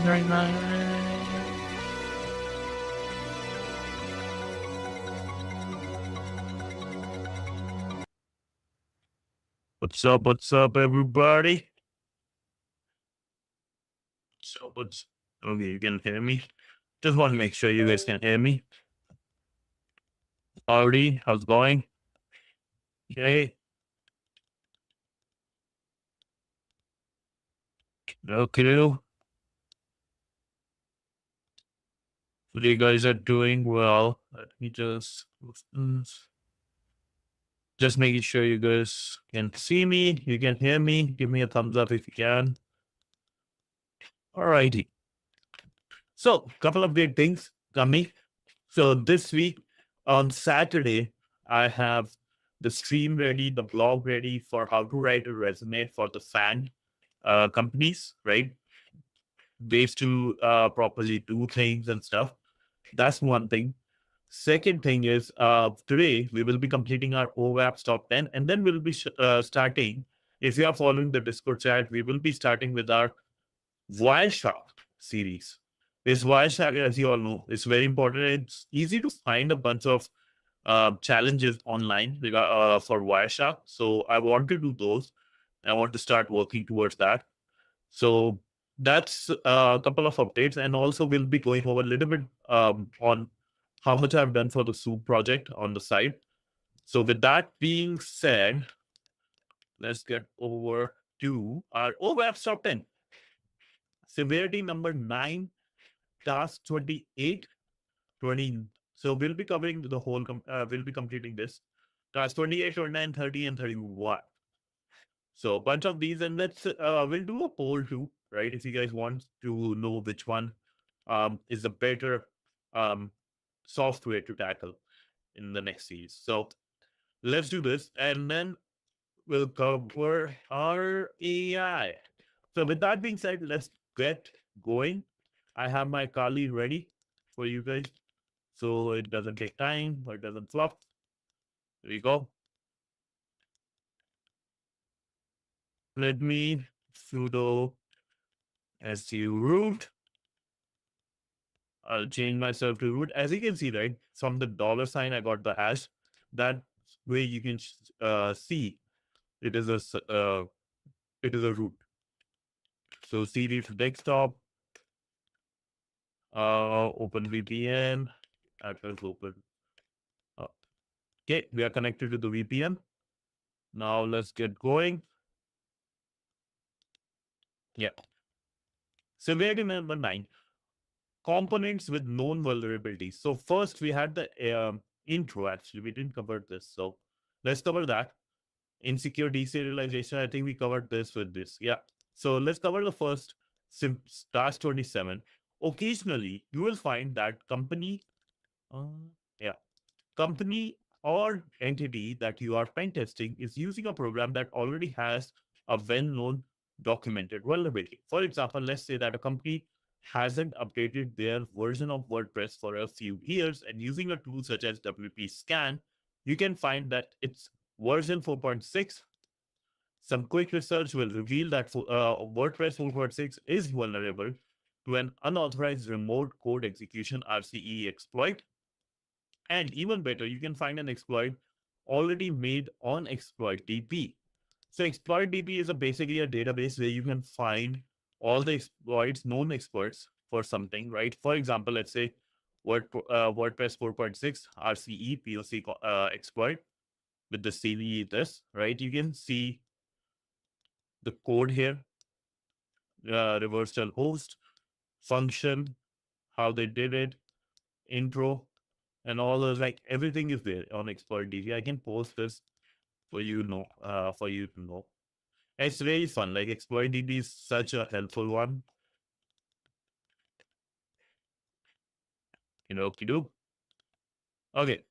very much. What's up, everybody? So, what's okay? You can hear me. Just want to make sure you guys can hear me. Howdy, how's it going? Okay, okay. So you guys are doing well. Let me just making sure you guys can see me. You can hear me. Give me a thumbs up if you can. Alrighty. So, couple of big things coming. So this week on Saturday, I have the stream ready, the blog ready for how to write a resume for the fan companies, right? Ways to properly do things and stuff. That's one thing. Second thing is today we will be completing our OWAP's top 10, and then we'll be starting. If you are following the Discord chat, we will be starting with our Wireshark series. This Wireshark, as you all know, is very important. It's easy to find a bunch of challenges online for Wireshark. So I want to do those. I want to start working towards that. So that's a couple of updates. And also, we'll be going over a little bit on how much I've done for the Soup project on the side. So, with that being said, let's get over to our OWASP top 10. Severity number 9, task 28, 20. So we'll be covering the whole, we'll be completing this. Task 28, 29, 30, and 31. So a bunch of these, and we'll do a poll too, right? If you guys want to know which one is a better um, software to tackle in the next series. So let's do this, and then we'll cover our AI. So with that being said, let's get going. I have my Kali ready for you guys, so it doesn't take time or it doesn't flop. There you go. Let me sudo su root. I'll change myself to root. As you can see, right, from the $sign, I got the hash. That way you can see it is a root. So cd to desktop, open VPN, address open. Okay, we are connected to the VPN. Now let's get going. Yeah. Severity number 9. Components with known vulnerabilities. So first we had the intro. Actually, we didn't cover this. So let's cover that. Insecure deserialization. I think we covered this with this. Yeah. So let's cover the first task 27. Occasionally, you will find that company or entity that you are pen testing is using a program that already has a well-known documented vulnerability. For example, let's say that a company hasn't updated their version of WordPress for a few years, and using a tool such as WP Scan, you can find that it's version 4.6. Some quick research will reveal that WordPress 4.6 is vulnerable to an unauthorized remote code execution RCE exploit. And even better, you can find an exploit already made on ExploitDB. So ExploitDB is basically a database where you can find all the exploits, known exploits for something, right? For example, let's say WordPress 4.6 RCE POC exploit with the CVE this, right? You can see the code here, reversal host, function, how they did it, intro, and all those, like everything is there on ExploitDB. I can post this for you to know. It's very fun. Like ExploitDB is such a helpful one. Kidoo. Okay.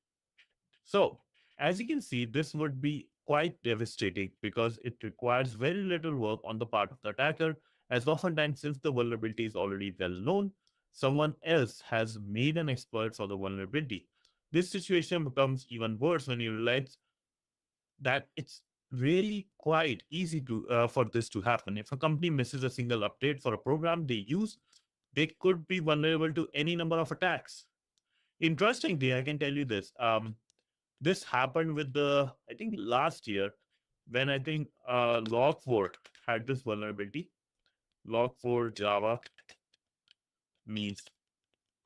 So as you can see, this would be quite devastating because it requires very little work on the part of the attacker, as oftentimes since the vulnerability is already well known, someone else has made an exploit for the vulnerability. This situation becomes even worse when you realize that it's really quite easy to for this to happen. If a company misses a single update for a program they use, they could be vulnerable to any number of attacks. Interestingly, I can tell you this. This happened with I think last year, when I think Log4 had this vulnerability. Log4 Java means.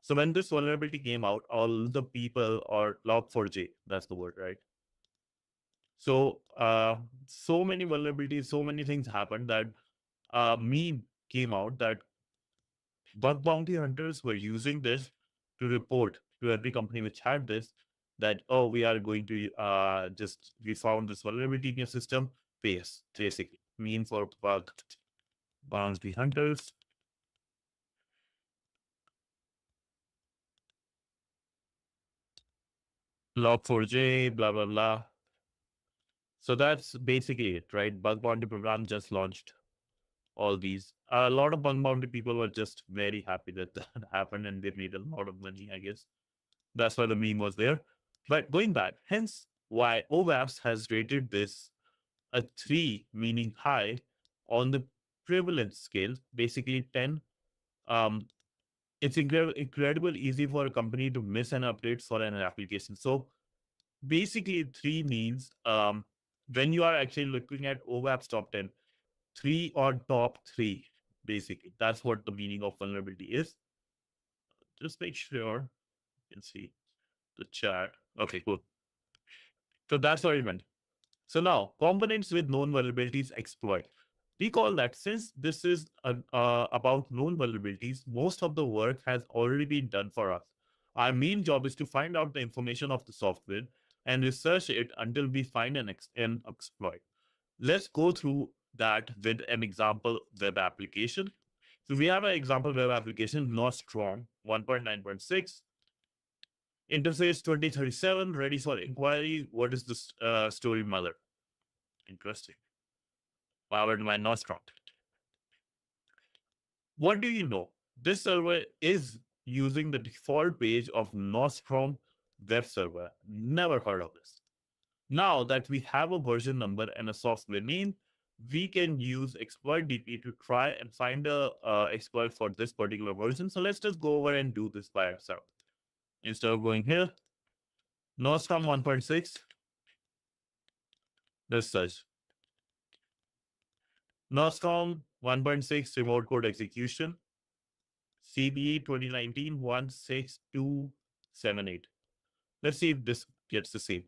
So when this vulnerability came out, all the people, or Log4j, that's the word, right? So so many vulnerabilities, so many things happened that meme came out that bug bounty hunters were using this to report to every company which had this, that, oh, we are going to we found this vulnerability in your system, pay us, basically. Mean for bug bounty hunters. Log4j, blah, blah, blah. So that's basically it, right? Bug bounty program just launched all these. A lot of bug bounty people were just very happy that that happened, and they made a lot of money, I guess. That's why the meme was there. But going back, hence why OWASP has rated this a 3, meaning high, on the prevalence scale, basically 10. It's incredible easy for a company to miss an update for an application. So basically, 3 means when you are actually looking at OWASP top 10, 3 or top 3, basically. That's what the meaning of vulnerability is. Just make sure you can see the chat. Okay, cool. So that's what it meant. So now, components with known vulnerabilities exploit. Recall that since this is about known vulnerabilities, most of the work has already been done for us. Our main job is to find out the information of the software and research it until we find an exploit. Let's go through that with an example web application. So we have an example web application, Nostrum 1.9.6. Interface 2037, ready for inquiry. What is the story mother? Interesting. Powered by Nostrum. What do you know? This server is using the default page of Nostrum web server. Never heard of this. Now that we have a version number and a software name, we can use exploit DP to try and find a exploit for this particular version. So let's just go over and do this by ourselves. Instead of going here, Nostrum 1.6, let's search. Nostrum 1.6 remote code execution, CVE 2019-16278. Let's see if this gets the same.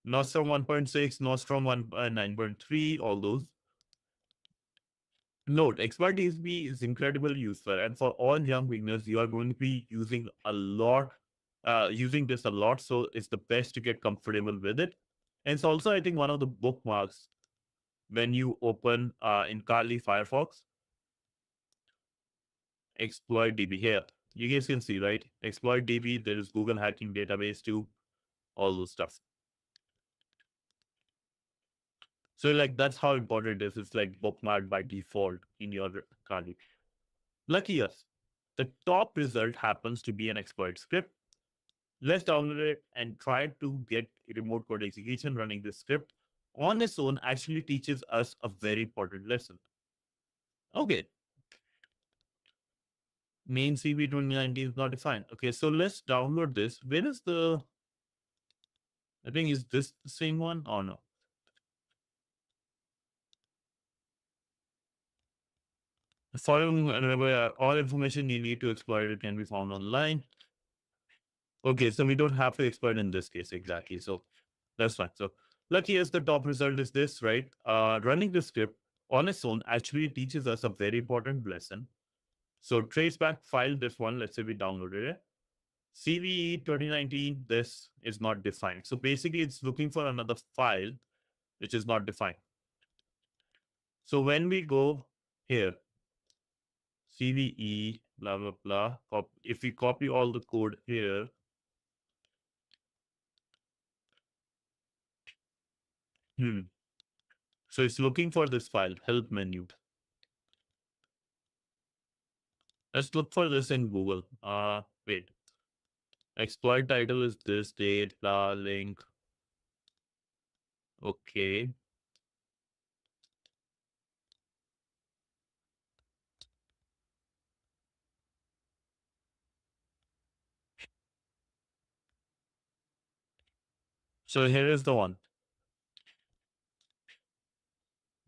Nostrum 1.6, Nostrum 1.9.3, all those. Note, exploit DSP is incredibly useful, and for all young beginners, you are going to be using this a lot. So it's the best to get comfortable with it. And it's also, I think, one of the bookmarks when you open in Kali Firefox. Exploit DB here. You guys can see, right? Exploit DB, there is Google hacking database too, all those stuff. So like that's how important it is. It's like bookmarked by default in your Kali. Lucky us. The top result happens to be an exploit script. Let's download it and try to get remote code execution running this script on its own actually teaches us a very important lesson. Okay. Main CV 2019 is not defined. Okay, so let's download this. Where is I think, is this the same one or no? Following all information you need to exploit it can be found online. Okay, so we don't have to exploit in this case exactly. So that's fine. So lucky as the top result is this, right? Running the script on its own actually teaches us a very important lesson. So traceback file this one. Let's say we downloaded it. CVE 2019, this is not defined. So basically it's looking for another file which is not defined. So when we go here, CVE, blah, blah, blah. If we copy all the code here, so it's looking for this file, help menu. Let's look for this in Google. Wait. Exploit title is this, date, blah, link. Okay. So here is the one.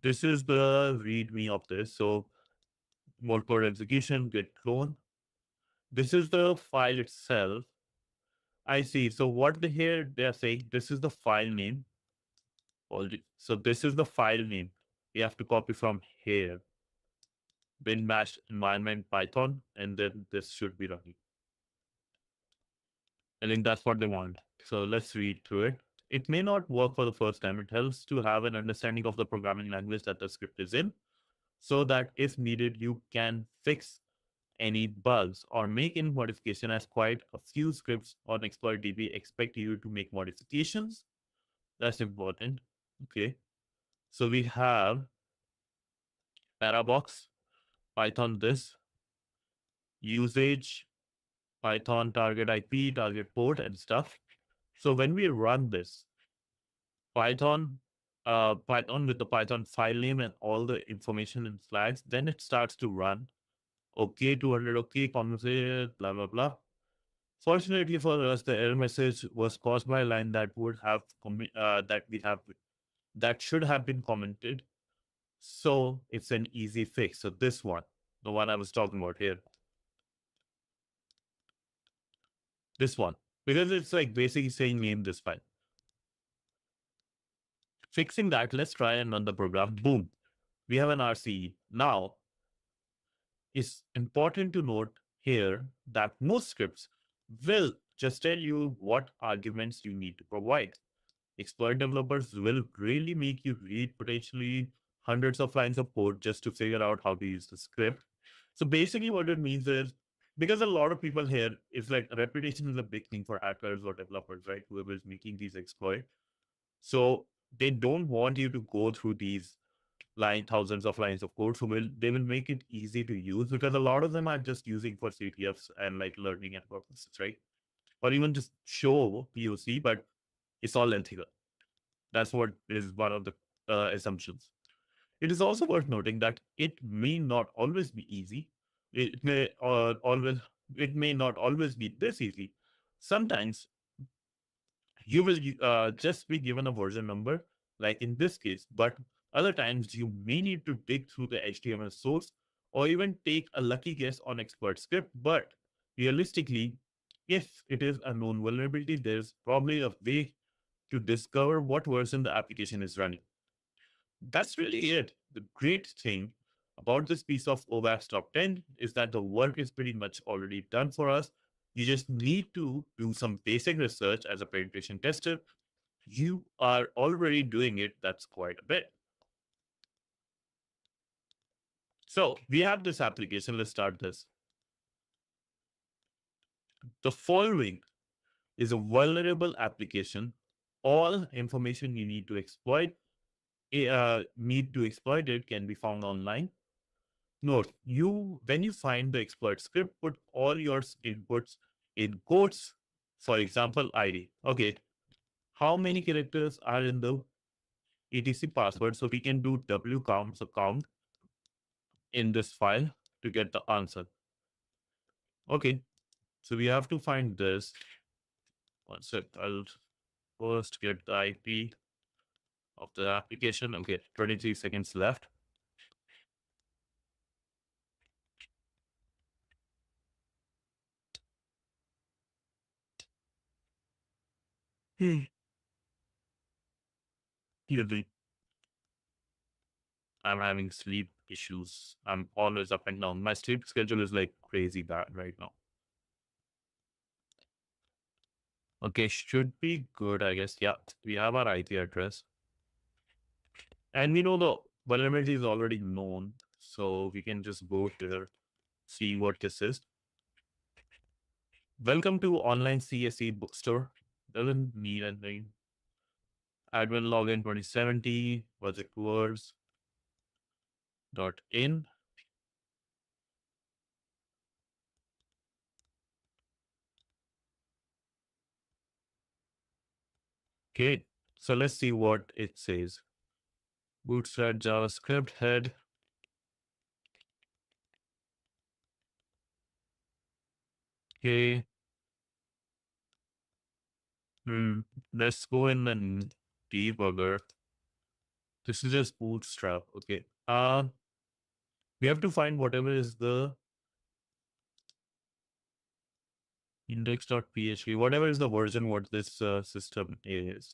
This is the readme of this. So more code execution, git clone. This is the file itself. I see. So what here they're saying, this is the file name. So this is the file name. You have to copy from here. Bin bash environment Python, and then this should be running. I think that's what they want. So let's read through it. It may not work for the first time. It helps to have an understanding of the programming language that the script is in, so that if needed, you can fix any bugs or make any modification, as quite a few scripts on ExploitDB expect you to make modifications. That's important. Okay. So we have Parabox, Python this, usage, Python target IP, target port, and stuff. So when we run this, Python, Python with the Python file name and all the information and flags, then it starts to run. Okay, 200, okay, conversation, blah, blah, blah. Fortunately for us, the error message was caused by a line that would have that should have been commented. So it's an easy fix. So this one, the one I was talking about here, this one, because it's like basically saying name this file. Fixing that, let's try and run the program. Boom, we have an RCE. Now, it's important to note here that most scripts will just tell you what arguments you need to provide. Exploit developers will really make you read potentially hundreds of lines of code just to figure out how to use the script. So basically, what it means is, because a lot of people here, it's like reputation is a big thing for hackers or developers, right? Whoever is making these exploits. So they don't want you to go through these thousands of lines of code. So they will make it easy to use, because a lot of them are just using for CTFs and like learning and purposes, right? Or even just show POC, but it's all ethical. That's what is one of the assumptions. It is also worth noting that it may not always be easy. It may always it may not always be this easy. Sometimes you will just be given a version number, like in this case, but other times you may need to dig through the HTML source or even take a lucky guess on expert script. But realistically, if it is a known vulnerability, there's probably a way to discover what version the application is running. That's really it. The great thing about this piece of OWASP Top 10 is that the work is pretty much already done for us. You just need to do some basic research as a penetration tester. You are already doing it. That's quite a bit. So we have this application. Let's start this. The following is a vulnerable application. All information you need to exploit it can be found online. Note, when you find the exploit script, put all your inputs in quotes. For example, ID. Okay, how many characters are in the etc password? So we can do w count, so count in this file to get the answer. Okay, so we have to find this. One sec, I'll first get the IP of the application. Okay, 23 seconds left. Clearly, I'm having sleep issues. I'm always up and down. My sleep schedule is like crazy bad right now. Okay, should be good, I guess. Yeah, we have our IP address. And we know the vulnerability is already known. So we can just go here, see what this is. Welcome to online CSE bookstore. Doesn't need anything. Admin login 2070, project words dot in. Okay, so let's see what it says. Bootstrap JavaScript head. Okay. Let's go in the debugger. This is just bootstrap. Okay. We have to find whatever is the index.php, whatever is the version what this system is.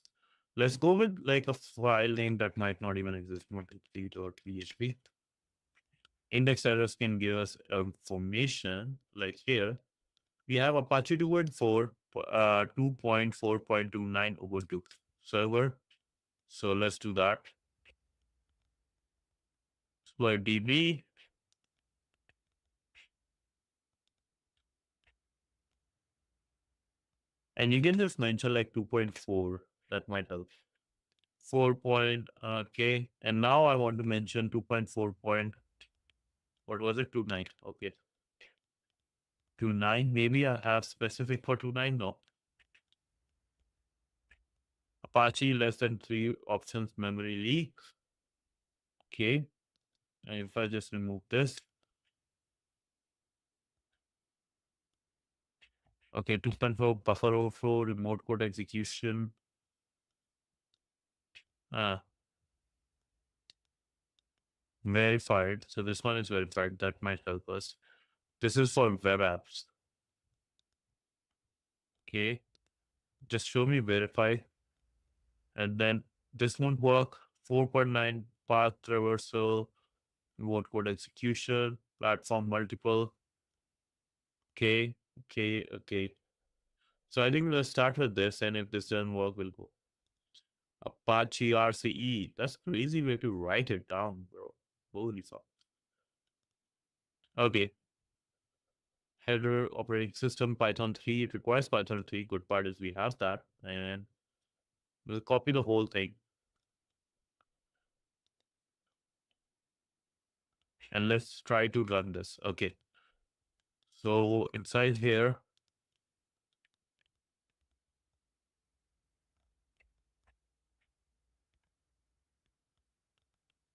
Let's go with like a file name that might not even exist. .php. Index errors can give us information. Like here, we have Apache 2.4, 2.4.29 Ubuntu server. So let's do that. Exploit DB. And you can just mention like 2.4. That might help. 4 point, okay. And now I want to mention 2.4 point, what was it? 29. Okay. 29. Maybe I have specific for 29. No. Apache less than 3 options memory leak. Okay. And if I just remove this. Okay, 2.4 buffer overflow, remote code execution. Verified. So this one is verified. That might help us. This is for web apps. Okay. Just show me verify. And then this won't work. 4.9 path traversal, remote code execution, platform multiple. Okay. So I think let's start with this. And if this doesn't work, we'll go Apache RCE. That's crazy way to write it down, bro. Holy fuck. Okay. Header operating system Python 3. It requires Python 3. Good part is we have that. And we'll copy the whole thing. And let's try to run this. Okay. So inside here,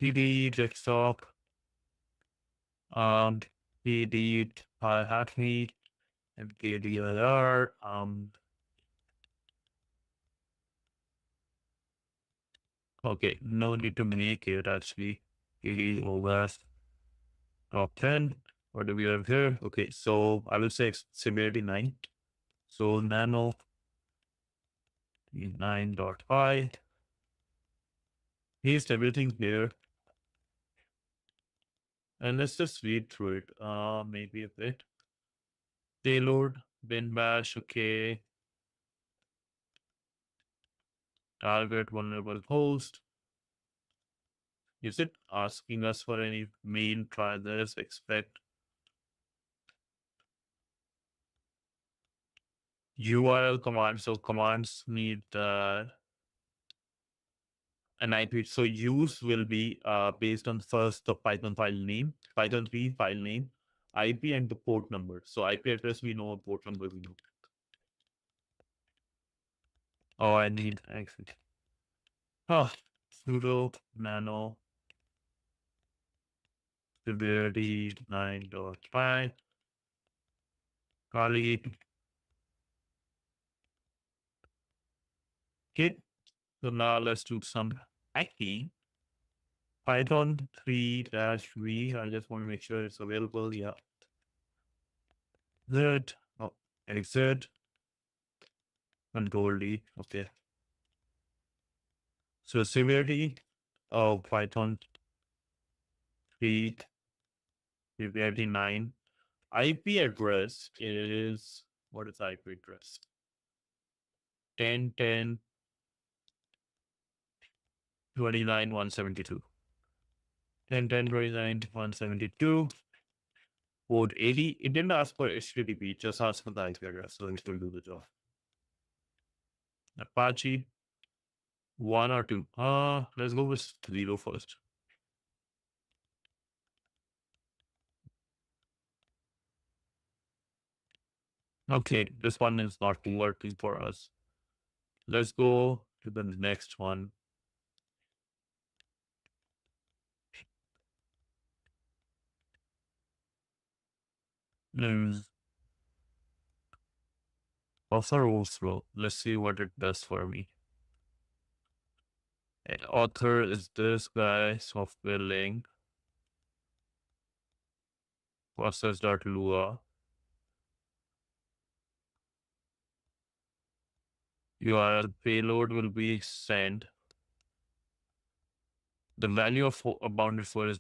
PD desktop, PD hackney, mkdlr, okay, no need to make it actually. PD OS top 10. What do we have here? Okay, so I will say severity 9. So nano 9.5. Paste everything here. And let's just read through it. Maybe a bit. Payload, bin bash, okay. Target vulnerable host. Is it asking us for any main try this? Expect URL command. So commands need an IP. So use will be based on first the Python file name, Python 3 file name, IP and the port number. So IP address we know, port number we know. Oh, I need exit. Oh, sudo nano severity 9.5. Kali. Okay. So now let's do some hacking. Python 3-v. I just want to make sure it's available. Yeah. Z. Oh, exit. Control D. Okay. So severity of Python 3 severity 9. IP address is, what is IP address? 10.10.29.172. 10.10.29.172. Port 80. It didn't ask for HTTP, it just asked for the IP address, so it will do the job. Apache 1 or 2. Let's go with 0 first. Okay, this one is not working for us. Let's go to the next one. Buffer overflow. Let's see what it does for me. Author is this guy, software link, process.lua. URL payload will be sent. The value of a bounded for is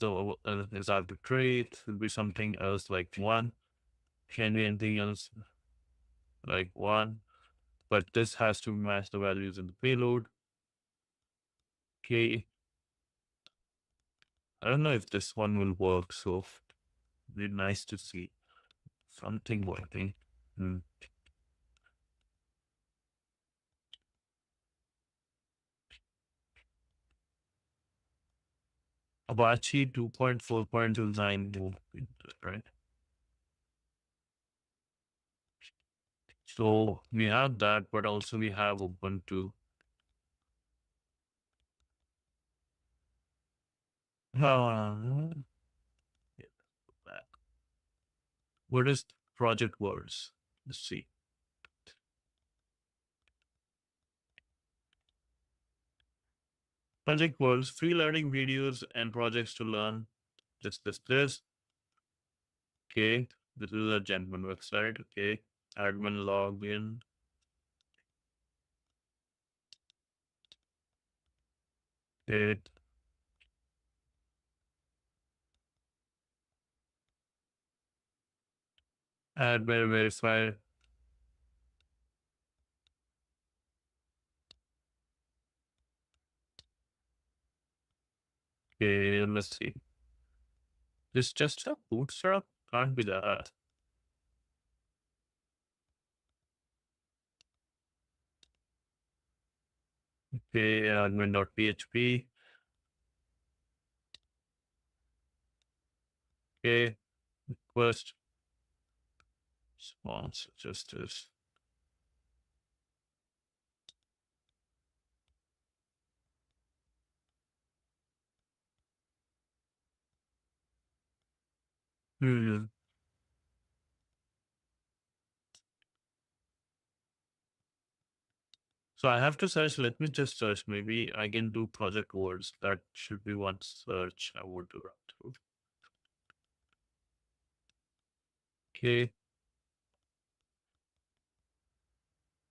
arbitrary. It will be something else like 1. Can be anything else like 1. But this has to match the values in the payload. Okay. I don't know if this one will work, so it'd be nice to see something working. Apache 2.4.29, right? So we have that, but also we have Ubuntu. What is Project Words? Let's see. Project Words, free learning videos and projects to learn. This. Okay, this is a Gentleman website. Okay, admin login. It admin verify. Okay, let's see. This just a bootstrap? Can't be that. Okay, admin.php. Okay, request response, just this. So I have to search. Let me just search. Maybe I can do project words. That should be one search I would do. Okay.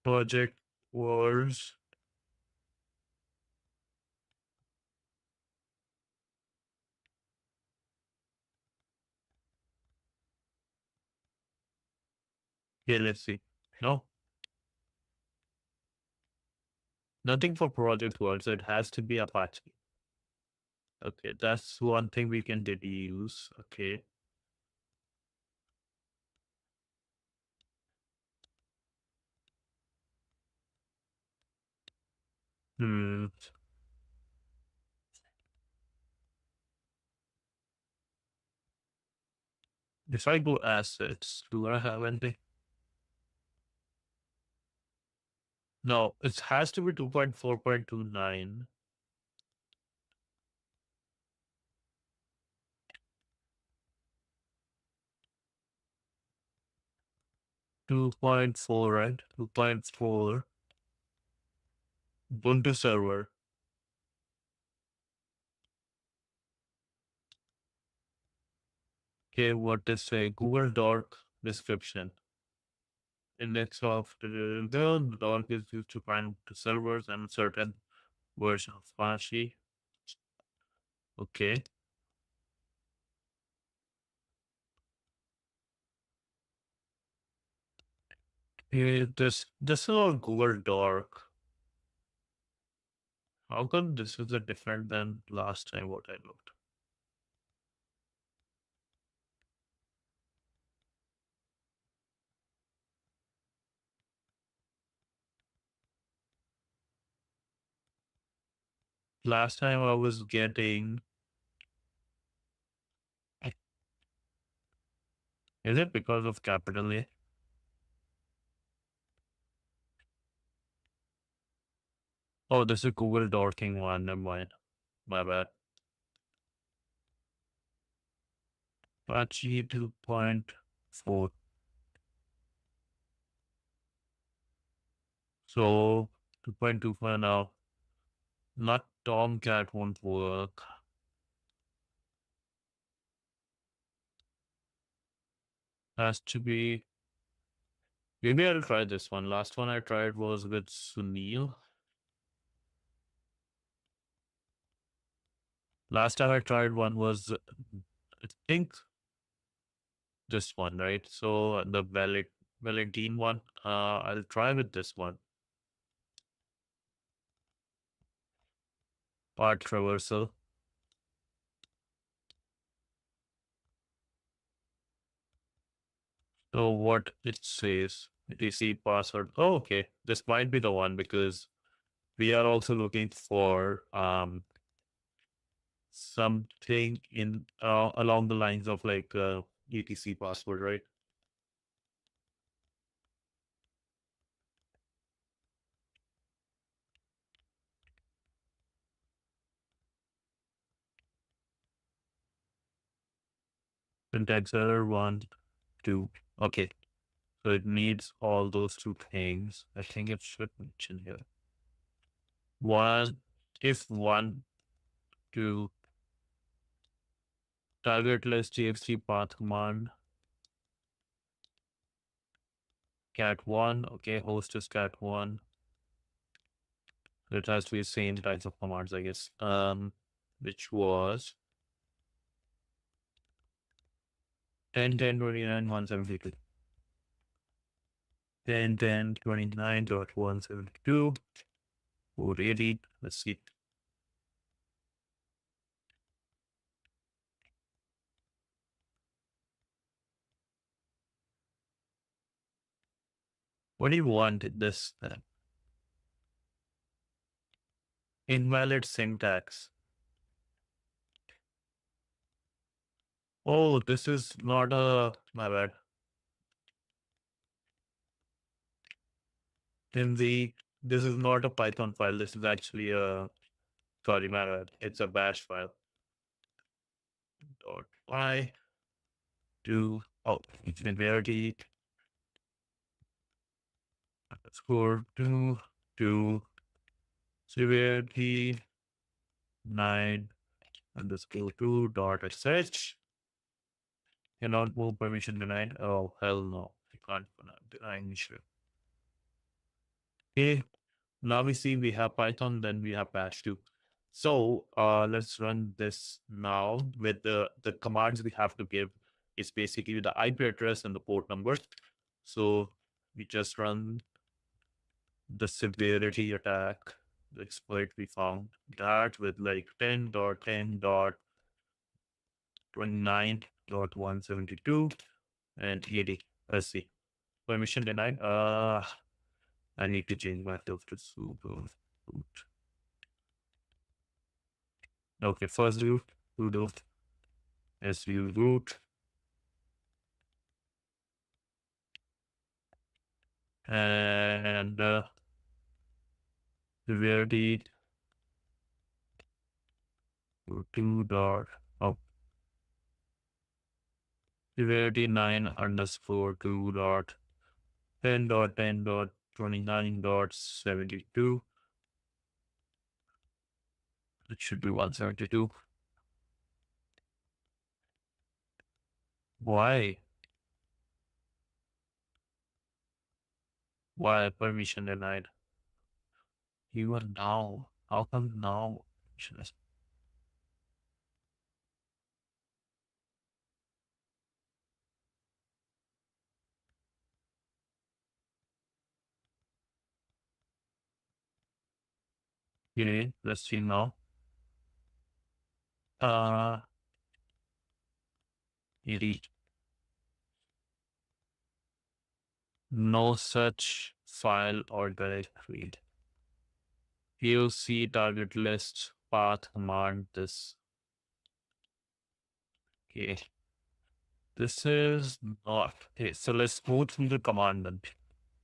Project words. Okay, let's see. No. Nothing for project words. It has to be Apache. Okay, that's one thing we can deduce. Okay. Hmm. If I go assets, do I have anything? No, it has to be 2.4.29. 2.4, right? 2.4. Ubuntu server. Okay, what is a Google Doc description? Index of the doc is used to find the servers and certain version of Apache. Okay. Here, this is on Google Doc. How come this is a different than last time what I looked? Last time I was getting. Is it because of capital A? Oh, this is Google Dorking one. Never mind. My bad. Apache 2.4. So 2.2 for now. Not Tomcat won't work. Has to be. Maybe I'll try this one. Last one I tried was with Sunil. Last time I tried one was, I think, this one, right? So the Valentine one. I'll try with this one. Part traversal. So what it says, receive password. Oh, okay. This might be the one because we are also looking for something in along the lines of like etc password, right? Syntax error 1, 2. Okay. So it needs all those two things. I think it should mention here. One, if 1, 2, target list txt path command, cat1. Okay, host is cat1. It has to be the same types of commands, I guess. Which was 10, 10, 29, 172. 10, 10, 29.172. 480. Let's see. What do you want this then? Invalid syntax. Oh, this is not a, my bad. This is not a Python file. This is actually a, sorry, my bad. It's a bash file. Dot y do, oh, it's severity score to severity 9 underscore 2 dot sh. Cannot move permission denied. Oh, hell no. You can't deny issue. Okay. Now we see we have Python, then we have bash too. So let's run this now with the commands we have to give. It's basically the IP address and the port number. So we just run the severity attack, the exploit we found, that with like 10.10.29.172 and 80. Let's see. Permission denied. I need to change my filter to super root. Okay, first root, sudo su root, and severity 2 dot, oh, severity 9 underscore 2 dot 10.10.29.72. It should be 172. Why? Why permission denied? Even now. How come now? Okay, let's see now. Delete. No such file or directory. You see target list path command this. Okay. This is not okay. So let's go through the command then.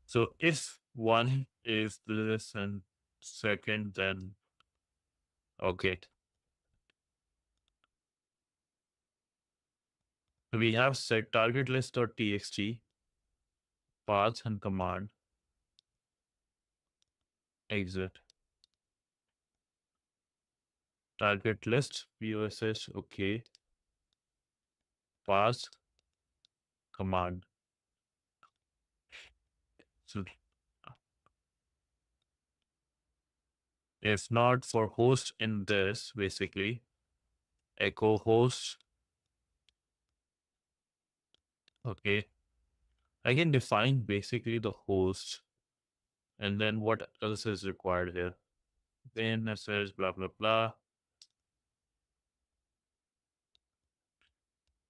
So if one is this and second, then okay. So we have set target list.txt, path and command. exit. Target list, POSH, okay. Pass, command. So if not for host in this, basically, echo host. Okay. I can define basically the host and then what else is required here. Then it says blah, blah, blah.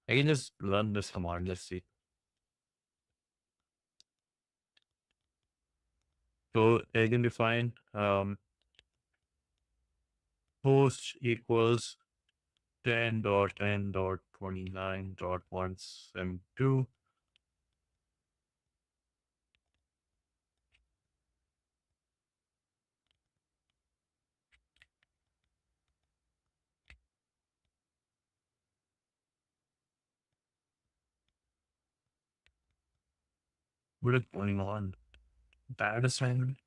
I can just run this command. Let's see. So I can define host equals 10.10.29.172. What is going on? Bad assignment?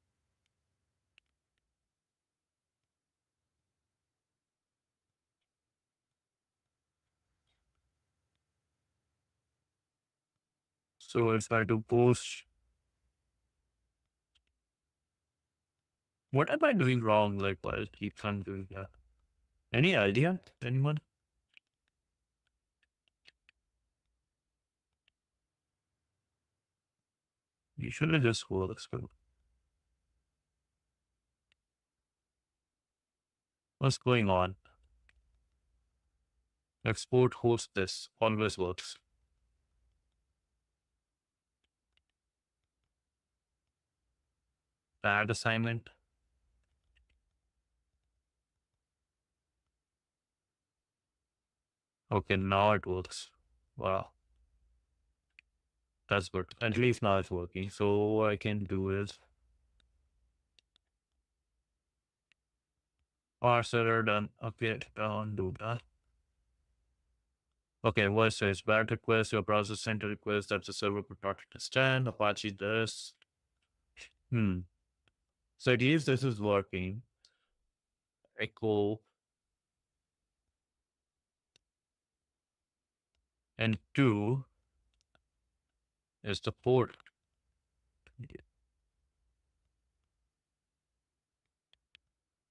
So if I do post, what am I doing wrong? Like, why it keeps on doing that? Any idea? Anyone? You should have just worked. What's going on? Export host this always works. Bad assignment. Okay, now it works. Wow, that's good. At least now it's working. So what I can do is parser done. Okay, down, do that. Okay, what it says bad request, your browser sent a request that the server could not understand. Apache this. So it is this is working. Echo and 2 is the port.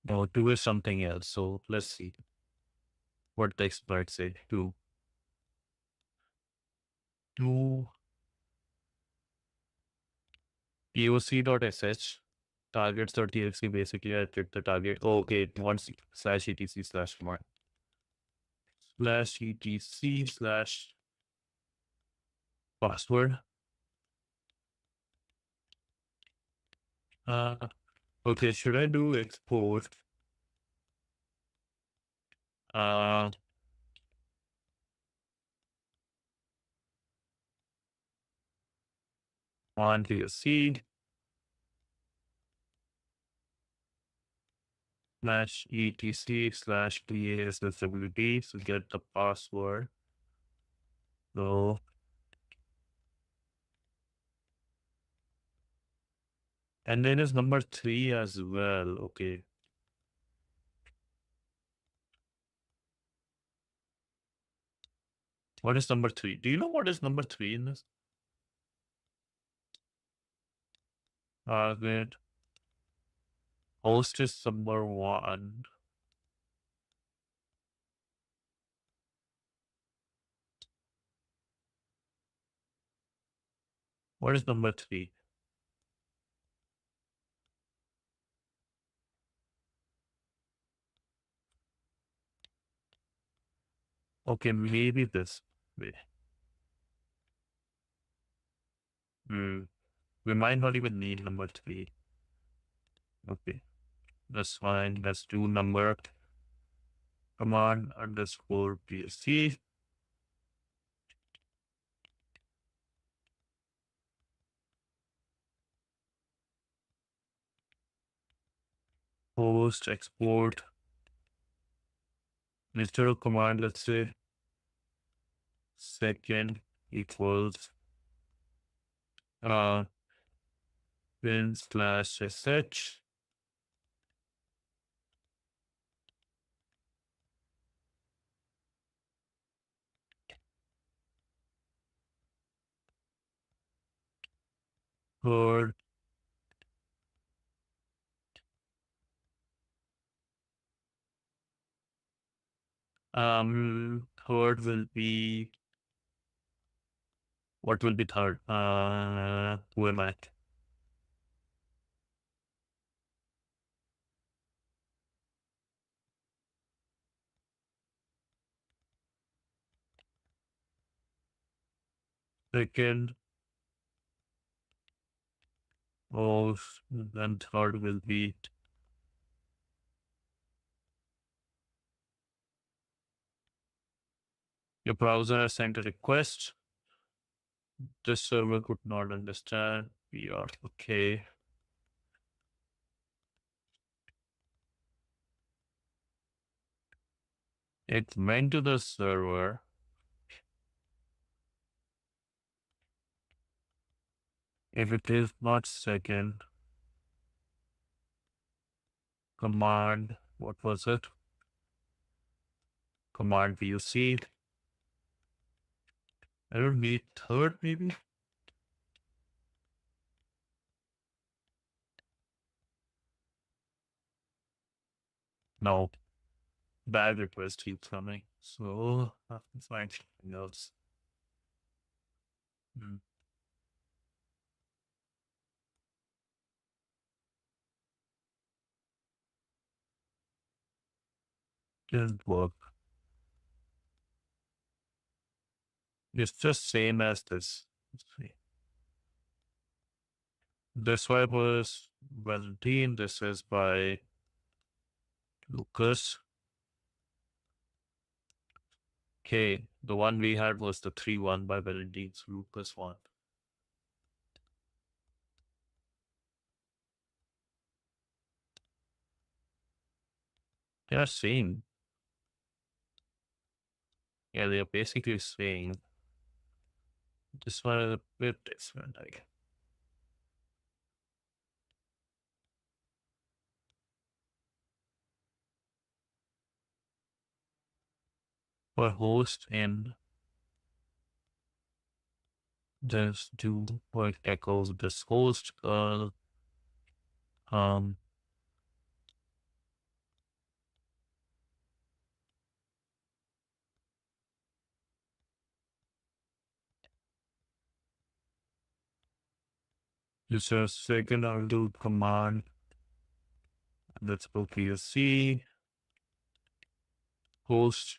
No, 2 is something else. So let's see what the expert say. 2. 2 POC.sh targets.txt basically I did the target. Oh, okay, it wants /etc/command /etc/password. Okay, should I do export? On POC /etc/PASSWD. So get the password. So and then is number 3 as well. Okay. What is number 3? Do you know what is number 3 in this? Wait. Host is number 1. What is number 3? Okay, maybe this way. We might not even need number 3. Okay, that's fine. Let's do number command underscore PSC. Host export. Instead of command, let's say second equals bin /sh Third, third will be, what will be third? Who am I? Second, oh, then third will be your browser has sent a request. This server could not understand. We are okay. It went to the server. If it is not second, command, what was it? Command VOC. I don't need third, maybe? No. Bad request keeps coming. So, I have to find something else. Didn't work. It's just same as this. Let's see. This one was Valentine. This is by Lucas. Okay, the one we had was the 3-1 by Valentine. So Lucas won. They are same. Yeah, they are basically saying this one is a bit different, I guess. For host and just do what echoes this host um just a second. I'll do command. Let's go PSC host.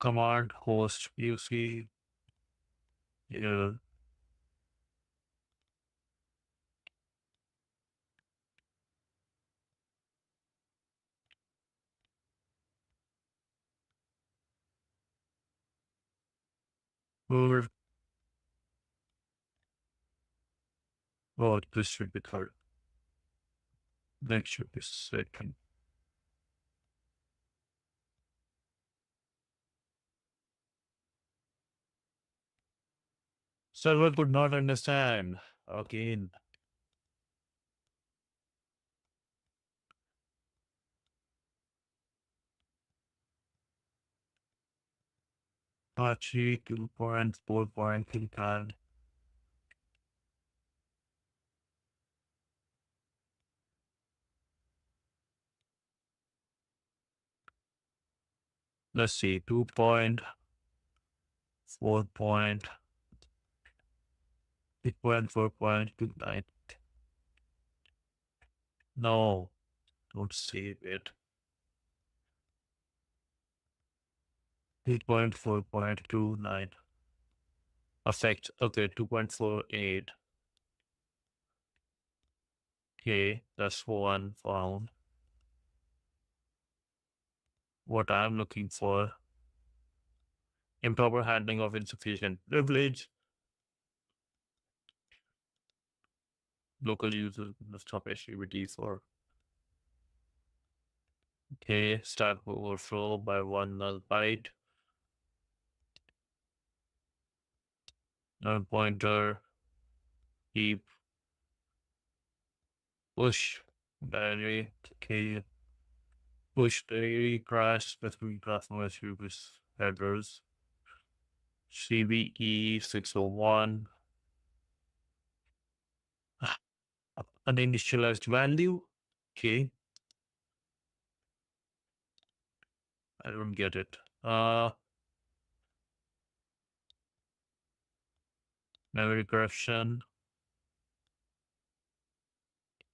Command host PSC. Yeah. Or oh, this should be third. That should be second. Server could not understand. Again. Apache 2.4.3. Let's see, 2.4.29. No, don't save it. 2.4.29. Effect. Okay, 2.48. Okay, that's one found. What I'm looking for: improper handling of insufficient privilege. Local users must stop activities for. Okay, stack overflow by one null byte. Null pointer. Keep. Push. Diary. Okay. Push diary crash between customer service headers. CVE 601. An initialized value. Okay. I don't get it. Memory corruption.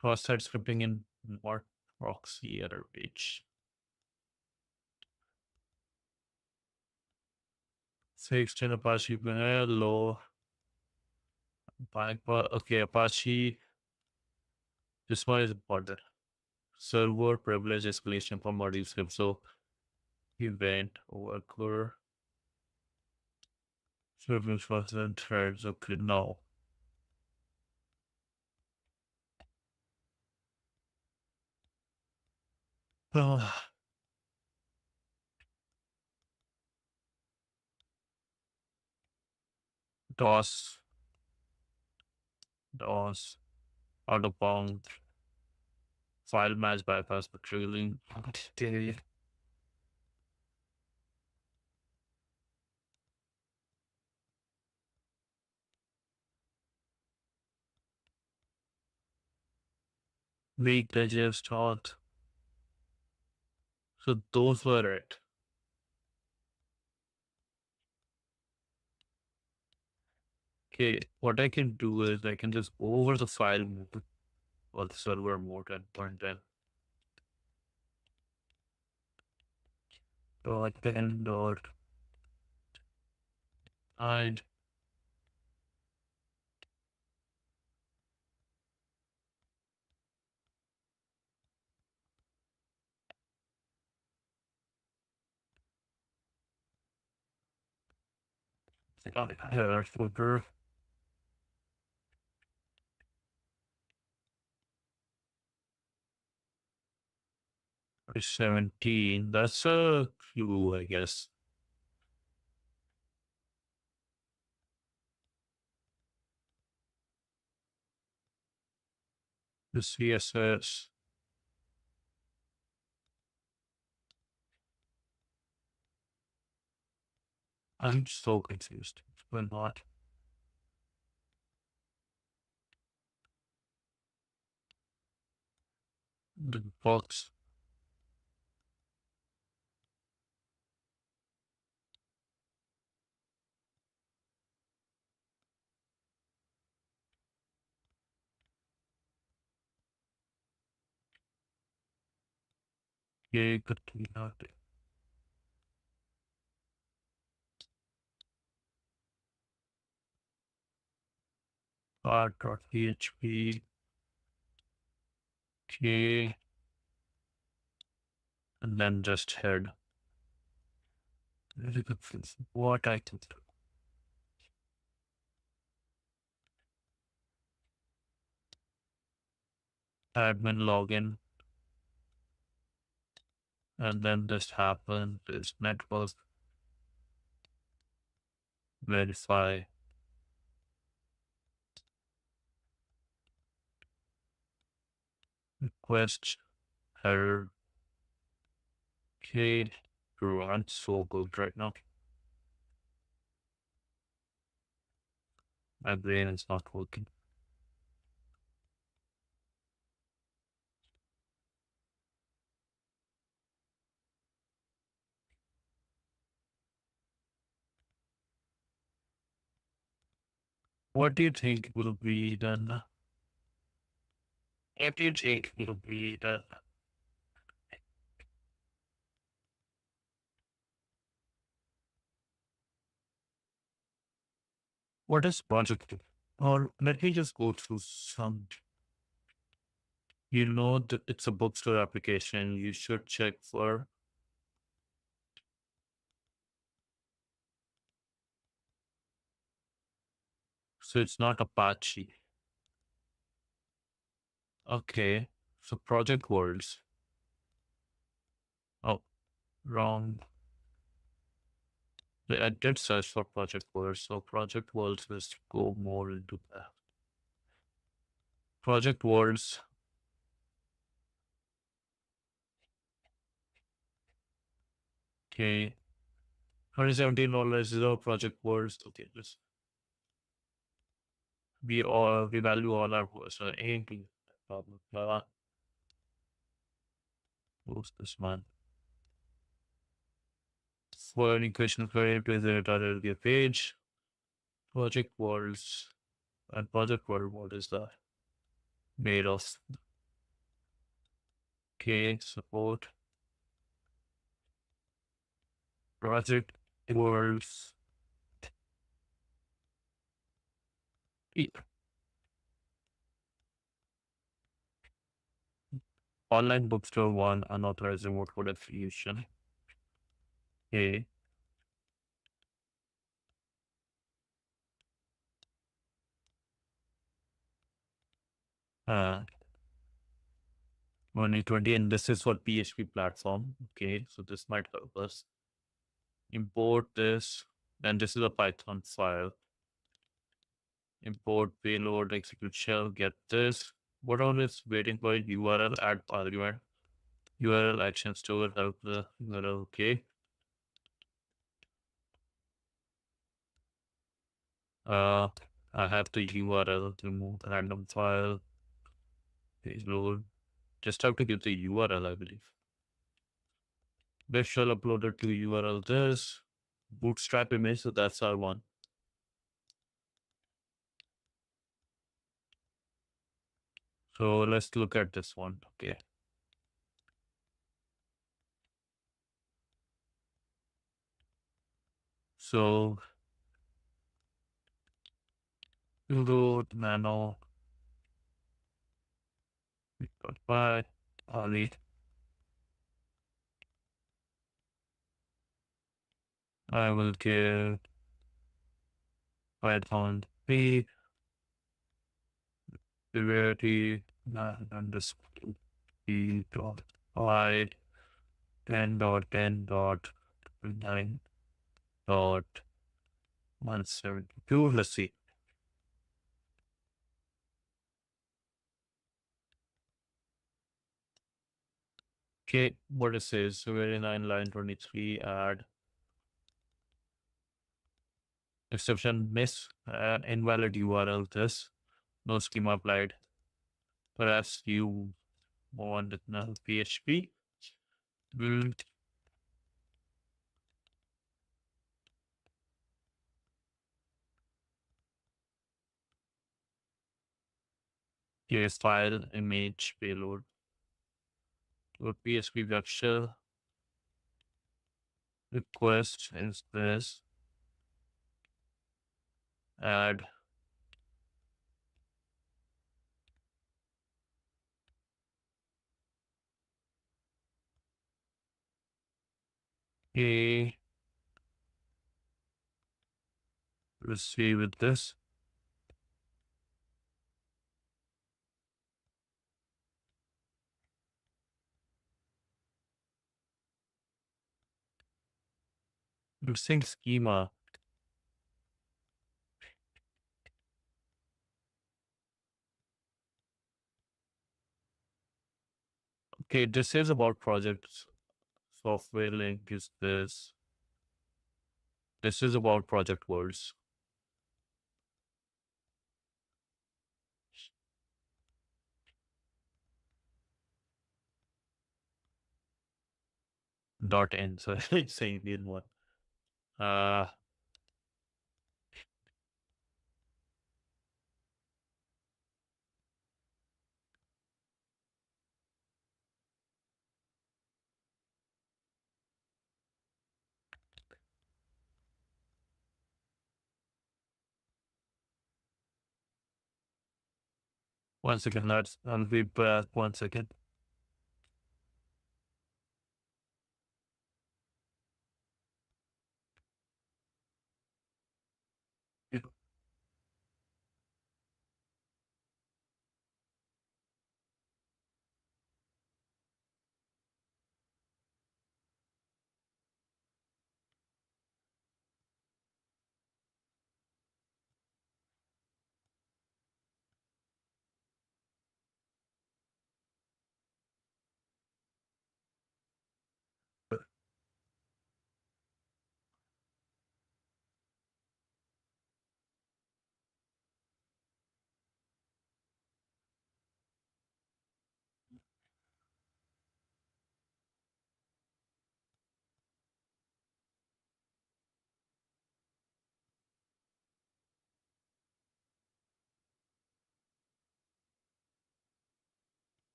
Cross-site scripting in more proxy error page. Say extend Apache low. Okay, Apache. This one is important. Server privilege escalation for module script. So event worker service wasn't threads. Okay, now. DOS, DOS, out-of-bound, file match bypass patrolling. Weak digest start. So those were it. Okay, what I can do is I can just go over the file mode or the server mode and point them. .10 dot hide. Header footer. 17. That's a clue, I guess. The CSS. I'm so confused. When not. The box. Yeah, good to know. R.php. Okay. And then just head. Very confusing. What I can do. Admin login. And then this happens is network verify. Request error. Okay. Run so good right now. My brain is not working. What do you think will be done? What do you think will be done? What is project? Or let me just go through some. You know that it's a bookstore application. You should check for. So it's not Apache. Okay. So Project Worlds. Oh, wrong. I did search for Project Worlds. So Project Worlds, let's go more into that. Project Worlds. Okay. 2017 knowledge is our project words. Okay, just we value all our words. So anything problem. Who's this man? For any questions for it, please visit the page. Project words and project word. What is that made of? Okay, support project words. Online bookstore one unauthorized remote code affiliation. Okay. Uh, 2020, and this is for PHP platform. Okay, so this might help us import this, and this is a Python file. Import payload, execute shell, get this. What all is waiting for URL, add argument, URL action store, help the URL. Okay. I have the URL, remove the random file, page load. Just have to give the URL, I believe. This shall upload it to URL this bootstrap image, so that's our one. So let's look at this one. Okay. So load nano by Ali. I will give Python 3 severity underscore p dot I 10.10.9 dot 172. Let's see. Okay, what it says, severity 9 line 23, add exception miss, invalid URL this, no schema applied. Perhaps you want null PHP build. Here's file image payload. So PHP web shell request is this. Add a receive with this. Using schema. Okay, this is about projects. Software link is this. This is about project words. Dot n. So it's saying in one. Uh, One second, lads. I'll be back 1 second.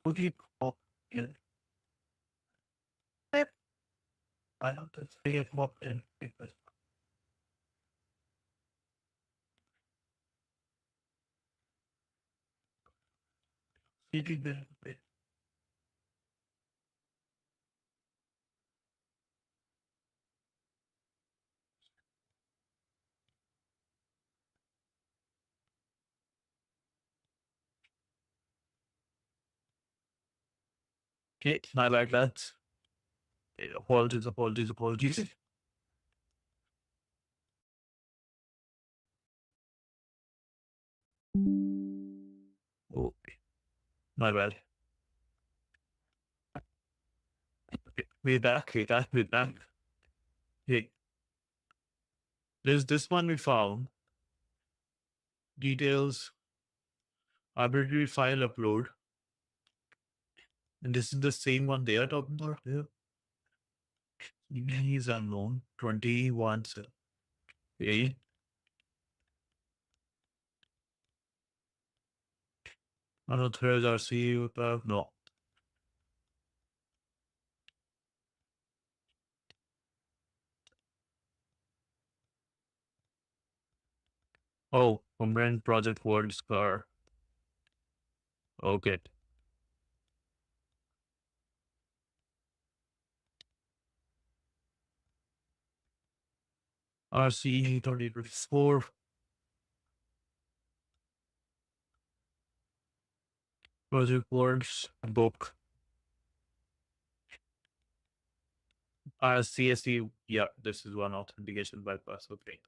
Would you in I have to say it more in because it is the okay, I like that. Apologies, apologies, apologies. Oh, my bad. Okay, we're back, we're back, we're back. Hey, there's this one we found. Details, arbitrary file upload. And this is the same one they are talking about here. He's unknown. 21. Okay. Unauthorized RC, no. Oh, combined project word scar. Okay. RC 2024. Project words book. CSE. Yeah, this is one authentication bypass. Okay.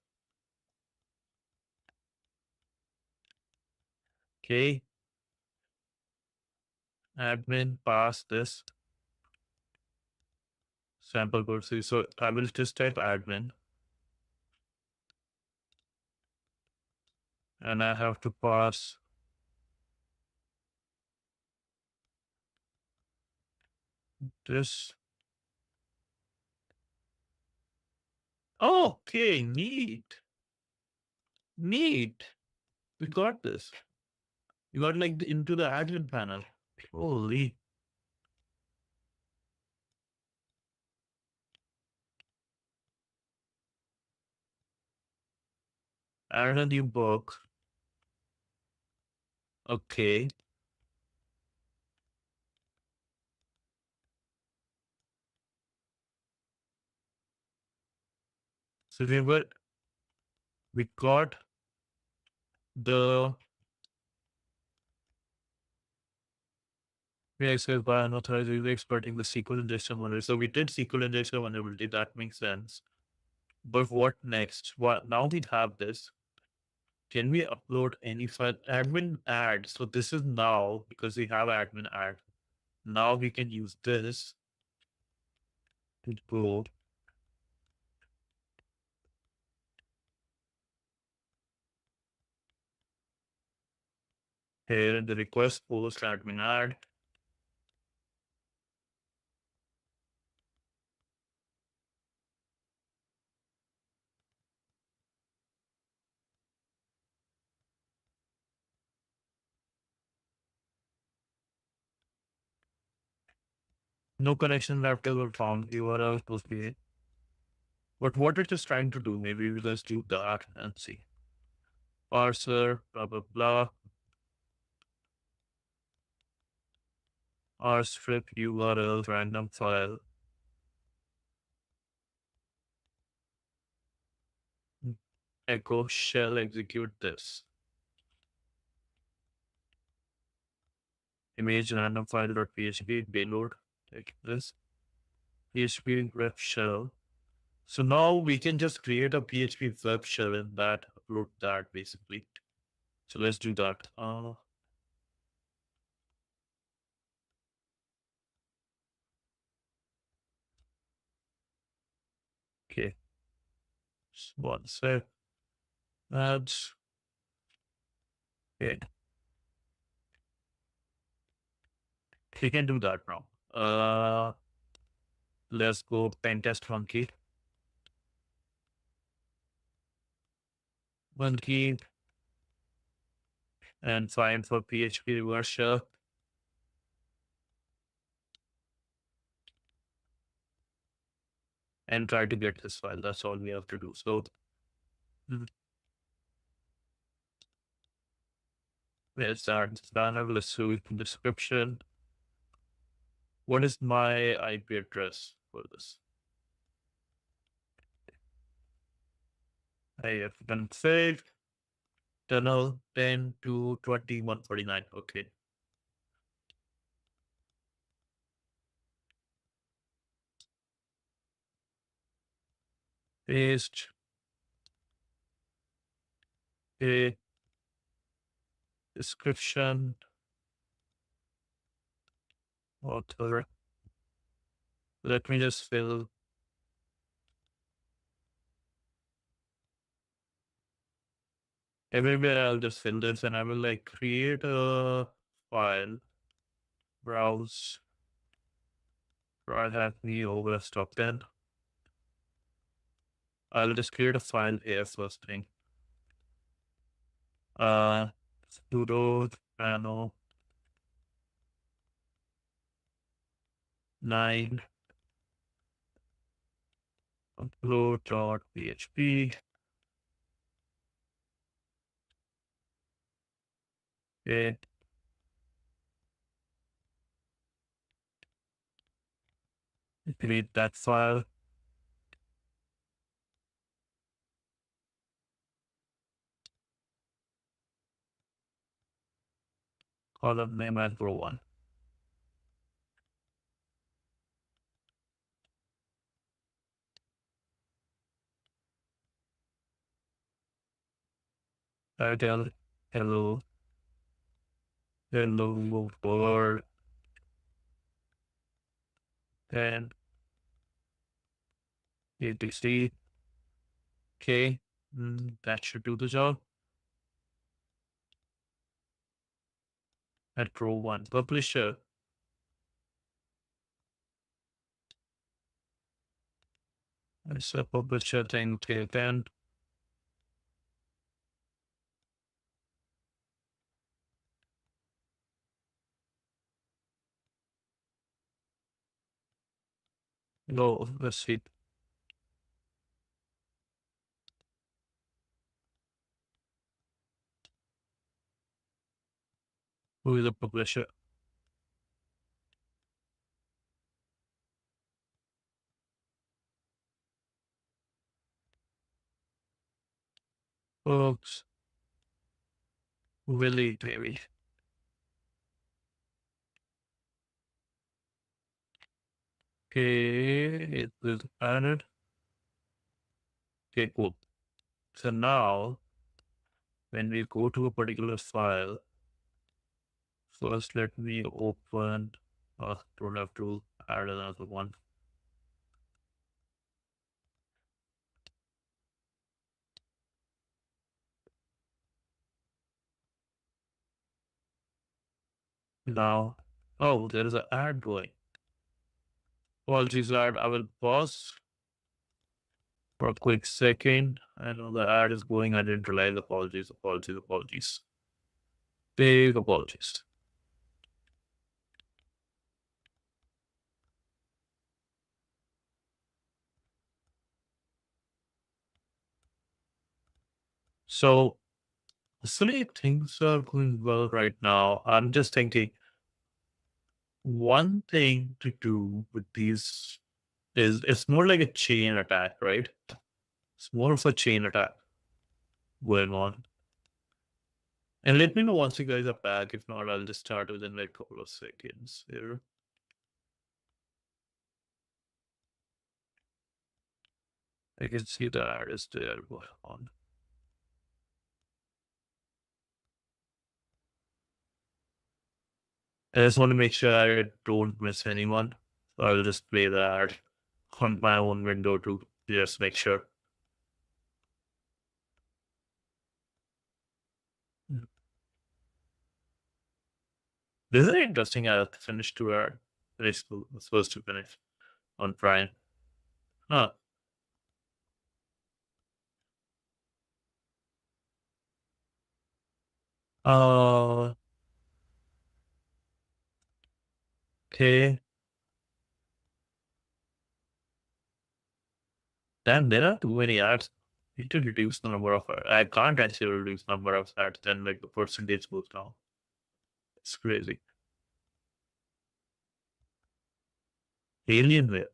Okay. Admin pass this sample code. So I will just type admin. And I have to pass this. Oh, okay, neat. Neat. We got this. You got like into the admin panel. Holy. Add a new book. Okay. So we got the access by unauthorized user exporting the SQL injection vulnerability. So we did SQL injection vulnerability. That makes sense. But what next? What now we have this. Can we upload any file? Admin add. So this is now because we have admin add. Now we can use this to go here in the request post admin add. No connection left ever found. URL supposed to be. But what it is trying to do, maybe we just do that and see. Parser, blah blah blah. Rstrip URL random file. Echo shell execute this. Image random file.php payload. Take this. PHP ref shell. So now we can just create a PHP web shell and that upload that basically. So let's do that. Okay. One sec. Ads. Okay. We can do that now. Let's go pentest funky. One key and find for PHP reverse shell. and try to get this file. That's all we have to do. So let's start this banner. Let's see the description. What is my IP address for this? I have done save tunnel 10 to 2149. Okay. Paste a description author. Let me just fill. Everywhere I'll just fill this and I will like create a file, browse, try that me over stop 10. I'll just create a file here first thing. Sudo nano 9 upload.php. Okay. Create that file. Column name as row 1. I tell hello world, then etc. Okay, that should do the job. At row 1 publisher. It's a publisher thing. Okay, then go, let's see. Who is the publisher? Oops. Willie Berry. Okay, it is added. Okay, cool. So now, when we go to a particular file, first let me open, don't have to add another one. Now, oh, there is an ad going. Apologies, ad. I will pause for a quick second. I know the ad is going. I didn't realize. Apologies. Big apologies. So, many things are going well right now. I'm just thinking one thing to do with these is it's more like a chain attack, right? It's more of a chain attack going on. And let me know once you guys are back. If not, I'll just start within like a couple of seconds here. I can see the artist there going on. I just want to make sure I don't miss anyone. So I'll just play the ad on my own window to just make sure. This is interesting. I finished to our was supposed to finish on Prime. Huh. Uh, okay. Then there are too many ads. Need to reduce the number of I can't actually reduce number of ads, then like the percentage goes down. It's crazy. Alienware.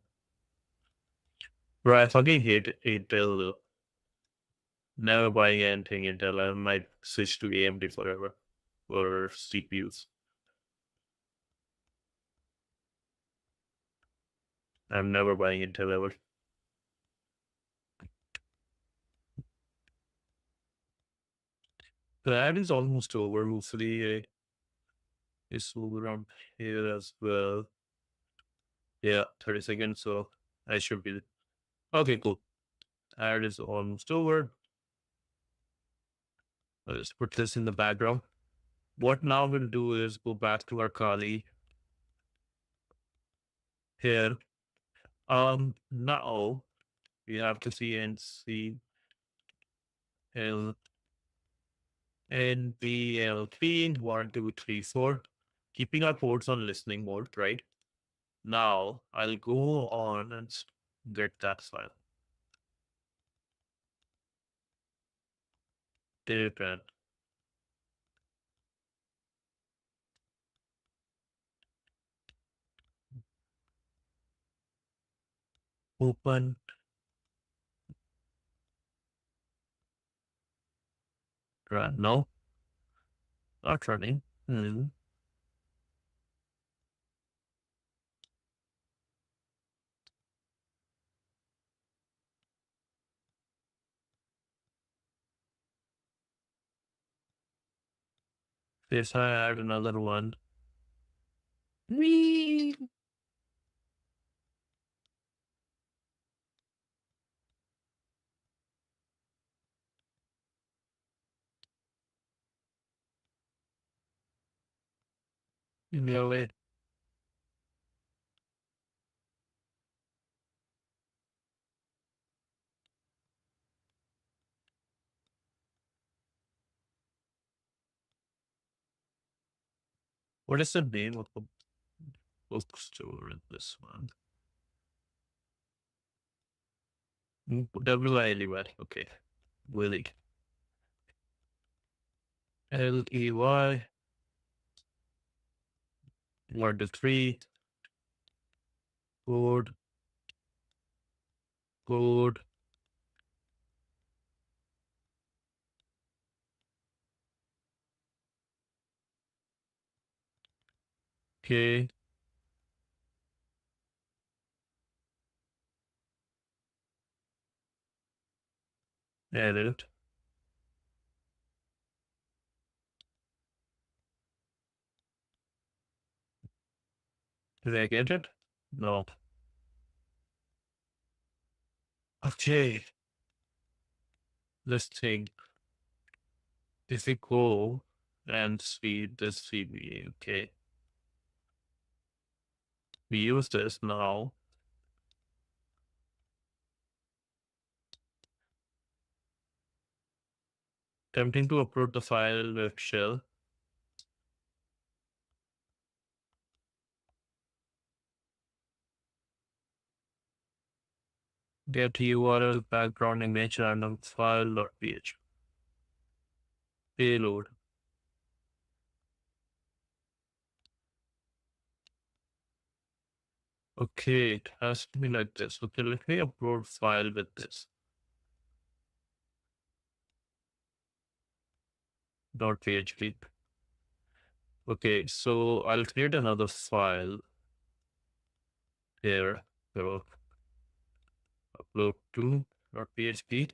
Bro, I fucking hate Intel though. Never buying anything Intel. I might switch to AMD forever for CPUs. I'm never buying Intel ever. The ad is almost over. Hopefully, it's over around here as well. Yeah, 30 seconds. So I should be. Okay, cool. Ad is almost over. Let's put this in the background. What now we'll do is go back to our Kali here. Now we have to see and see L N B L P 1, 2, 3, 4. Keeping our ports on listening mode, right? Now I'll go on and get that file. Data open. Run. No, not running. This I add another one. Whee! No way. What is the name of the bookstore in this one? WILY. Okay. Willy. LEY. 1 to 3. Code. Code. Okay. Edit. Did I get it? No. Okay. This thing. If we go and see this CBA, okay. We use this now. Attempting to upload the file with shell. Get URL background image random file.php. Payload. Okay, it has to be like this. Okay, let me upload file with this. .php. Okay, so I'll create another file here. So upload to .php.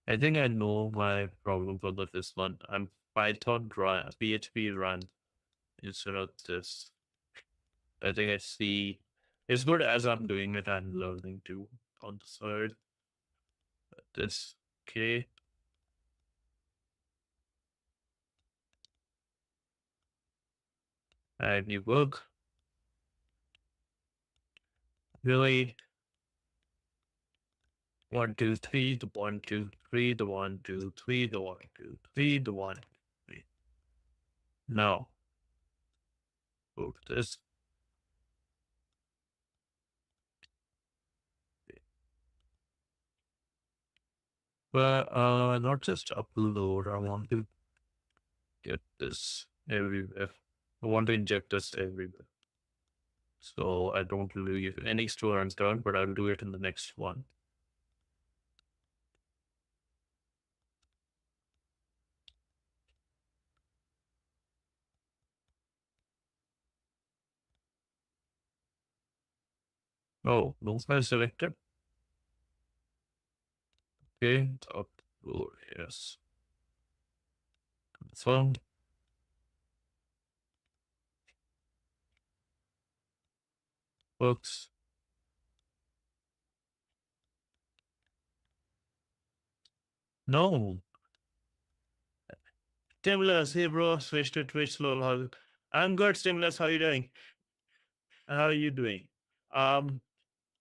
I think I know my problem for this one. I'm Python run, PHP run instead of this. I think I see. It's good as I'm doing it, I'm learning too on the side. This, okay. And you work. Really 1, 2, 3, the 1, 2, 3, the 1, 2, 3, the 1, 2, 3, the 1, 3. Now, go to this. But not just upload. I want to get this everywhere. I want to inject this everywhere. So I don't leave any store unturned, but I'll do it in the next one. Oh, no file selected. Okay, upload, yes. Confirmed. Works. No. Stimulus, hey bro, switch to Twitch lol. I'm good, Stimulus. How you doing? How are you doing? Um,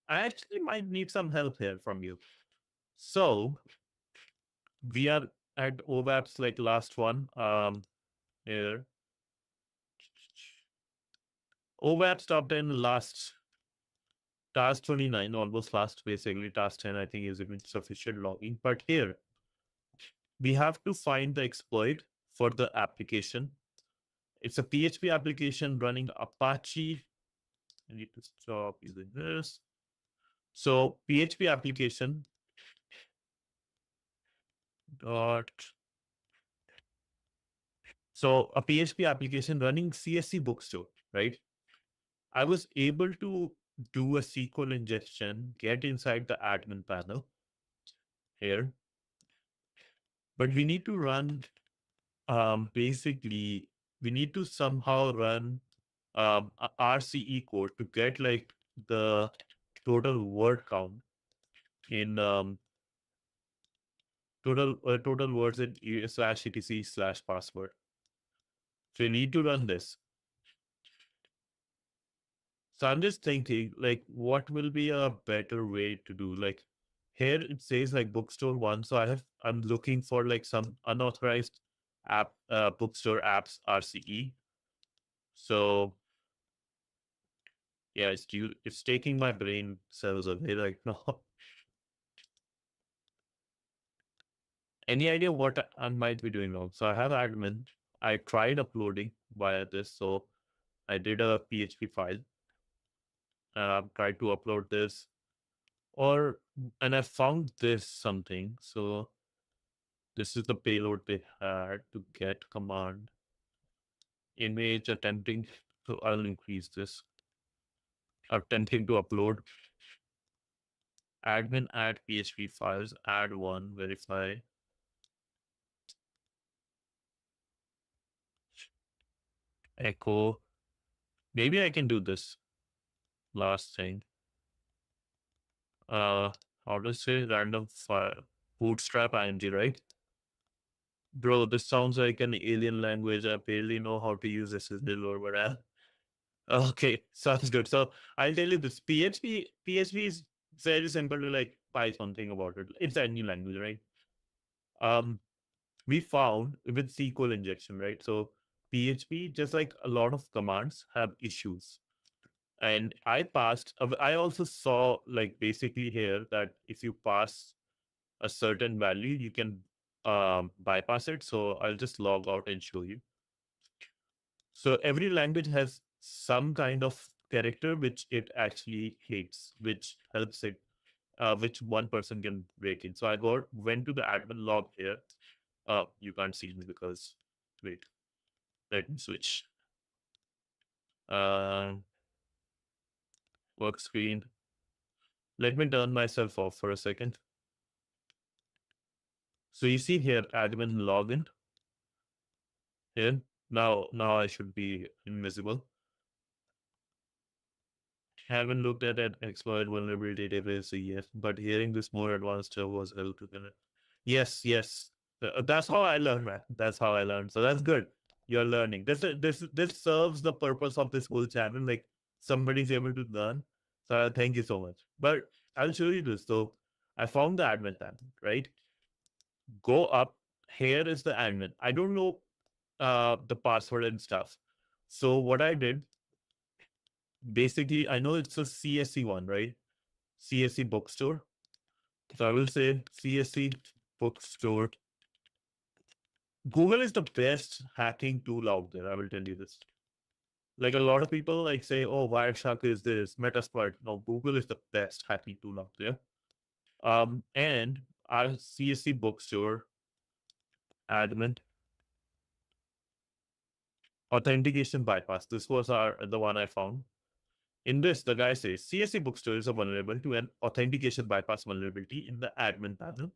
I actually might need some help here from you. So we are at OVAP's like last one. Here. OVAP stopped in last task 29, almost last basically. Task 10, I think, is insufficient logging. But here we have to find the exploit for the application. It's a PHP application running Apache. I need to stop using this. So PHP application dot. So a PHP application running CSC bookstore, right? I was able to do a SQL injection, get inside the admin panel here, but we need to run basically we need to somehow run a RCE code to get like the total word count in total words in slash etc slash password. So you need to run this. So I'm just thinking, like, what will be a better way to do? Like, here it says like bookstore one, so I'm looking for like some unauthorized app bookstore apps RCE. So yeah, it's taking my brain cells away right now. Any idea what I might be doing wrong? So I have admin. I tried uploading via this, so I did a PHP file. Tried to upload this, and I found this something. So this is the payload they had to get command image attempting. So I'll increase this. Attempting to upload admin add PHP files, add one, verify. Echo. Maybe I can do this last thing. How to say random file bootstrap ing, right? Bro, this sounds like an alien language. I barely know how to use SSL or whatever. Okay, sounds good. So I'll tell you this. PHP is very simple to like Python thing about it. It's a new language, right? We found with SQL injection, right? So PHP, just like a lot of commands, have issues. And I also saw like basically here that if you pass a certain value, you can bypass it. So I'll just log out and show you. So every language has some kind of character which it actually hates, which helps it, which one person can break in. So went to the admin log here. You can't see me because wait, let me switch. Work screen. Let me turn myself off for a second. So you see here, admin login. Here now I should be invisible. Haven't looked at an exploit vulnerability database yet, but hearing this more advanced stuff was helpful. Yes. That's how I learned, man. That's how I learned. So that's good. You're learning. This serves the purpose of this whole channel. Like somebody's able to learn. So thank you so much. But I'll show you this. So I found the admin tab, right? Go up. Here is the admin. I don't know the password and stuff. So what I did, basically, I know it's a CSC one, right? CSC bookstore. So I will say CSC bookstore. Google is the best hacking tool out there. I will tell you this. Like a lot of people like say, "Oh, Wireshark is this, Metasploit." No, Google is the best hacking tool out there. And our CSC bookstore admin authentication bypass. This was the one I found. In this, the guy says CSC bookstore is vulnerable to an authentication bypass vulnerability in the admin panel.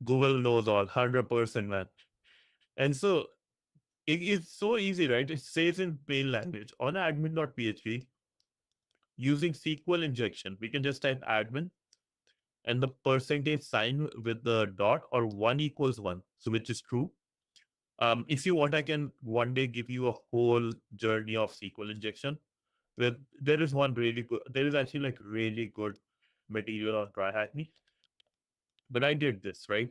Google knows all 100%, man. And so it's so easy, right? It says in plain language on admin.php using SQL injection. We can just type admin and the percentage sign with the dot or 1 equals 1, so which is true. If you want, I can one day give you a whole journey of SQL injection. There is one really good. There is actually like really good material on TryHackMe. But I did this right,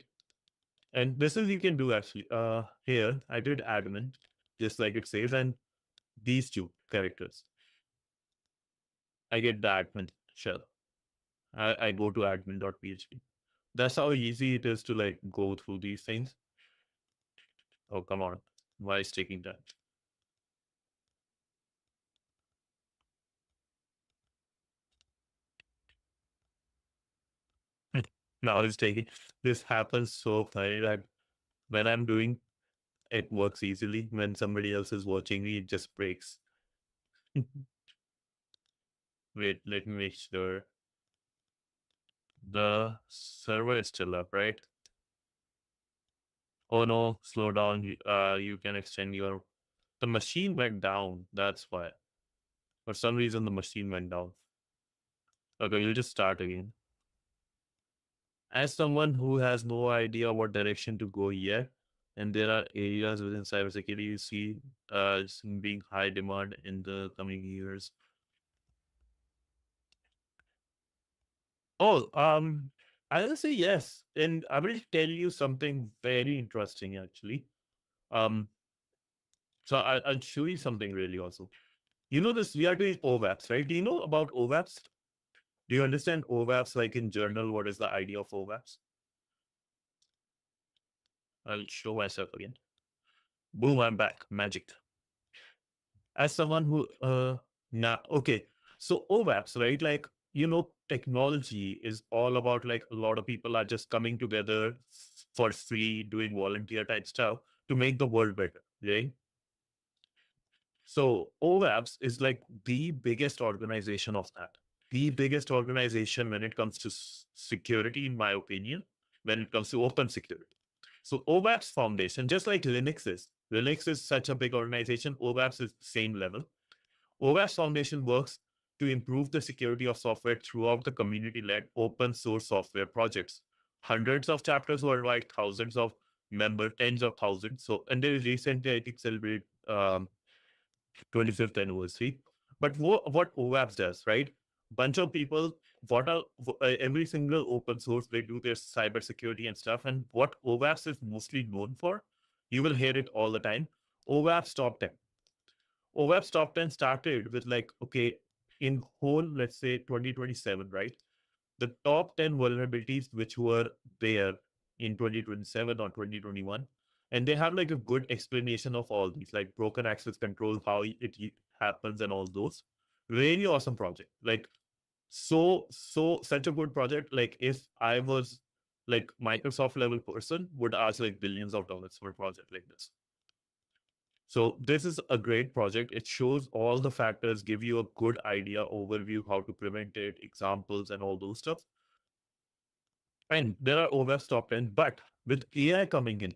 and this is you can do actually. Here I did admin, just like it says, and these two characters. I get the admin shell. I go to admin.php. That's how easy it is to like go through these things. Oh, come on. Why is taking that? Now it's taking. This happens so funny that when I'm doing it works easily. When somebody else is watching me, it just breaks. Wait, let me make sure. The server is still up, right? Oh no, slow down. You can extend your. The machine went down. That's why. For some reason, the machine went down. Okay, you'll just start again. As someone who has no idea what direction to go yet, and there are areas within cybersecurity you see being high demand in the coming years. Oh, I will say yes, and I will tell you something very interesting actually. Um, so I'll show you something really awesome. You know this, we are doing OWASP, right? Do you know about OWASP? Do you understand OWASP like in journal? What is the idea of OWASP? I'll show myself again. Boom, I'm back. Magic. As someone who okay. So OWASP, right? Like, technology is all about like a lot of people are just coming together for free, doing volunteer type stuff to make the world better, right? So OWASP is like the biggest organization of that. The biggest organization when it comes to security, in my opinion, when it comes to open security. So OWASP Foundation, just like Linux is such a big organization. OWASP is the same level. OWASP Foundation works to improve the security of software throughout the community-led open source software projects. Hundreds of chapters worldwide, thousands of members, tens of thousands. So, and they recently, I think, celebrated 25th anniversary. But what OWASP does, right? Bunch of people, every single open source, they do their cybersecurity and stuff. And what OWASP is mostly known for, you will hear it all the time. OWASP top 10. OWASP top 10 started with like, okay, in whole, let's say 2027, right? The top 10 vulnerabilities which were there in 2027 or 2021. And they have like a good explanation of all these, like broken access control, how it happens and all those. Really awesome project. Like such a good project. Like if I was like Microsoft level person, would ask like billions of dollars for a project like this. So this is a great project. It shows all the factors, give you a good idea, overview, how to prevent it, examples, and all those stuff. And there are OWASP top 10, but with AI coming in,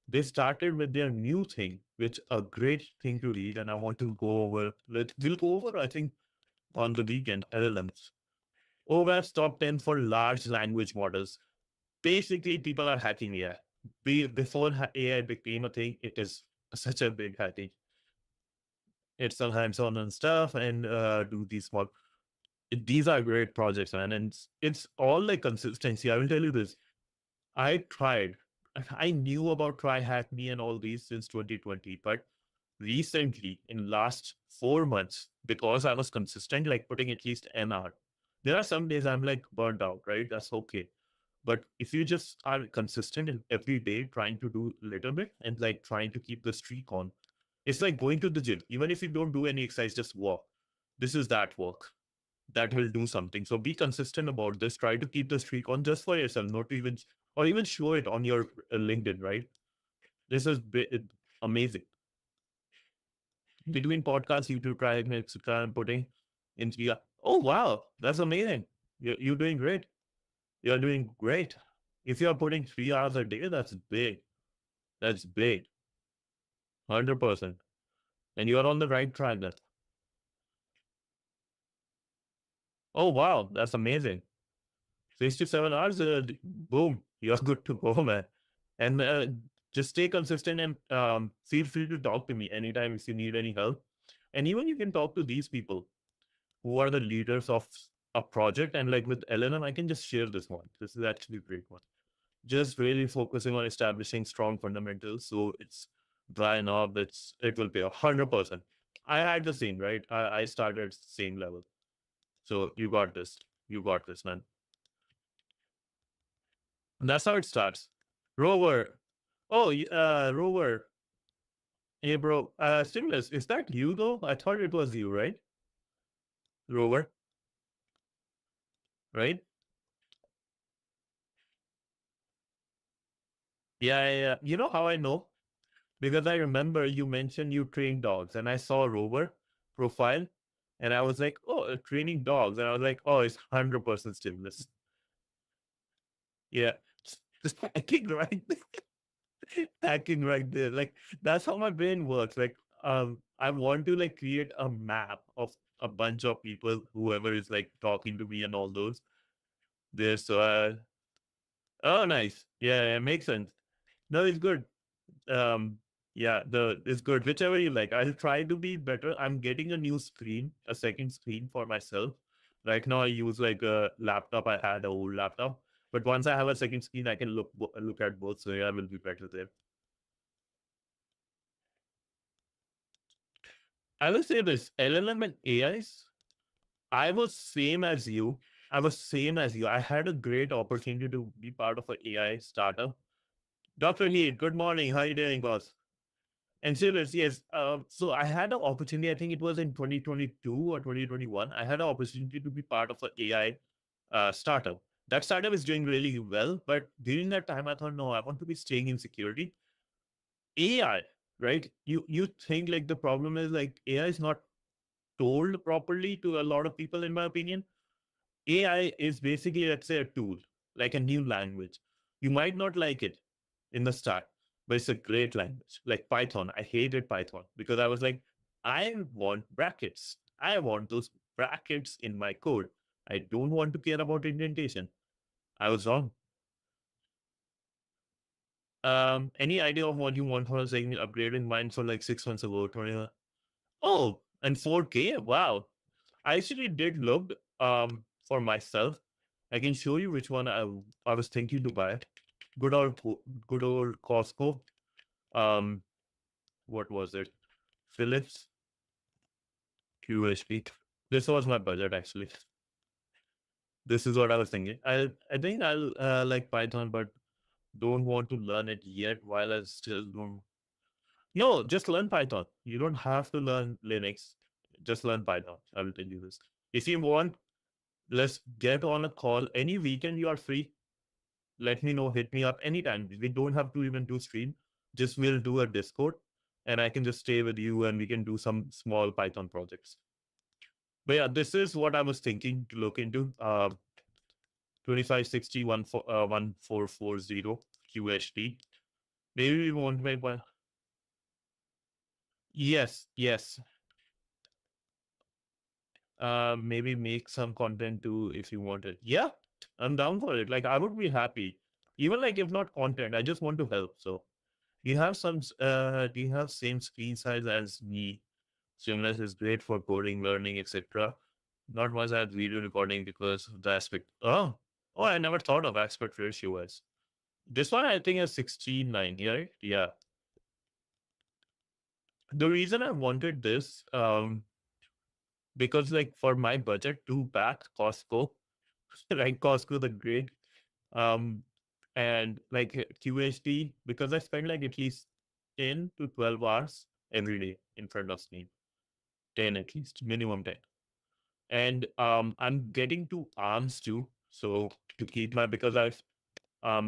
they started with their new thing, which a great thing to read. And I want to go over, we'll go over, I think, on the weekend, LLMs. OWASP top 10 for large language models. Basically, people are hacking AI. Before AI became a thing, it is such a big hacking. It's sometimes on and stuff and do these small. These are great projects, man. And it's all like consistency. I will tell you this. I tried. I knew about TryHackMe and all these since 2020, but recently, in last 4 months, because I was consistent, like putting at least an hour. There are some days I'm like burnt out, right? That's okay. But if you just are consistent in every day, trying to do a little bit and like trying to keep the streak on, it's like going to the gym. Even if you don't do any exercise, just walk. This is that work that will do something. So be consistent about this. Try to keep the streak on just for yourself, not to even or even show it on your LinkedIn. Right? This is amazing. Between podcasts, YouTube try putting in. Oh wow, that's amazing. You're doing great. You're doing great. If you're putting 3 hours a day, that's big. That's big. 100%. And you're on the right track then. Oh, wow. That's amazing. 6 to 7 hours, boom, you're good to go, man. And just stay consistent and feel free to talk to me anytime if you need any help. And even you can talk to these people who are the leaders of a project. And like with LLM, I can just share this one. This is actually a great one. Just really focusing on establishing strong fundamentals. So it's drying up. It will be 100%. I had the same, right? I started same level. So you got this. You got this, man. And that's how it starts. Rover. Oh, Rover. Hey, bro. Stimulus, is that you though? I thought it was you, right? Rover, right? Yeah, yeah, yeah. You know how I know? Because I remember you mentioned you train dogs, and I saw Rover profile, and I was like, oh, training dogs. And I was like, oh, it's 100% stimulus. Yeah. Just hacking right there. Hacking right there. Like, that's how my brain works. Like, I want to like create a map of a bunch of people, whoever is like talking to me and all those. There's oh nice. Yeah, it makes sense. No, it's good. Um, yeah, it's good. Whichever you like. I'll try to be better. I'm getting a new screen, a second screen for myself. Right now, I use like a laptop. I had a old laptop, but once I have a second screen, I can look at both. So yeah, I will be better there. I will say this: LLM and AIs. I was same as you. I was same as you. I had a great opportunity to be part of an AI startup. Dr. Heath, good morning. How you doing, boss? And serious, yes. So I had an opportunity. I think it was in 2022 or 2021. I had an opportunity to be part of an AI startup. That startup is doing really well, but during that time, I thought, no, I want to be staying in security. AI, right? You think like the problem is like AI is not told properly to a lot of people, in my opinion. AI is basically, let's say, a tool, like a new language. You might not like it in the start, but it's a great language. Like Python, I hated Python because I was like, I want brackets. I want those brackets in my code. I don't want to care about indentation. I was wrong. Any idea of what you want for a saying upgrade in mind for like 6 months ago, 20? Oh, and 4K? Wow. I actually did look for myself. I can show you which one I was thinking to buy. Good old Costco. Um, what was it? Philips QHP. This was my budget actually. This is what I was thinking. I think I'll like Python, but don't want to learn it yet while I still don't. No, just learn Python. You don't have to learn Linux. Just learn Python. I will tell you this. If you want, let's get on a call. Any weekend you are free, let me know. Hit me up anytime. We don't have to even do stream. Just we'll do a Discord and I can just stay with you and we can do some small Python projects. But yeah, this is what I was thinking to look into. 2560 1440 QHD. Maybe we won't make one. Yes, yes. Maybe make some content too if you want it. Yeah, I'm down for it. Like I would be happy. Even like if not content, I just want to help. So you have do you have same screen size as me? Seamless is great for coding, learning, etc. Not much at video recording because of the aspect. Oh, I never thought of aspect ratio as. This one I think is 16:9, right? Yeah. The reason I wanted this, because like for my budget, to back Costco, right? Costco the great. Um, and like QHD, because I spend like at least 10 to 12 hours every day in front of screen, 10 at least, minimum 10. And I'm getting two arms too. So to keep my, because I've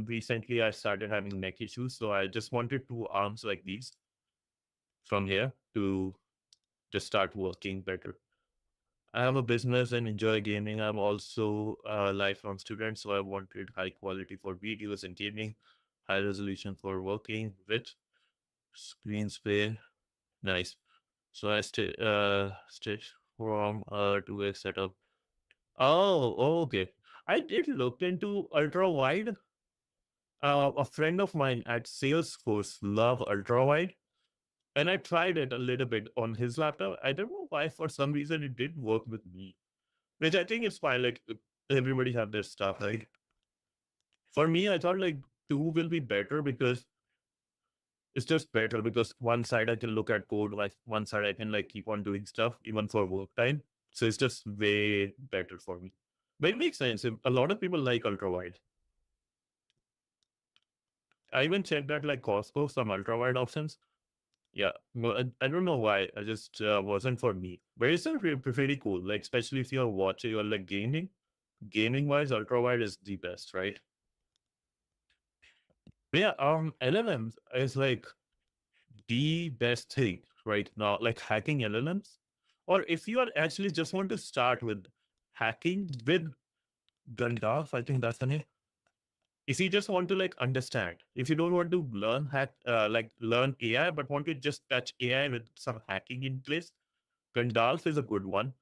recently I started having neck issues. So I just wanted two arms like these from here to just start working better. I have a business and enjoy gaming. I'm also a lifelong student, so I wanted high quality for videos and gaming, high resolution for working with screen spray. Nice. So I stitch from to a setup. Oh, okay. I did look into ultra wide. A friend of mine at Salesforce love ultra wide, and I tried it a little bit on his laptop. I don't know why, for some reason, it didn't work with me. Which I think is fine. Like everybody have their stuff. Like for me, I thought like two will be better because it's just better because one side I can look at code, like one side I can like keep on doing stuff even for work time. So it's just way better for me. But it makes sense. A lot of people like ultra wide. I even checked that like Costco some ultra wide options. Yeah, well, I don't know why. I just wasn't for me. But it's still pretty cool. Like especially if you're watching or like gaming. Gaming wise, ultra wide is the best, right? Yeah, LLMs is like the best thing right now, like hacking LLMs. Or if you are actually just want to start with hacking with Gandalf, I think that's the name. If you just want to like understand, if you don't want to learn like learn AI, but want to just touch AI with some hacking in place, Gandalf is a good one.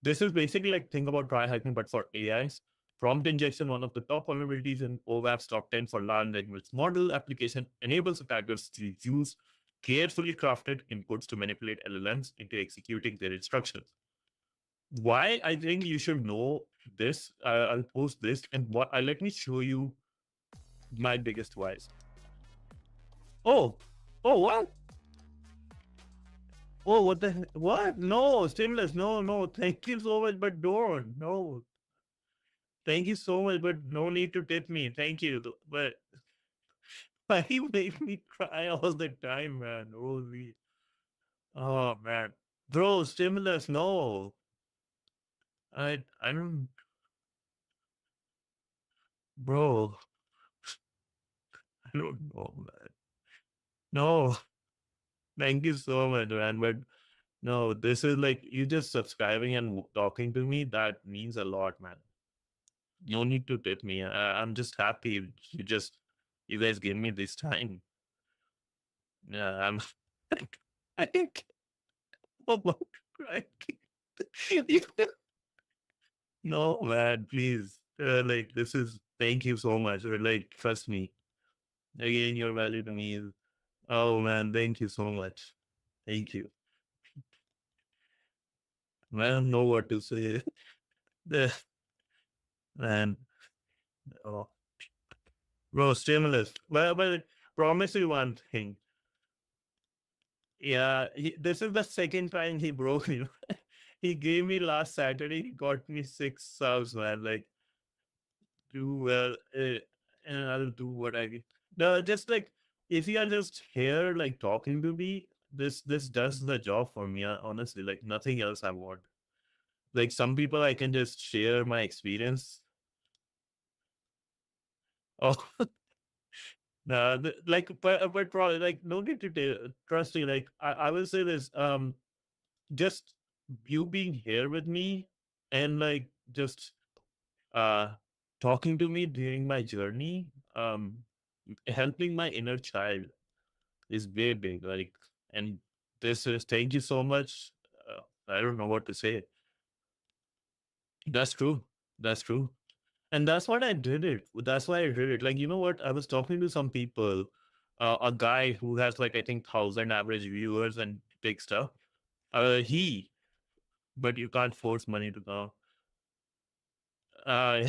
This is basically like think about try hacking, but for AIs. Prompt injection, one of the top vulnerabilities in OWASP's top 10 for large language model application, enables attackers to use carefully crafted inputs to manipulate LLMs into executing their instructions. Why I think you should know this, I'll post this, and what let me show you my biggest whys. Oh, oh, what? Oh, what the what? No, stimulus, no. Thank you so much, but don't. No, thank you so much, but no need to tip me. Thank you. But why you make me cry all the time, man? Holy. Oh, man. Bro, stimulus, no. I don't, bro, I don't know, man. No, thank you so much, man. But no, this is like you just subscribing and talking to me. That means a lot, man. No need to tip me. I'm just happy you guys give me this time. Yeah, I'm, I think, oh my God. No, man, please. Like, this is, thank you so much. Or, like, trust me. Again, your value to me is, oh, man, thank you so much. Thank you. I don't know what to say. The man, oh, bro, stimulus. But promise you one thing. Yeah, this is the second time he broke me. He gave me last Saturday. He got me 6 subs, man. Like, do well, and I'll do what I. No, just like if you are just here, like talking to me, this does the job for me. Honestly, like nothing else I want. Like some people, I can just share my experience. Oh, no, like, but probably like no need to trust me. Like I will say this. Just you being here with me and like just uh talking to me during my journey, helping my inner child is way big. Like, and this is thank you so much. I don't know what to say. That's true. That's true. And that's what I did it. That's why I did it. Like, you know what? I was talking to some people, a guy who has like I think 1,000 average viewers and big stuff. He, but you can't force money to go. Uh,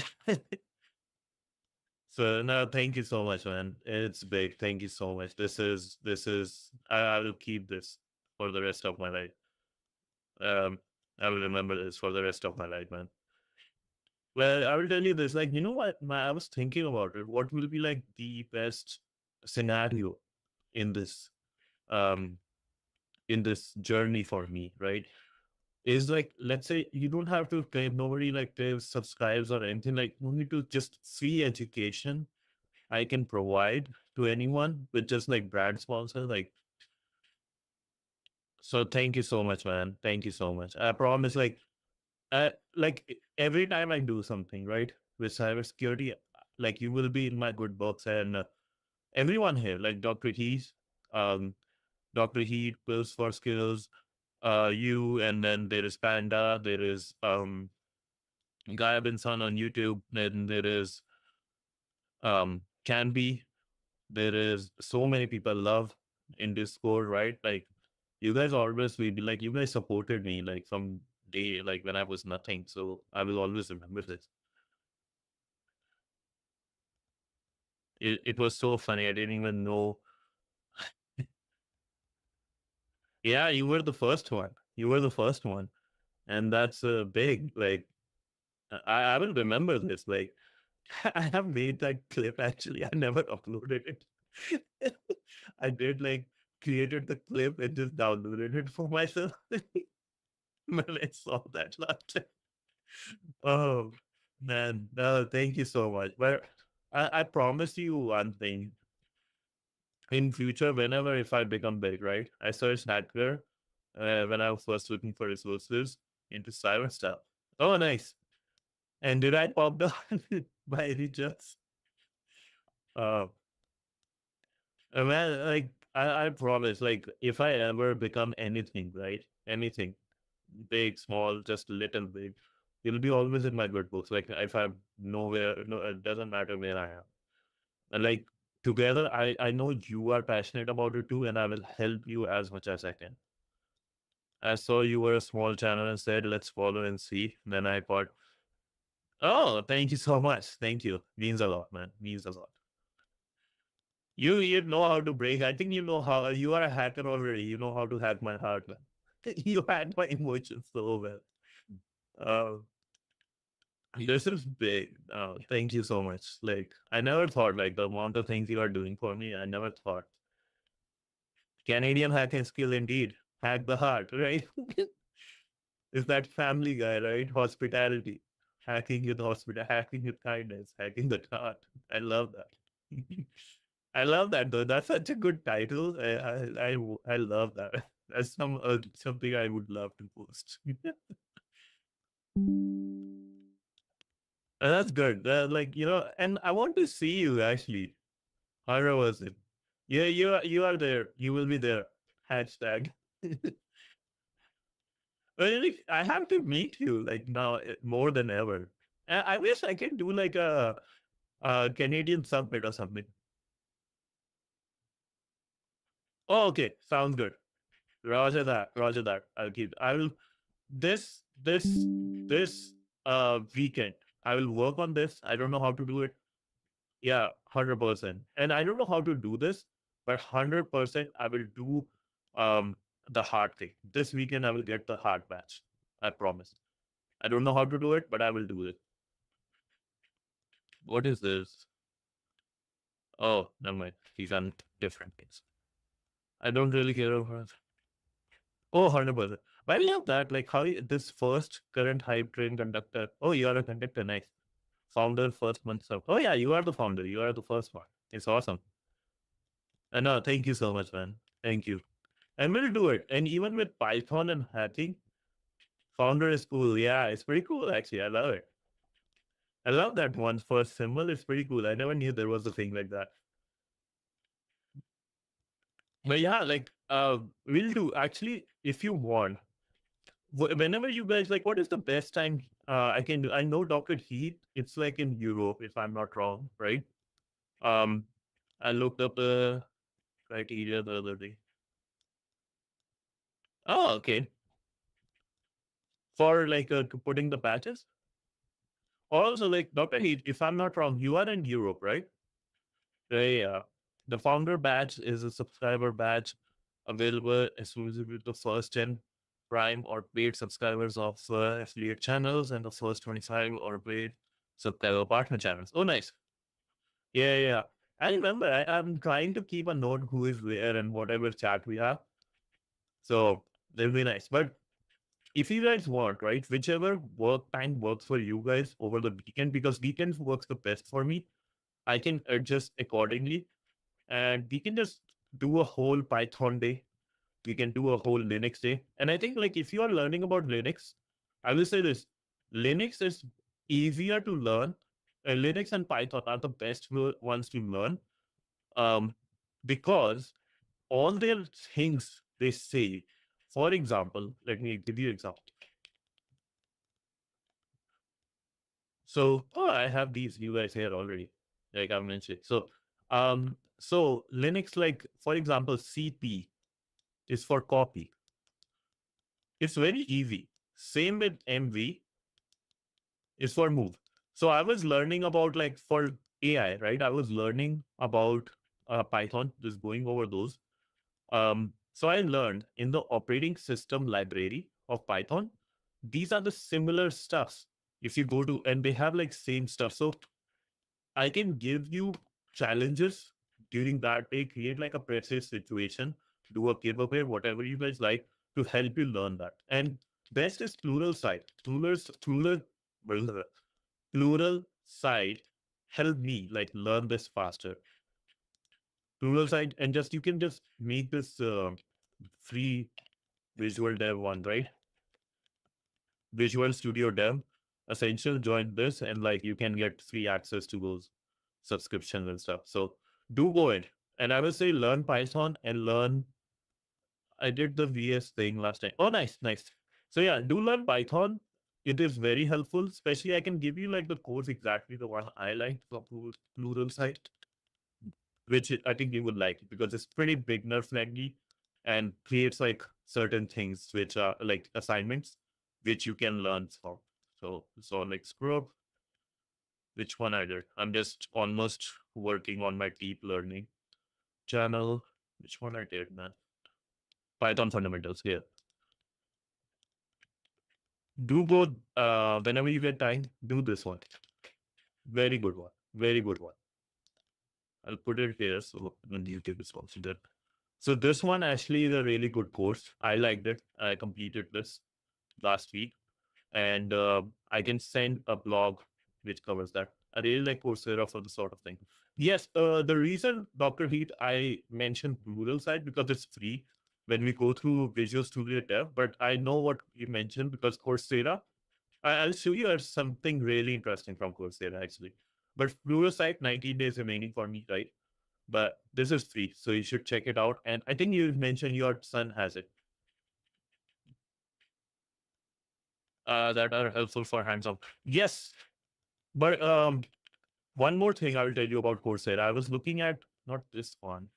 so no, thank you so much, man. It's big. Thank you so much. This is. I will keep this for the rest of my life. Um, I will remember this for the rest of my life, man. Well, I will tell you this. Like, you know what? I was thinking about it. What will be like the best scenario in um this journey for me, right? Is like, let's say you don't have to pay, nobody like pay subscribes or anything, like only to just free education I can provide to anyone with just like brand sponsor. Like, so thank you so much, man. Thank you so much. I promise, like every time I do something, right, with cybersecurity, like you will be in my good books, and everyone here, like Dr. Heath, um, Dr. Heath, Pills for Skills, you, and then there is Panda, there is Guy Benson on YouTube, then there is Canby, there is so many people love in Discord, right? Like you guys always will be like, you guys supported me like from day, like when I was nothing. So I will always remember this. It was so funny. I didn't even know. Yeah, you were the first one. You were the first one. And that's big. Like, I will remember this. Like, I have made that clip actually. I never uploaded it. I did like created the clip and just downloaded it for myself when I saw that last time. Oh man, no, thank you so much. But I promise you one thing. In future, whenever if I become big, right? I searched hacker when I was first looking for resources into cyber stuff. Oh, nice. And did I pop down by any chance? Uh, man, like I promise, like if I ever become anything, right? Anything, big, small, just little big, it'll be always in my good books. Like if I'm nowhere, no, it doesn't matter where I am. And like together, I know you are passionate about it too, and I will help you as much as I can. I saw you were a small channel and said, let's follow and see. Then I thought, oh, thank you so much. Thank you. Means a lot, man. Means a lot. You know how to break. I think you know how you are a hacker already. You know how to hack my heart, man. You had my emotions so well. Uh, this is big. Thank you so much. Like I never thought like the amount of things you are doing for me. I never thought. Canadian hacking skill indeed. Hack the heart, right? Is that Family Guy, right? Hospitality, hacking with hospital, hacking with kindness, hacking the heart. I love that. I love that though. That's such a good title. I love that. That's something I would love to post. That's good. Like and I want to see you actually. How was it? Yeah, you are there. You will be there. Hashtag. Really, I have to meet you like now more than ever. I wish I could do like a Canadian summit or something. Oh, okay, sounds good. Roger that. Roger that. I'll keep. I will this weekend. I will work on this. I don't know how to do it. Yeah, 100%. And I don't know how to do this, but 100% I will do the hard thing. This weekend I will get the hard batch. I promise. I don't know how to do it, but I will do it. What is this? Oh, never mind. He's on different case. I don't really care about it. Oh, 100%. Why we have that? Like how this first current hype train conductor. Oh, you are a conductor. Nice. Founder first month up. Oh yeah, you are the founder. You are the first one. It's awesome. And no, thank you so much, man. Thank you. And we'll do it. And even with Python and hacking, founder is cool. Yeah, it's pretty cool actually. I love it. I love that one first symbol. It's pretty cool. I never knew there was a thing like that. But yeah, like we'll do actually if you want. Whenever you guys like, what is the best time I can do? I know Dr. Heat. It's like in Europe, if I'm not wrong, right? Um, I looked up the criteria the other day. Oh, okay. For like putting the patches. Also, like Dr. Heat, if I'm not wrong, you are in Europe, right? Yeah. The founder badge is a subscriber badge available exclusively to the first 10 Prime or paid subscribers of affiliate channels and the first 25 or paid So there were partner channels. Oh, nice. Yeah, yeah. I remember I'm trying to keep a note who is there and whatever chat we have. So that'll be nice. But if you guys want, right, whichever work time works for you guys over the weekend, because weekends works the best for me, I can adjust accordingly. And we can just do a whole Python day. We can do a whole Linux day. And I think like if you are learning about Linux, I will say this: Linux is easier to learn. Linux and Python are the best ones to learn, um, because all their things they say. For example, let me give you an example. So, oh, I have these you guys here already, like I mentioned. So Linux, like for example, CP is for copy. It's very easy. Same with MV is for move. So I was learning about like for AI, right? I was learning about Python, just going over those. So I learned in the operating system library of Python, these are the similar stuffs. If you go to, and they have like same stuff. So I can give you challenges during that day, create like a practice situation, do a giveaway, whatever you guys like to help you learn that. And best is Pluralsight. Pluralsight help me like learn this faster. Pluralsight, and just you can just make this free Visual Dev one, right? Visual Studio Dev Essential, join this, and like you can get free access to those subscriptions and stuff. So do go in. And I will say learn Python and learn. I did the VS thing last time. Oh, nice, nice. So yeah, do learn Python. It is very helpful. Especially I can give you like the course exactly the one I liked for Pluralsight, which I think you would like because it's pretty beginner friendly and creates like certain things which are like assignments which you can learn from. So like screw up which one I did. I'm just almost working on my deep learning channel. Which one I did, man? Python fundamentals here. Do go whenever you get time, do this one. Very good one. Very good one. I'll put it here so when you give response to that. So this one actually is a really good course. I liked it. I completed this last week, and I can send a blog which covers that. I really like Coursera for the sort of thing. Yes, the reason, Dr. Heat, I mentioned Pluralsight because it's free when we go through Visual Studio Dev, but I know what you mentioned because Coursera, I'll show you something really interesting from Coursera actually. But Pluralsight, 19 days remaining for me, right? But this is free, so you should check it out. And I think you mentioned your son has it. That are helpful for hands-on. Yes, but one more thing I will tell you about Coursera. I was looking at not this one.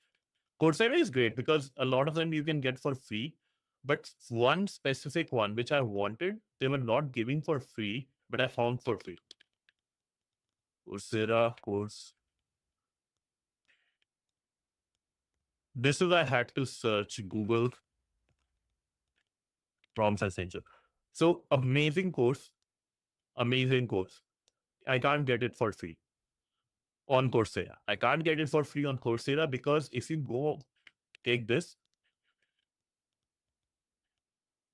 Coursera is great because a lot of them you can get for free, but one specific one which I wanted, they were not giving for free, but I found for free. Coursera course. This is I had to search Google Prompts Essential. So amazing course, amazing course. I can't get it for free on Coursera. I can't get it for free on Coursera because if you go take this,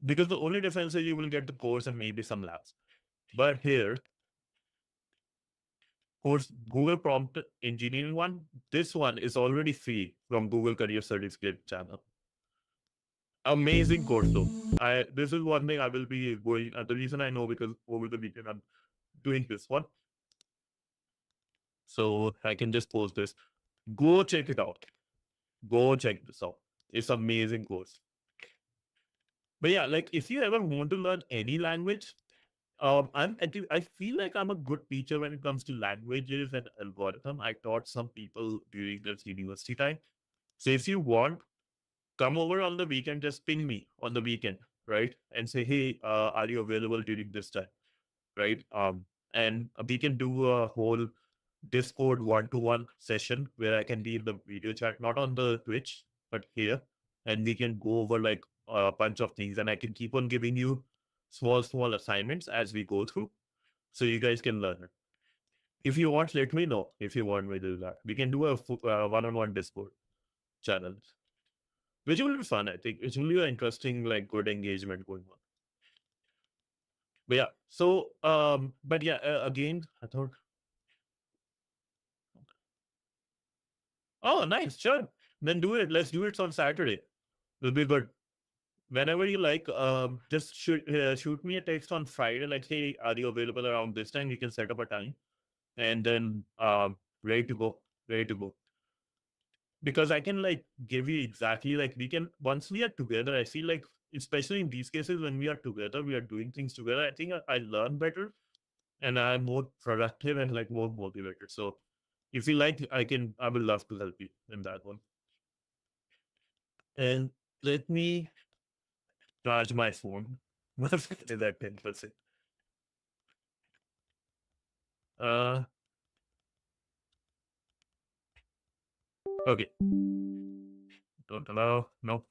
because the only difference is you will get the course and maybe some labs. But here, course Google Prompt Engineering one, this one is already free from Google Career Certificate channel. Amazing course though. This is one thing I will be going. The reason I know because over the weekend I'm doing this one, so I can just post this. Go check it out. Go check this out. It's amazing course. But yeah, like if you ever want to learn any language, I feel like I'm a good teacher when it comes to languages and algorithm. I taught some people during this university time. So if you want, come over on the weekend, just ping me on the weekend, right? And say, hey, are you available during this time? Right. And we can do a whole Discord one-to-one session where I can be in the video chat, not on the Twitch, but here. And we can go over like a bunch of things and I can keep on giving you small assignments as we go through so you guys can learn it. If you want, let me know if you want me to do that. We can do a one-on-one Discord channel, which will be fun. I think it will be an interesting, like, good engagement going on. But yeah, so but yeah, again, I thought, oh, nice, sure, then do it. Let's do it on Saturday. It'll be good. Whenever you like, just shoot me a text on Friday. Like, hey, are you available around this time? You can set up a time, and then ready to go, ready to go. Because I can like give you exactly like we can once we are together. I feel like especially in these cases when we are together, we are doing things together. I think I learn better and I'm more productive and like more motivated. So if you like, I will love to help you in that one. And let me charge my phone. What if it is at 10%? Uh, okay. Don't allow. No.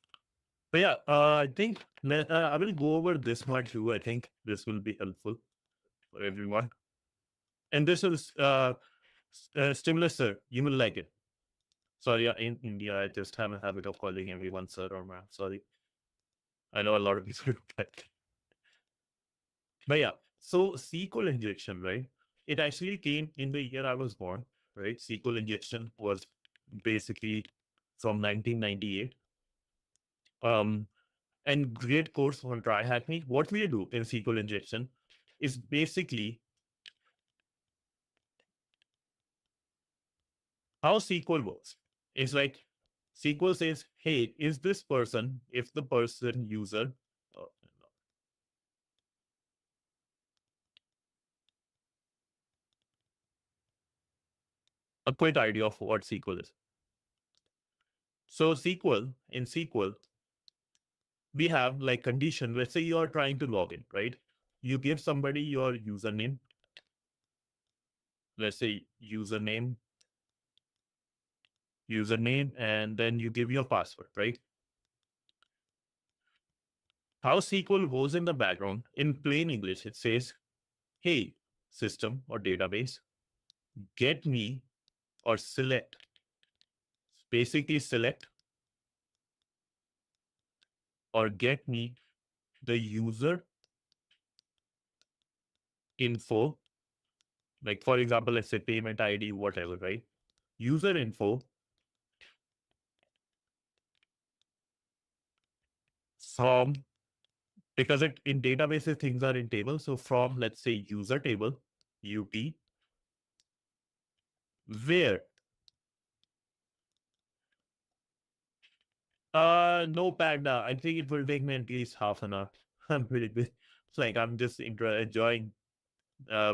But yeah, I think I will go over this one too. I think this will be helpful for everyone. And this is stimulus, sir. You will like it. Sorry, in India, I just have a habit of calling everyone sir or ma'am. Sorry. I know a lot of people do that. But yeah, so SQL injection, right? It actually came in the year I was born, right? SQL injection was basically from 1998. And great course on Try Hack Me. What we do in SQL injection is basically how SQL works. It's like SQL says, hey, is this person, if the person user, oh, a quick idea of what SQL is. So in SQL, we have like condition. Let's say you are trying to log in, right? You give somebody your username. Let's say username, and then you give your password, right? How SQL goes in the background, in plain English, it says, hey, system or database, get me or select, basically select or get me the user info. Like, for example, let's say payment ID, whatever, right? User info from, because in databases, things are in tables. So from, let's say, user table, UT, where, no Panda. I think it will take me at least half an hour. I'm pretty busy. It's like I'm just enjoying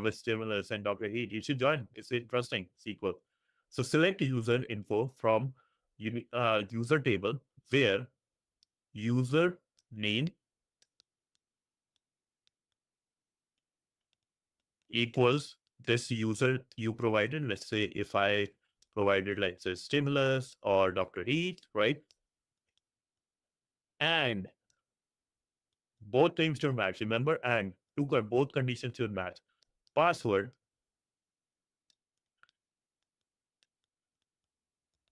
with stimulus and Docker Heat. You should join. It's interesting SQL. So select user info from user table where user name equals this user you provided. Let's say if I provided, like, say, stimulus or Dr. Heat, right? And both things should match. Remember, and both conditions should match. Password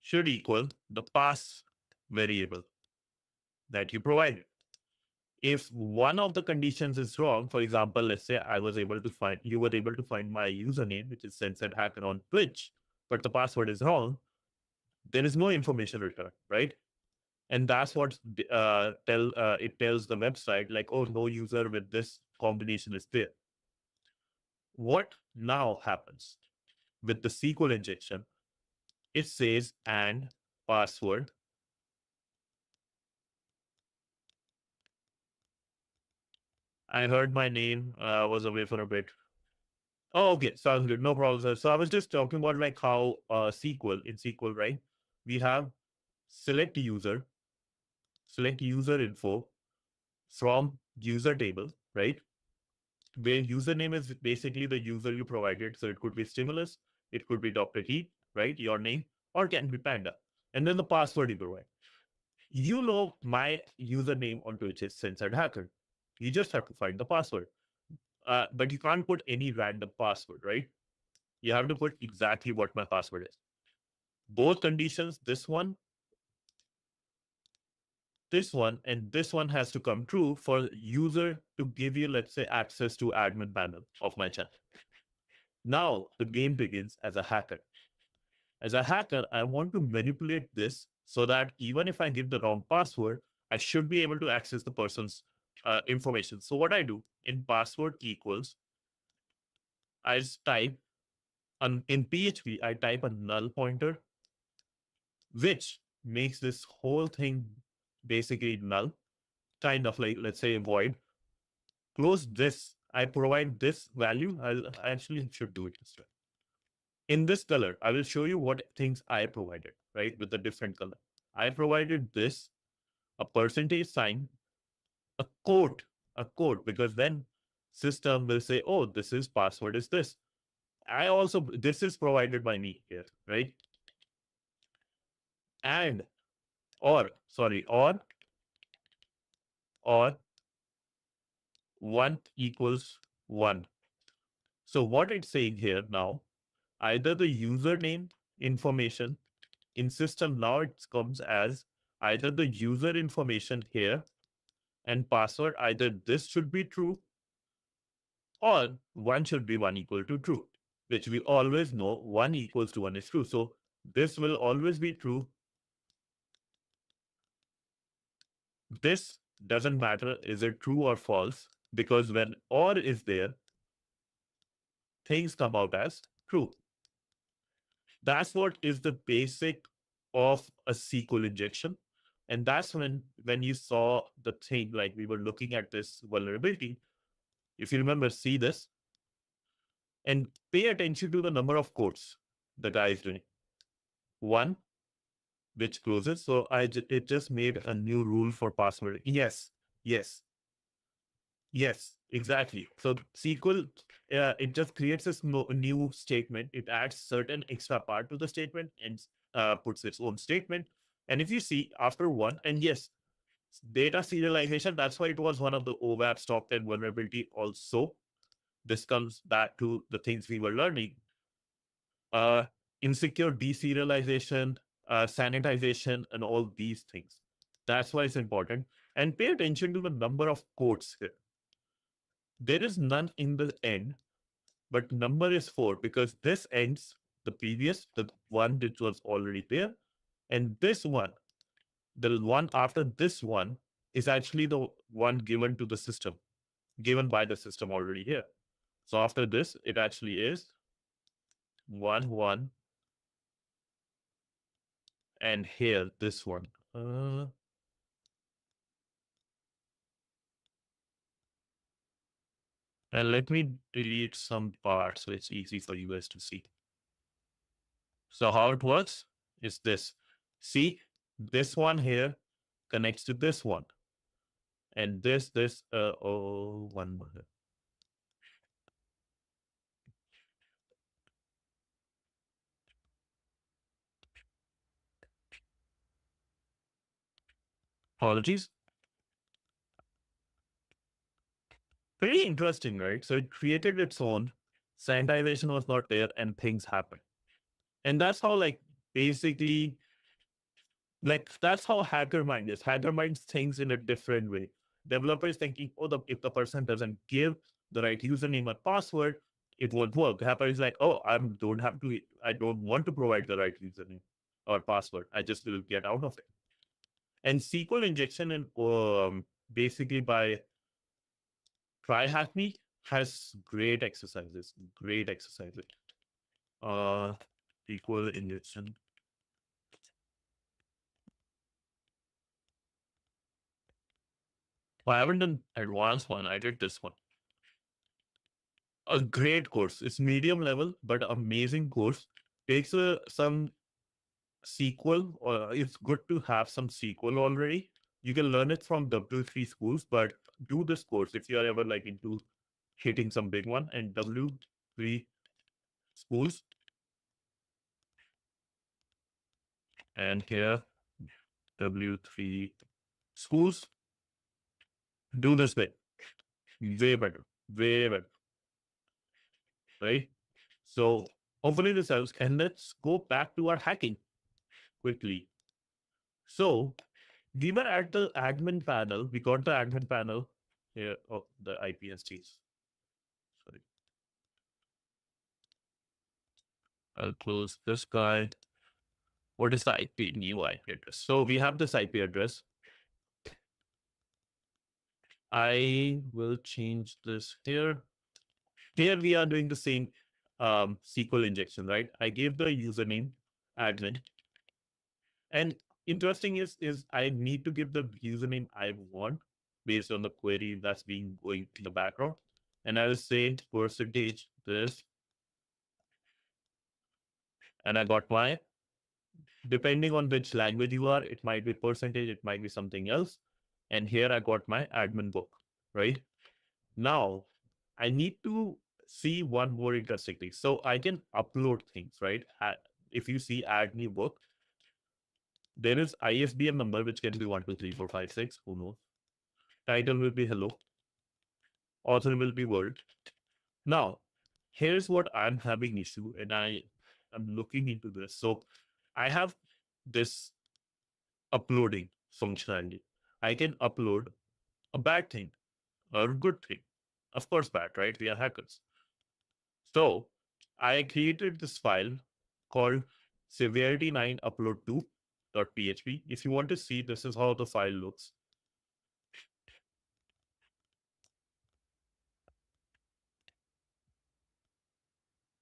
should equal the pass variable that you provided. If one of the conditions is wrong, for example, let's say you were able to find my username, which is Sensei Hacker on Twitch, but the password is wrong, there is no information returned, right? And that's what it tells the website, like, oh, no user with this combination is there. What now happens with the SQL injection? It says and password. I heard my name was away for a bit. Oh, okay. Sounds good. No problem, sir. So I was just talking about like how in SQL, right? We have select user info from user table, right? Where username is basically the user you provided. So it could be stimulus, it could be Dr. Heat, right? Your name, or can be Panda. And then the password you provide. You know my username on Twitch is Censored Hacker. You just have to find the password. But you can't put any random password, right? you have to put exactly what my password is. Both conditions, this one, and this one has to come true for user to give you, let's say, access to admin panel of my channel. Now the game begins as a hacker. As a hacker, I want to manipulate this so that even if I give the wrong password, I should be able to access the person's information. So what I do in password equals, I just type, in PHP, I type a null pointer, which makes this whole thing basically null, kind of like, let's say, void. Close this. I provide this value. I actually should do it this way. In this color, I will show you what things I provided, right? With a different color. I provided this, a percentage sign, a code, because then system will say, oh, this is password is this. I also, this is provided by me here, right? And, or 1 equals 1. So what it's saying here now, either the username information in system now it comes as either the user information here and password, either this should be true or 1 should be 1 equal to true, which we always know 1 equals to 1 is true. So this will always be true. This doesn't matter, is it true or false? Because when or is there, things come out as true. That's what is the basic of a SQL injection. And that's when you saw the thing, like we were looking at this vulnerability. If you remember, see this and pay attention to the number of quotes the guy is doing. 1, which closes. So it just made a new rule for password. Yes, exactly. So SQL, it just creates this new statement. It adds certain extra part to the statement and puts its own statement. And if you see after 1, and yes, data serialization, that's why it was one of the OWASP top 10 vulnerability also. This comes back to the things we were learning. Insecure deserialization, sanitization, and all these things. That's why it's important. And pay attention to the number of quotes here. There is none in the end, but number is 4 because this ends the previous, the one that was already there. And this one, the one after this one, is actually the one given to the system, given by the system already here. So after this, it actually is 1, 1. And here, this one. And let me delete some parts so it's easy for you guys to see. So how it works is this. See, this one here connects to this one. And one more. Apologies. Pretty interesting, right? So it created its own. Sanitization was not there and things happened. And that's how, like, basically, like, that's how hacker mind is. Hacker mind thinks in a different way. Developer is thinking, oh, if the person doesn't give the right username and password, it won't work. Hacker is like, oh, I don't want to provide the right username or password. I just will get out of it. And SQL injection and basically by TryHackMe has great exercises. SQL injection. Well, I haven't done advanced one. I did this one. A great course. It's medium level, but amazing course. Takes some SQL, or it's good to have some SQL already. You can learn it from W3 schools, but do this course if you are ever like into hitting some big one. And W3 schools. And here, W3 schools. Do this way. Way better. Right? So Hopefully this helps. And let's go back to our hacking quickly. So we were at the admin panel. We got the admin panel here. Oh, the IPSTs. Sorry. I'll close this guy. What is the new IP address? So we have this IP address. I will change this here. Here we are doing the same SQL injection, right? I gave the username admin. And interesting is I need to give the username I want based on the query that's being going in the background. And I will say percentage this. And I got my, depending on which language you are, it might be percentage, it might be something else. And here I got my admin book, right? Now I need to see one more interesting thing. So I can upload things, right? If you see add new book, there is ISBN number, which can be 123456, who knows? Title will be hello. Author will be world. Now, here's what I'm having issue, and I am looking into this. So I have this uploading functionality. I can upload a bad thing or a good thing. Of course, bad, right? We are hackers. So I created this file called severity9 upload2.php. If you want to see, this is how the file looks.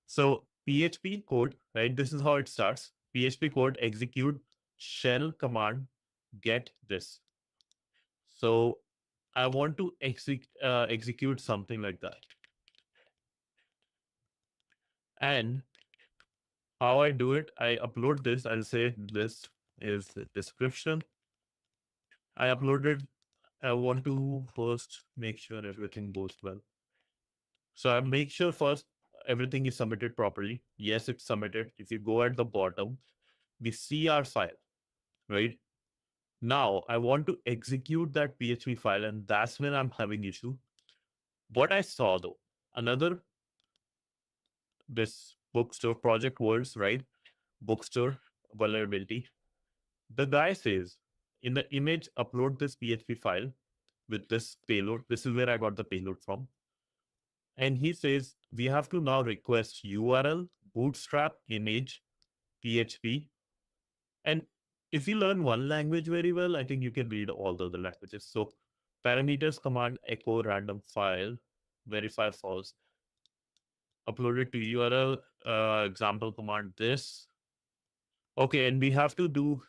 So PHP code, right? This is how it starts. PHP code execute shell command get this. So I want to execute something like that. And how I do it, I upload this. I'll say this is the description. I uploaded. I want to first make sure everything goes well. So I make sure first everything is submitted properly. Yes, it's submitted. If you go at the bottom, we see our file, right? Now I want to execute that PHP file, and that's when I'm having issue. What I saw though, this bookstore project words, right? Bookstore vulnerability. The guy says in the image, upload this PHP file with this payload. This is where I got the payload from. And he says we have to now request URL, bootstrap, image, PHP. And if you learn one language very well, I think you can read all the other languages. So parameters command echo random file, verify false, upload it to URL, example command this. Okay, and we have to do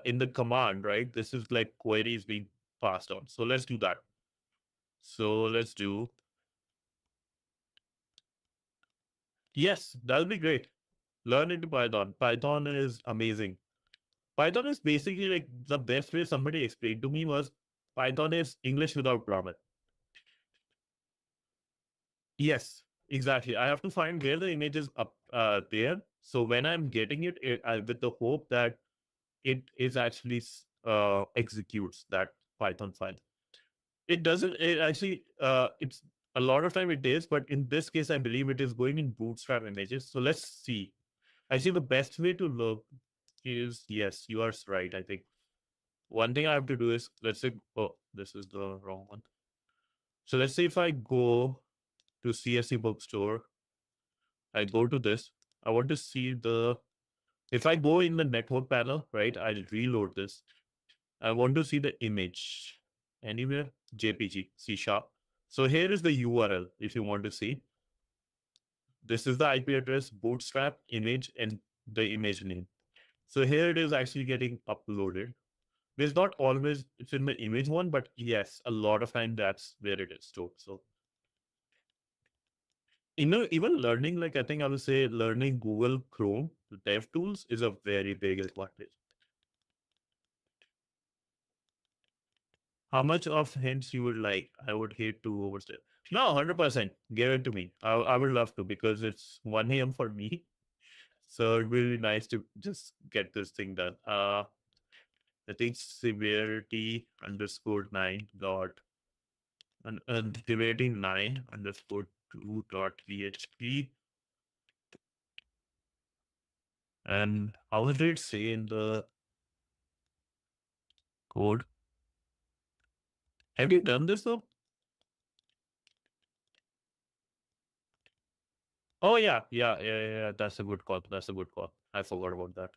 in the command, right? This is like queries being passed on. So let's do that. So let's do, yes, that'll be great. Learn into Python. Python is amazing. Python is basically like the best way somebody explained to me was Python is English without grammar. Yes, exactly. I have to find where the image is up there. So when I'm getting it, with the hope that it is actually executes that Python file. It doesn't. It actually, it's a lot of time it is, but in this case, I believe it is going in Bootstrap images. So let's see. I see the best way to look is, yes, you are right. I think one thing I have to do is, let's say, oh, this is the wrong one. So let's say if I go to CSC bookstore, I go to this. I want to see if I go in the network panel, right, I'll reload this. I want to see the image anywhere, JPG, C#. So here is the URL if you want to see. This is the IP address, bootstrap, image, and the image name. So here it is actually getting uploaded. It's not always it's in the image one, but yes, a lot of time that's where it is stored. So even learning, like I think I would say learning Google Chrome dev tools is a very big advantage. How much of hints you would like? I would hate to overstay. No, 100%. Give it to me. I would love to because it's 1 a.m. for me. So it'd be really nice to just get this thing done. I think severity underscore 9 dot and severity 9 underscore 2 dot php And how did it say in the code? Have you done this though? Oh yeah. That's a good call. That's a good call. I forgot about that.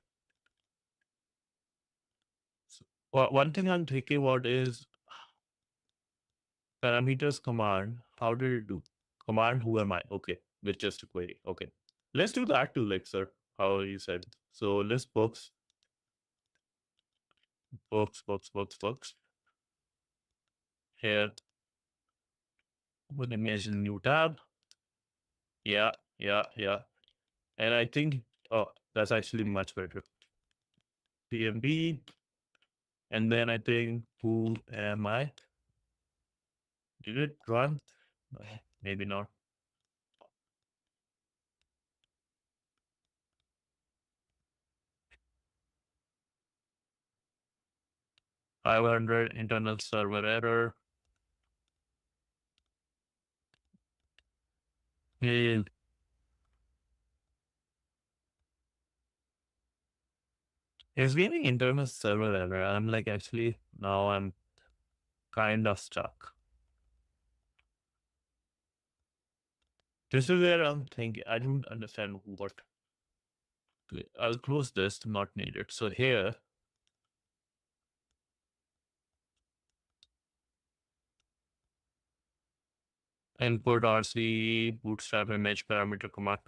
So, one thing I'm thinking about is parameters command. How did it do? Command who am I? Okay, with just a query. Okay, let's do that too, like sir. How you said. So let's books. Here, with image in new tab. Yeah. And I think, oh, that's actually much better. PMB. And then I think, who am I? Did it run? Maybe not. 500 internal server error. Yeah. It's giving internal server error. I'm like, actually, now I'm kind of stuck. This is where I'm thinking, I don't understand what. I'll close this, not needed. So here, input RC bootstrap image parameter command.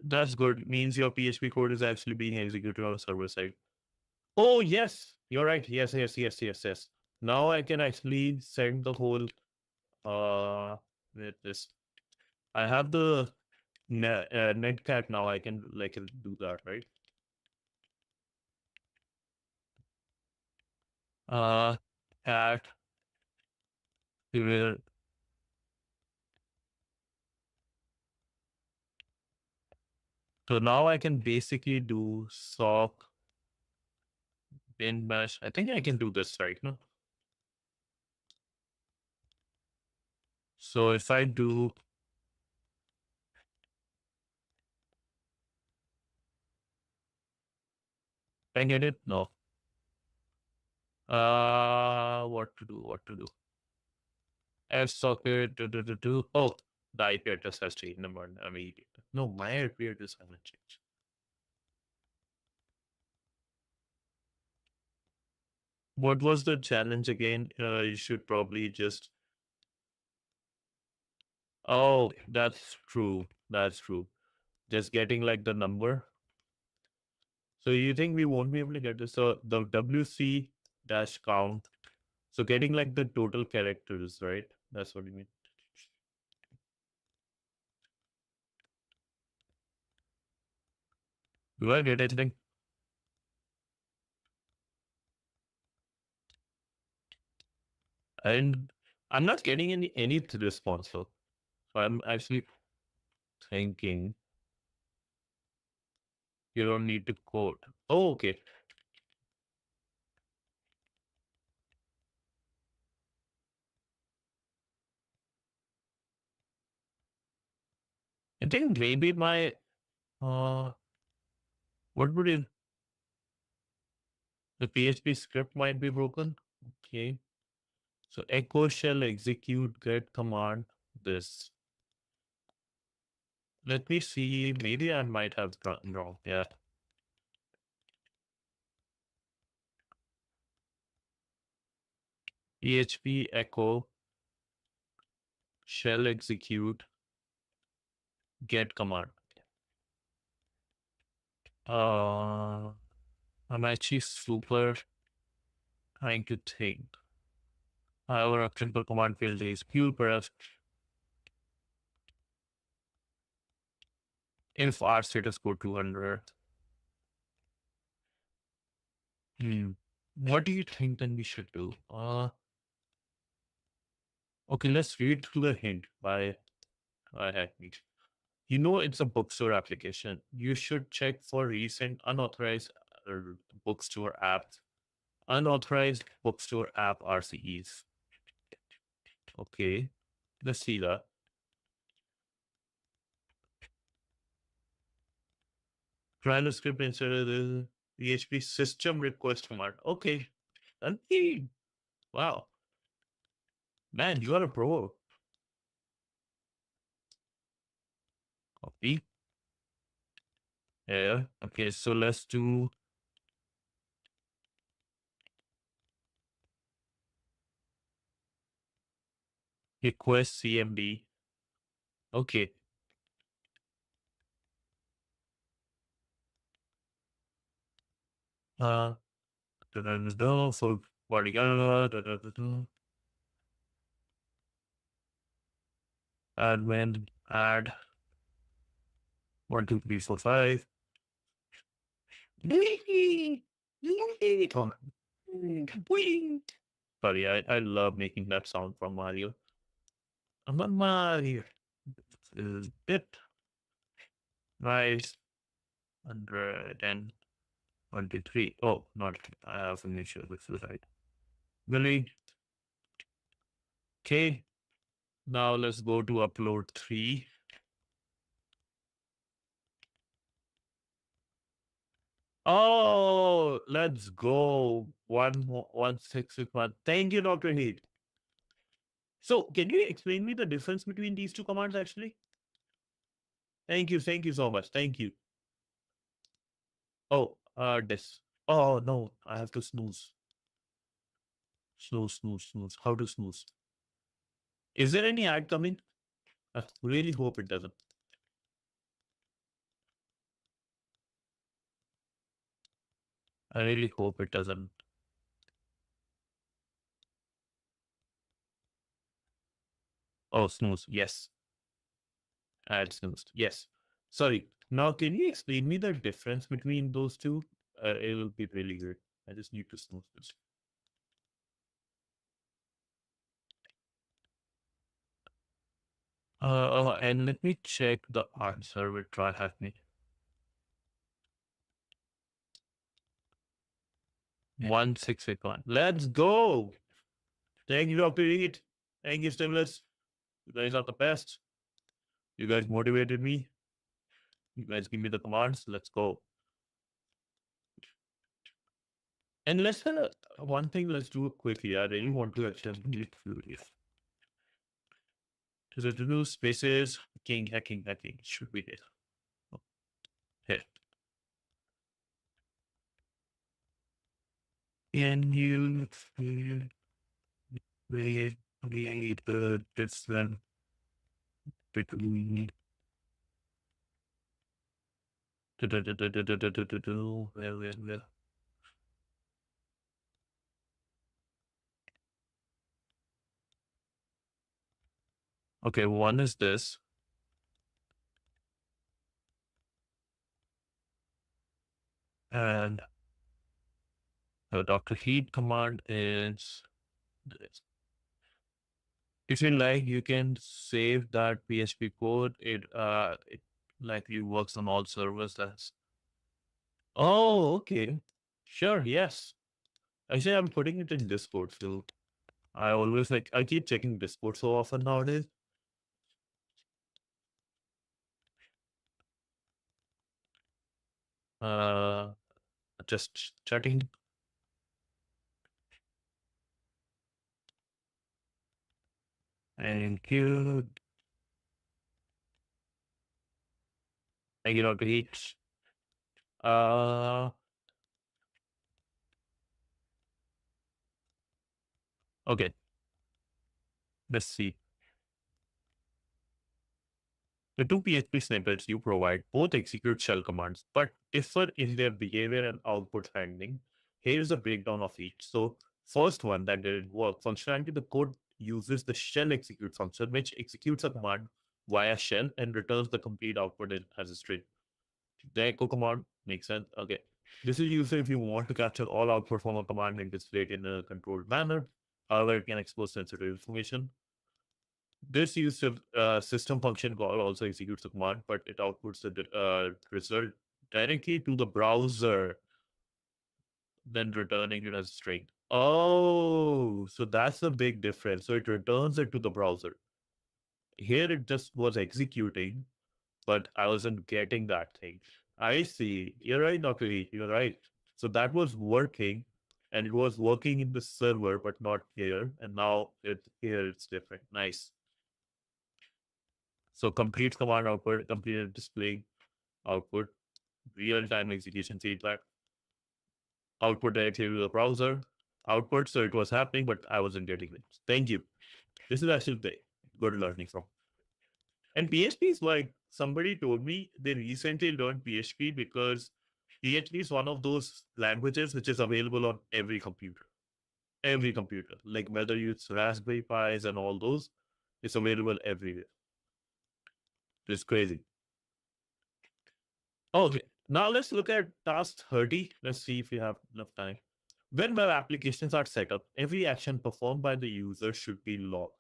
That's good. Means your PHP code is actually being executed on the server side. Oh, yes. You're right. Yes. Now I can actually send the whole, with this. I have the netcat now. I can like do that, right? At we will. So now I can basically do sock bin bash. I think I can do this right now. So if I do, can I get it? No. What to do? F socket, oh, the IP address has changed. Number, I mean, no, my IP address hasn't changed. What was the challenge again? You should probably just. Oh, that's true. That's true. Just getting like the number. So you think we won't be able to get this? So the WC dash count. So getting like the total characters, right? That's what you mean. Do I get anything? And I'm not getting any response. So I'm actually thinking you don't need to code. Oh, okay. I think maybe my what would it the PHP script might be broken. Okay. So echo shell execute get command this. Let me see. Maybe I might have gotten wrong. Yeah. PHP echo shell execute get command. I'm actually super trying to think. However, a simple command field is qpref if r status code 200. What do you think then we should do? Okay, let's read through the hint by Hackney. You know it's a bookstore application. You should check for recent unauthorized bookstore apps. Unauthorized bookstore app RCEs. Okay, let's see that. Try the script instead of the PHP system request command. Okay. Okay. Wow. Man, you are a pro. Copy. Yeah. Okay, so let's do request CMD. Okay. So admin add 1, 2, 3, 4, 5. Sorry, I love making that sound from Mario. I'm on Mario. This is bit nice 123. Oh, not I have an issue with the side. Really? Okay. Now let's go to upload 3. Oh, let's go. 161. Thank you, Dr. Heat. So, can you explain me the difference between these two commands actually? Thank you so much. Thank you. Oh, this. Oh no, I have to snooze. Snooze. How to snooze? Is there any ad coming? I really hope it doesn't. I really hope it doesn't. Oh, snooze. Yes. Ad snoozed. Yes. Sorry. Now, can you explain me the difference between those two? It will be really good. I just need to snooze this. And let me check the answer with try have me. 1681. Let's go. Thank you, Dr. Eat. Thank you, Stimulus. You guys are the best. You guys motivated me. You guys give me the commands. Let's go. And let's one thing. Let's do it quickly. I really want to attempt it furious. To the new spaces, hacking should be there. Oh, here. And you we need the distance between well. Okay, one is this. And the Dr. Heat command is this. If you like, you can save that PHP code. It likely works on all servers. That's okay. Sure, yes. Actually, I'm putting it in Discord still. I always I keep checking Discord so often nowadays. Just chatting. Thank you. Thank you, Dr. Heat. Okay. Let's see. The two PHP snippets you provide both execute shell commands, but differ in their behavior and output handling. Here's a breakdown of each. So, first one that didn't work. Functionality, the code uses the shell execute function, which executes a command via shell and returns the complete output as a string. The echo command makes sense. Okay. This is used if you want to capture all output from a command and display it in a controlled manner. However, it can expose sensitive information. This use of system function call also executes the command, but it outputs the result directly to the browser, then returning it as a string. Oh, so that's the big difference. So it returns it to the browser. Here it just was executing, but I wasn't getting that thing. I see. You're right, Dr. E. You're right. So that was working, and it was working in the server, but not here. And now here it's different. Nice. So complete command output, completed display output, real-time execution feedback, output directly to the browser, output. So it was happening, but I wasn't getting it. Thank you. This is actually the good learning from. And PHP is like somebody told me they recently learned PHP because PHP is one of those languages which is available on every computer. Every computer, like whether it's Raspberry Pis and all those, it's available everywhere. It's crazy. Okay, now let's look at task 30. Let's see if we have enough time. When web applications are set up, every action performed by the user should be logged.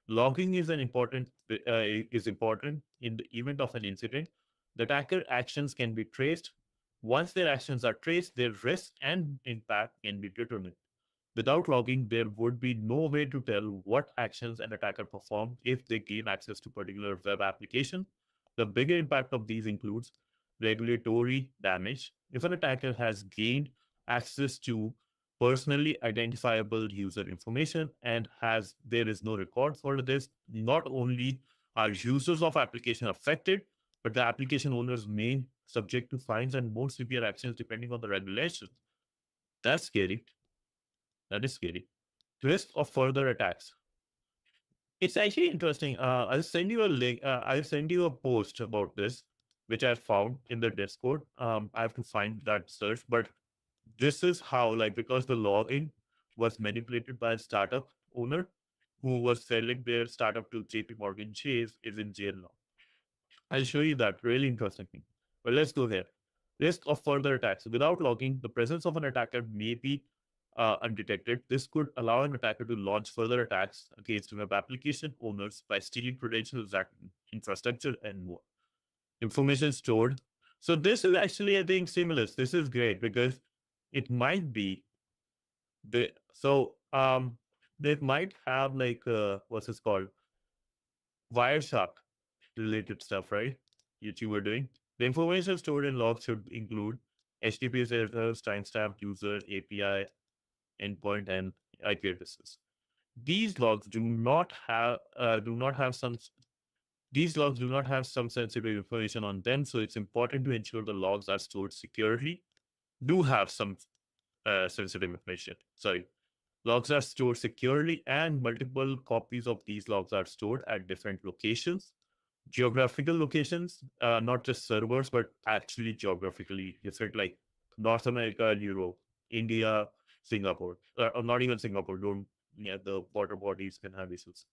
Logging is important in the event of an incident. The attacker actions can be traced. Once their actions are traced, their risk and impact can be determined. Without logging, there would be no way to tell what actions an attacker performed if they gain access to particular web application. The bigger impact of these includes regulatory damage. If an attacker has gained access to personally identifiable user information and has there is no record for this, not only are users of application affected, but the application owners may subject to fines and more severe actions depending on the regulations. That's scary. That is scary. Risk of further attacks. It's actually interesting. I'll send you a link. I'll send you a post about this, which I found in the Discord. I have to find that search, but this is how, like, because the login was manipulated by a startup owner who was selling their startup to JP Morgan Chase is in jail now. I'll show you that. Really interesting thing. But let's go here. Risk of further attacks. Without logging, the presence of an attacker may be undetected. This could allow an attacker to launch further attacks against web application owners by stealing credentials, infrastructure, and more. Information stored. So this is actually, I think, seamless. This is great because it might be they might have like what's this called? Wireshark related stuff, right? You were doing. The information stored in logs should include HTTP headers, timestamp, user, API, endpoint, and IP addresses. These logs do not have some these logs do not have some sensitive information on them, so it's important to ensure the logs are stored securely. Do have some sensitive information. Sorry. Logs are stored securely, and multiple copies of these logs are stored at different locations, geographical locations, not just servers, but actually geographically different, like North America, Europe, India, Singapore, or not even Singapore. Don't the water bodies can have issues.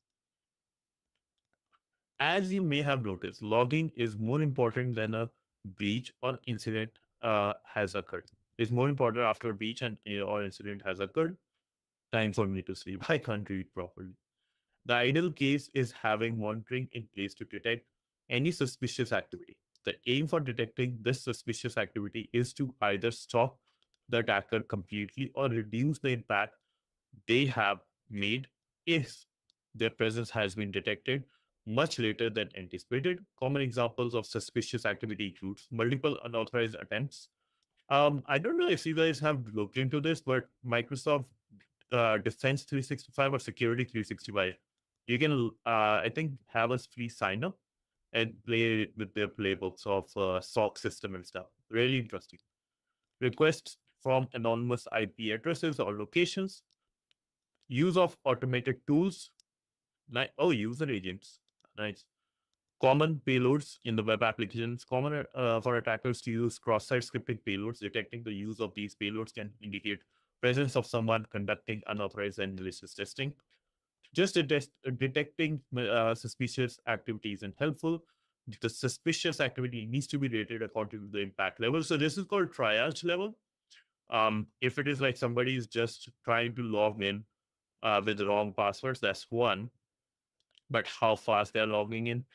As you may have noticed, logging is more important than a breach or incident has occurred. It's more important after a breach and or incident has occurred. Time for me to sleep. I can't read properly. The ideal case is having monitoring in place to detect any suspicious activity. The aim for detecting this suspicious activity is to either stop the attacker completely or reduce the impact they have made if their presence has been detected much later than anticipated. Common examples of suspicious activity include multiple unauthorized attempts. I don't know if you guys have looked into this, but Microsoft Defense 365 or Security 365, you can, I think, have a free sign up and play with their playbooks of SOC system and stuff. Really interesting. Requests from anonymous IP addresses or locations. Use of automated tools. User agents. Nice. Common payloads in the web applications. Common for attackers to use cross-site scripting payloads. Detecting the use of these payloads can indicate presence of someone conducting unauthorized and malicious testing. Just detecting suspicious activity isn't helpful. The suspicious activity needs to be rated according to the impact level. So this is called triage level. If it is like somebody is just trying to log in with the wrong passwords, that's one. But how fast they're logging in,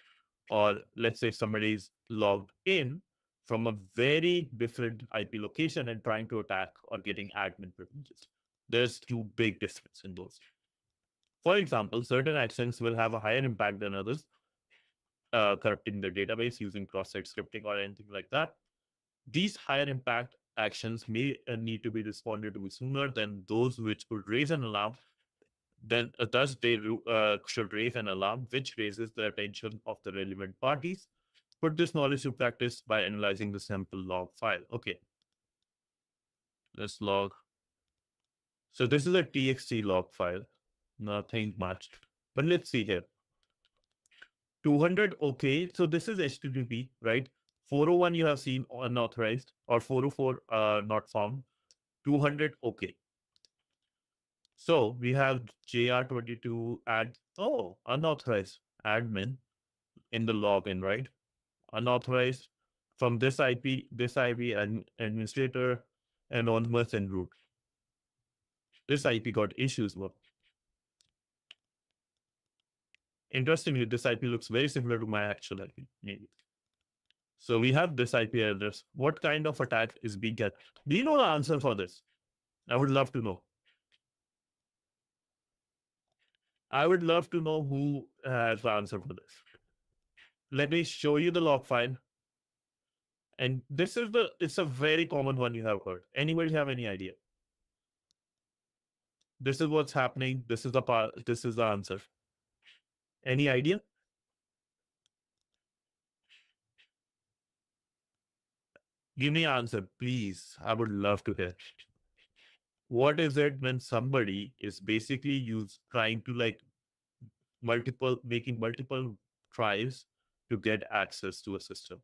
or let's say somebody's logged in from a very different IP location and trying to attack or getting admin privileges. There's two big difference in those. For example, certain actions will have a higher impact than others, corrupting the database using cross-site scripting or anything like that. These higher impact actions may need to be responded to sooner than those which would raise an alarm. Then, thus, they should raise an alarm which raises the attention of the relevant parties. Put this knowledge to practice by analyzing the sample log file. Okay, let's log. So this is a txt log file, nothing much. But let's see here. 200, okay. So this is HTTP, right? 401 you have seen unauthorized, or 404 not found. 200, okay. So we have JR22 add, unauthorized admin in the login, right? Unauthorized from this IP, and administrator, anonymous and root. This IP got issues. Well, interestingly, this IP looks very similar to my actual IP. So we have this IP address. What kind of attack is being get? Do you know the answer for this? I would love to know. I would love to know who has the answer for this. Let me show you the log file. And this is it's a very common one you have heard. Anybody have any idea? This is what's happening. This is the answer. Any idea? Give me an answer, please. I would love to hear. What is it when somebody is basically trying to making multiple tries to get access to a system?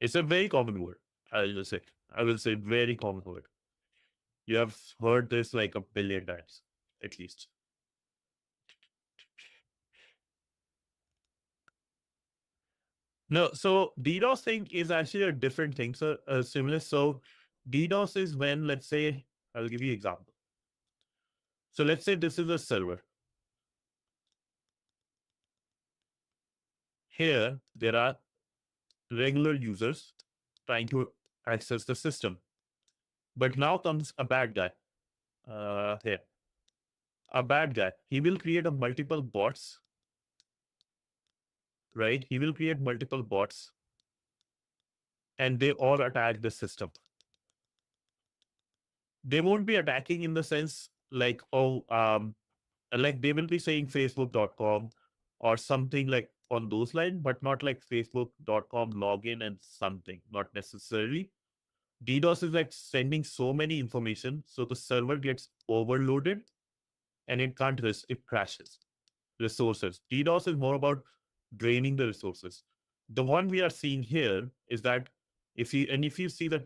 It's a very common word. I will say very common word. You have heard this like a billion times, at least. No, so DDoS thing is actually a different thing. So similar. So DDoS is when, let's say, I'll give you an example. So let's say this is a server. Here, there are regular users trying to access the system. But now comes a bad guy. Here. A bad guy. He will create multiple bots. Right? He will create multiple bots. And they all attack the system. They won't be attacking in the sense like, like they will be saying facebook.com or something like on those lines, but not like facebook.com login and something, not necessarily. DDoS is like sending so many information, so the server gets overloaded and it can't it crashes. Resources. DDoS is more about draining the resources. The one we are seeing here is that if you see the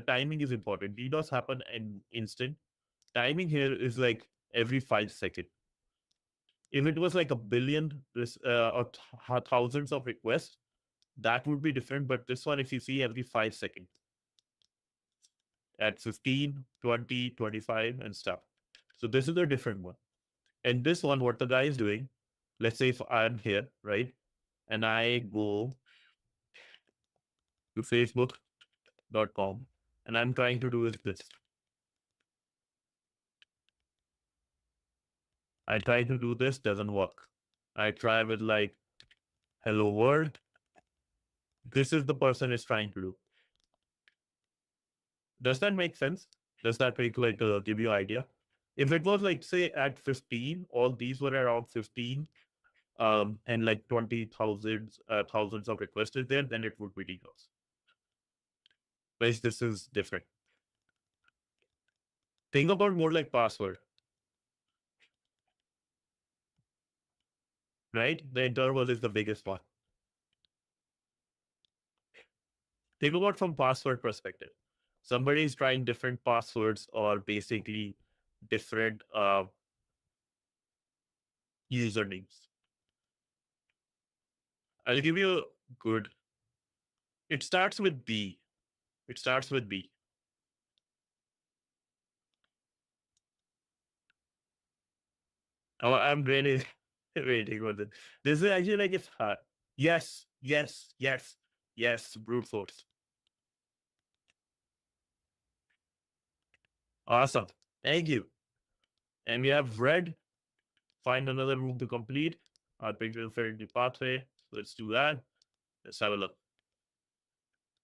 timing is important. DDoS happen in instant. Timing here is like every 5 seconds. If it was like a billion or thousands of requests, that would be different. But this one, if you see every 5 seconds, at 15, 20, 25 and stuff. So this is a different one. And this one, what the guy is doing, let's say if I'm here, right? And I go to facebook.com and I'm trying to do this. I try to do this, doesn't work. I try with like, hello world. This is the person is trying to do. Does that make sense? Does that make give you idea? If it was like say at 15, all these were around 15, and like 20,000 thousands of requests there, then it would be DDoS. But this is different. Think about more like password. Right? The interval is the biggest one. Think about from password perspective. Somebody is trying different passwords or basically different usernames. I'll give you a good. It starts with B. It starts with B. Oh, I'm really waiting for this. This is actually like it's hard. Yes, yes, yes, yes, brute force. Awesome. Thank you. And we have red. Find another room to complete. Our picture infinity pathway. Let's do that. Let's have a look.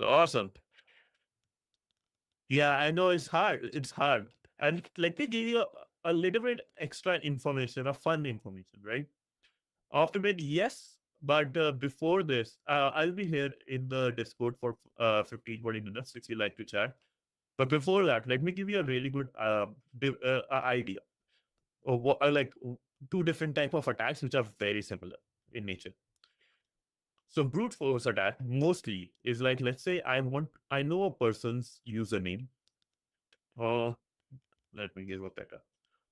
Awesome. Yeah, I know it's hard. It's hard. And let me give you a little bit extra information, a fun information, right? After that, yes. But before this, I'll be here in the Discord for 15, 20 minutes if you like to chat. But before that, let me give you a really good idea of what like two different type of attacks which are very similar in nature. So brute force attack mostly is like, let's say I know a person's username. Or let me give a better.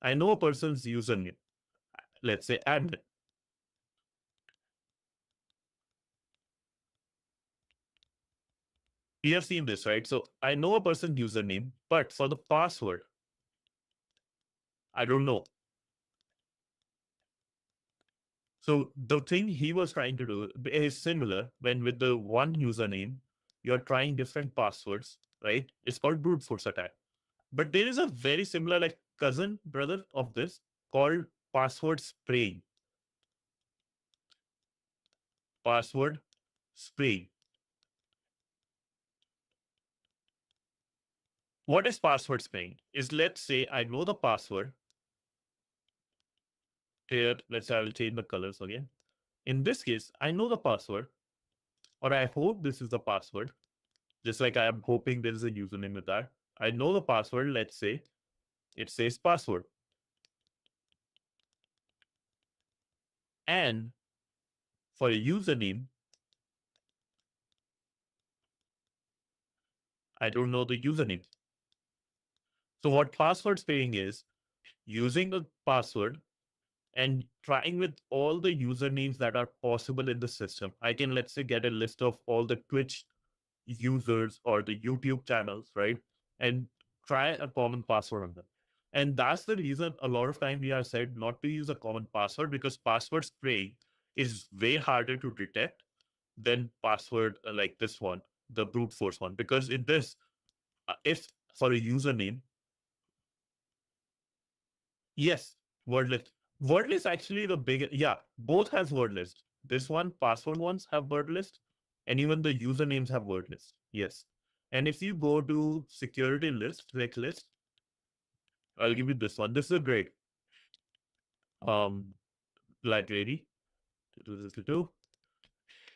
I know a person's username. Let's say admin. You have seen this, right? So I know a person's username, but for the password, I don't know. So the thing he was trying to do is similar when with the one username, you're trying different passwords, right? It's called brute force attack. But there is a very similar, like cousin brother of this called password spraying. Password spraying. What is password spraying? Is let's say I know the password. Here, let's say I will change the colors again. In this case, I know the password, or I hope this is the password. Just like I am hoping there is a username with that. I know the password, let's say it says password. And for a username, I don't know the username. So what password spraying is using the password and trying with all the usernames that are possible in the system. I can, let's say, get a list of all the Twitch users or the YouTube channels, right? And try a common password on them. And that's the reason a lot of time we are said not to use a common password, because password spraying is way harder to detect than password like this one, the brute force one. Because in this, if for a username, yes, word list. Word list actually the biggest. Yeah, both has word list. This one, password ones have word list, and even the usernames have word list. Yes, and if you go to security list, like list, I'll give you this one. This is a great um library.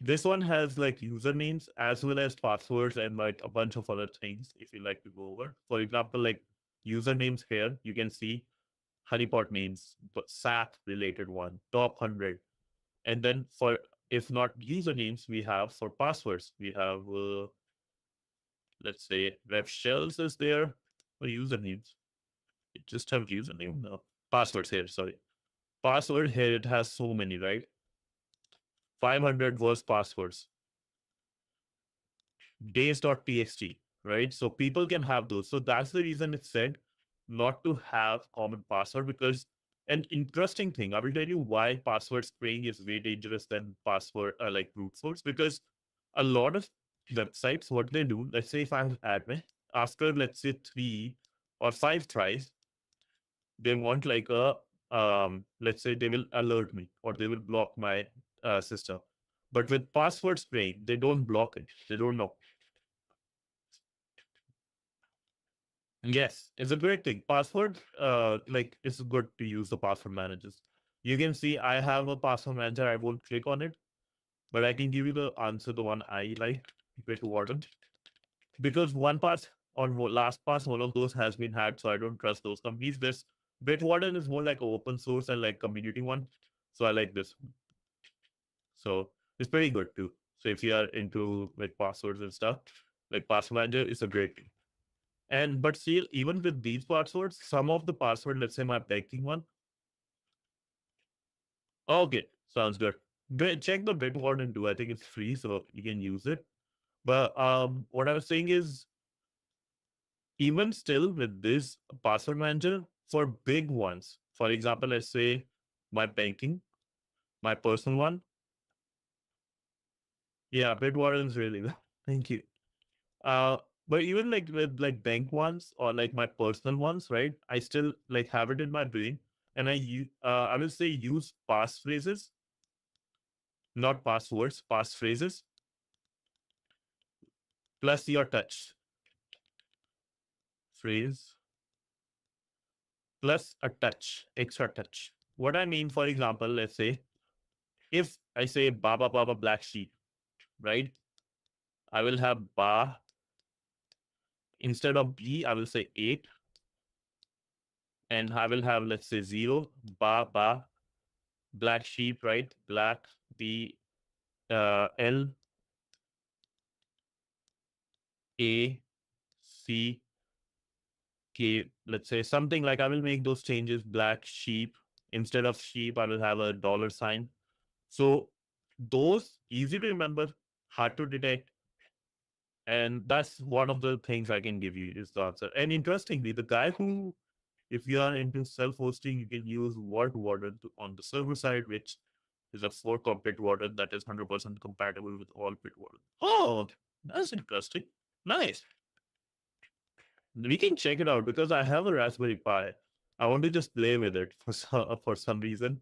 This one has like usernames as well as passwords and like a bunch of other things. If you like to go over, for example, like usernames here, you can see honeypot names, but SAT related one, top 100. And then for, if not usernames, we have for passwords, we have, let's say, Rev Shells is there for usernames. You just have username now. Passwords here, sorry. Password here, it has so many, right? 500 was passwords. Days.txt, right? So people can have those. So that's the reason it's said not to have common password, because an interesting thing, I will tell you why password spraying is way dangerous than password like brute force, because a lot of websites, what they do, let's say if I'm admin, after let's say 3 or 5 tries, they want like a let's say they will alert me or they will block my system. But with password spraying, they don't block it. They don't know. Yes, it's a great thing. Password, like it's good to use the password managers. You can see I have a password manager. I won't click on it, but I can give you the answer, the one I like, Bitwarden, because one pass or last pass, one of those has been hacked, so I don't trust those companies. This Bitwarden is more like open source and like community one, so I like this. So it's pretty good too. So if you are into like passwords and stuff, like password manager is a great thing. And but still, even with these passwords, some of the password, let's say my banking one. Okay, sounds good. Check the Bitwarden too. I think it's free, so you can use it. But what I was saying is, even still with this password manager for big ones, for example, let's say my banking, my personal one. Yeah, Bitwarden is really good. Thank you. Uh, but even like with like bank ones or like my personal ones, right? I still like have it in my brain, and I will say use passphrases, not passwords, passphrases plus your touch phrase plus a touch, extra touch. What I mean, for example, let's say if I say Baba Baba Black Sheep, right? I will have ba instead of B, I will say 8, and I will have, let's say, 0, ba black sheep, right? Black B L A C K. Let's say something like I will make those changes. Black sheep instead of sheep, I will have a dollar sign. So those easy to remember, hard to detect. And that's one of the things I can give you is the answer. And interestingly, the guy who, if you are into self-hosting, you can use Vault Warden on the server side, which is a 4-bit warden that is 100% compatible with all bit warden. Oh, that's interesting. Nice. We can check it out because I have a Raspberry Pi. I want to just play with it for some reason.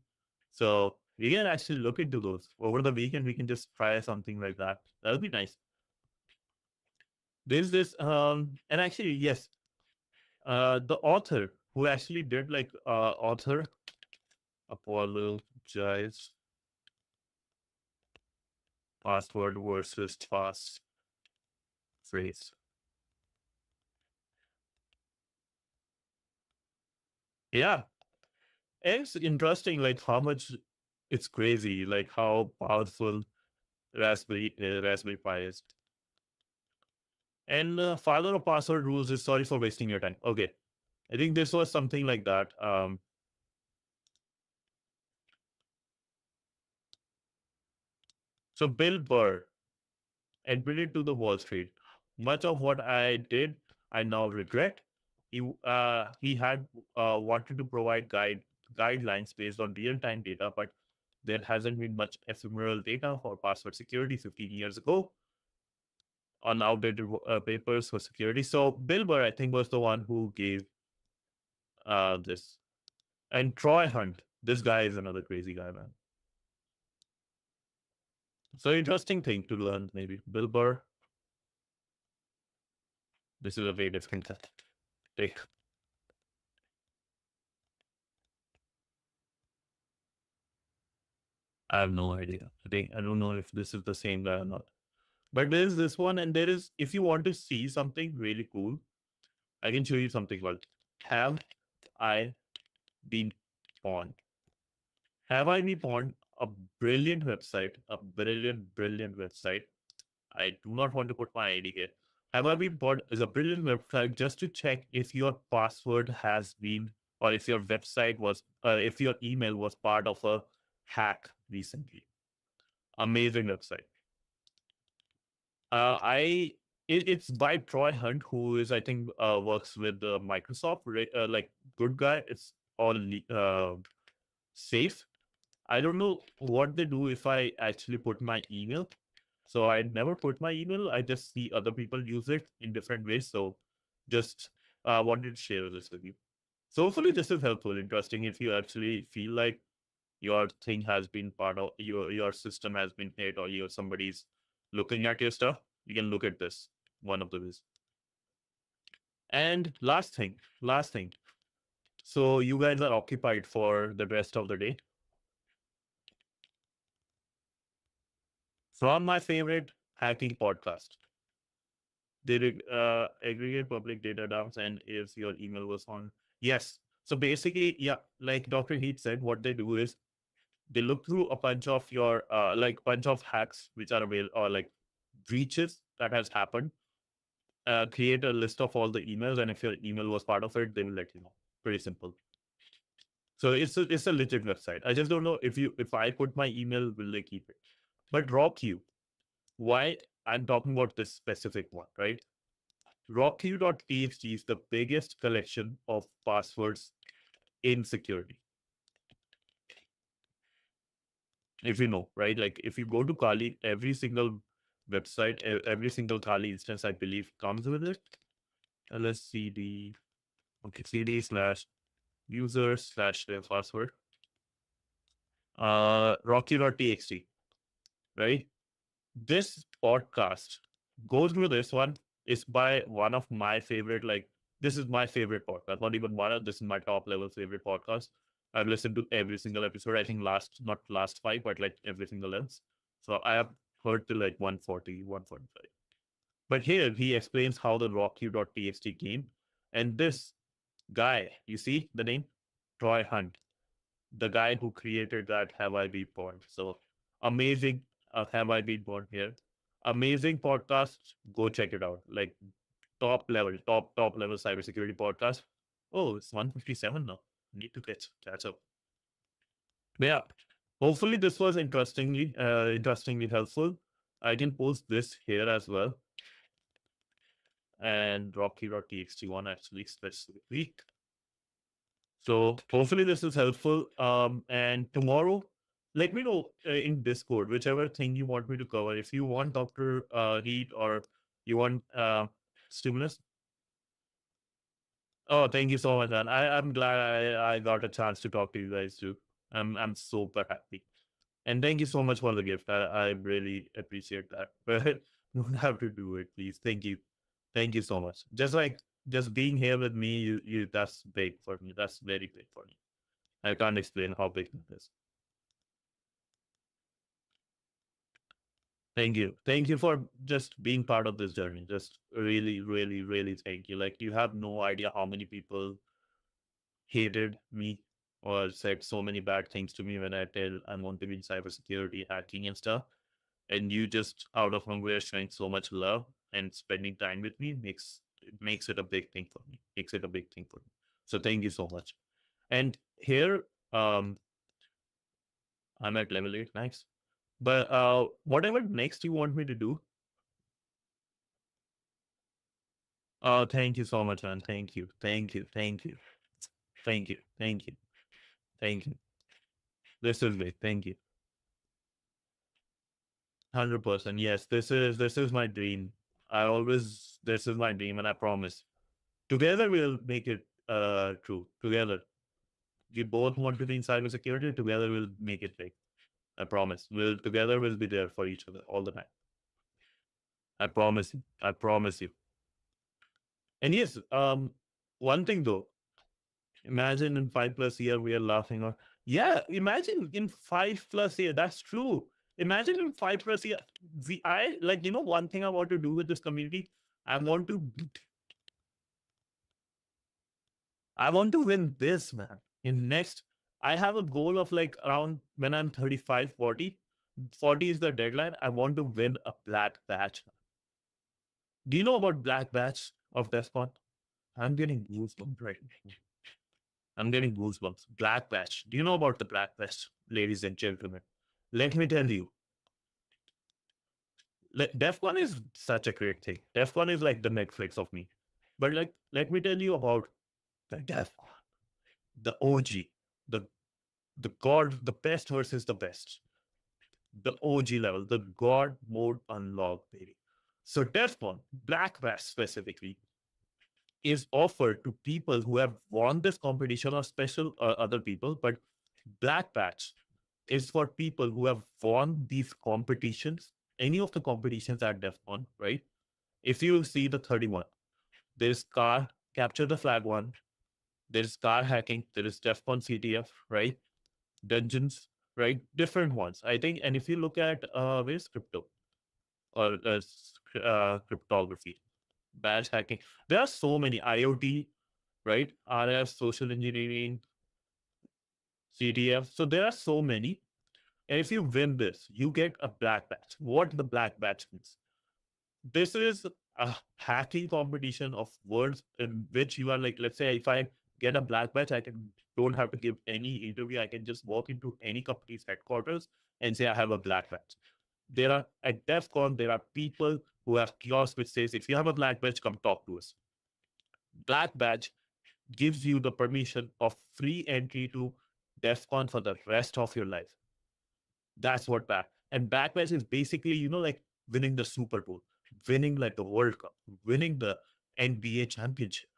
So we can actually look into those over the weekend. We can just try something like that. That'll be nice. There's this and actually yes, the author who actually did like author apologize password versus pass phrase. Yeah, it's interesting like how much it's crazy, like how powerful Raspberry Pi is. And father of password rules is sorry for wasting your time. Okay, I think this was something like that. So Bill Burr admitted to the Wall Street, much of what I did, I now regret. He had wanted to provide guidelines based on real-time data, but there hasn't been much ephemeral data for password security 15 years ago on outdated papers for security. So Bill Burr, I think, was the one who gave this. And Troy Hunt, this guy is another crazy guy, man. So interesting thing to learn, maybe. Bill Burr. This is a very different take. I have no idea. I don't know if this is the same guy or not. But there's this one, and there is, if you want to see something really cool, I can show you something called Have I Been Pawned? Have I Been Pawned? A brilliant website, a brilliant website. I do not want to put my ID here. Have I Been Pawned is a brilliant website just to check if your password has been, or if your website was, if your email was part of a hack recently. Amazing website. It's by Troy Hunt, who is I think works with Microsoft. Like good guy. It's all safe. I don't know what they do if I actually put my email. So I never put my email. I just see other people use it in different ways. So just wanted to share this with you. So hopefully this is helpful, interesting. If you actually feel like your thing has been part of your system has been hit, or somebody's looking at your stuff, you can look at this, one of the ways. And last thing. So you guys are occupied for the rest of the day. From my favorite hacking podcast, they aggregate public data dumps, and if your email was on. Yes. So basically, yeah, like Dr. Heath said, what they do is they look through a bunch of your like bunch of hacks which are available, or like breaches that has happened. Create a list of all the emails, and if your email was part of it, they will let you know. Pretty simple. So it's a legit website. I just don't know if I put my email, will they keep it? But RawQ, why I'm talking about this specific one, right? RawQ.txt is the biggest collection of passwords in security. If you know, right? Like if you go to Kali, every single website, every single Kali instance, I believe, comes with it. LSCD, okay, CD/user/their password. RawQ.txt, right? This podcast Go through this one. It's by one of my favorite, like, this is my favorite podcast. Not even one of this is my top level favorite podcast. I've listened to every single episode. I think not last five, but like every single lens. So I have heard to like 140, 145. But here he explains how the Rocky.txt came. And this guy, you see the name? Troy Hunt, the guy who created that Have I Been Born. So amazing, Have I Been Born here. Amazing podcast. Go check it out. Like top level cybersecurity podcast. Oh, it's 157 now. Need to catch up. But yeah, hopefully this was interestingly helpful. I can post this here as well and Rocky.txt one actually specifically. So hopefully this is helpful. And tomorrow, let me know in Discord whichever thing you want me to cover. If you want Dr. Reed or you want stimulus. Oh, thank you so much, man. I'm glad I got a chance to talk to you guys too. I'm super happy. And thank you so much for the gift. I really appreciate that. But you don't have to do it, please. Thank you. Thank you so much. Just being here with me, you that's big for me. That's very big for me. I can't explain how big that is. Thank you. Thank you for just being part of this journey. Just really, really, really thank you. Like you have no idea how many people hated me or said so many bad things to me when I tell I want to be in cybersecurity, hacking and stuff. And you just out of nowhere showing so much love and spending time with me makes it a big thing for me. Makes it a big thing for me. So thank you so much. And here, I'm at level 8, nice. But whatever next you want me to do, thank you so much, man. Thank you. Thank you. Thank you. Thank you. Thank you. Thank you. This is great. Thank you. 100%. Yes, this is my dream. This is my dream, and I promise. Together we'll make it true. Together. We both want to be in cybersecurity. Together we'll make it big. I promise. We'll be there for each other all the time. I promise you. I promise you. And yes, one thing though, imagine in 5 plus year we are laughing or yeah, imagine in 5 plus year, that's true. Imagine in 5 plus year, I like one thing I want to do with this community, I want to I want to win this, man. In next, I have a goal of like around when I'm 35, 40. 40 is the deadline. I want to win a black badge. Do you know about black badge of Despot? I'm getting goosebumps right now. I'm getting goosebumps. Black badge. Do you know about the black badge, ladies and gentlemen? Let me tell you. DEF1 is such a great thing. DEF1 is like the Netflix of me. But like, let me tell you about the DEF1, the OG, the the God, the best versus the best, the OG level, the God mode unlock, baby. So DEF1, Black Badge specifically, is offered to people who have won this competition or special other people, but Black Badge is for people who have won these competitions, any of the competitions at DEF1, right? If you see the 31, there's car, capture the flag one, there's car hacking, there is DEF1 CTF, right? Dungeons, right? Different ones, I think. And if you look at where's crypto or cryptography, badge hacking, there are so many IoT, right? RF, social engineering, CTF. So there are so many. And if you win this, you get a black badge. What the black badge means? This is a hacking competition of words in which you are like, let's say if I get a black badge, don't have to give any interview. I can just walk into any company's headquarters and say I have a black badge. There are at DEF CON, there are people who have kiosks which says if you have a black badge, come talk to us. Black badge gives you the permission of free entry to DEF CON for the rest of your life. That's what back. And black badge is basically, like winning the Super Bowl, winning like the World Cup, winning the NBA championship,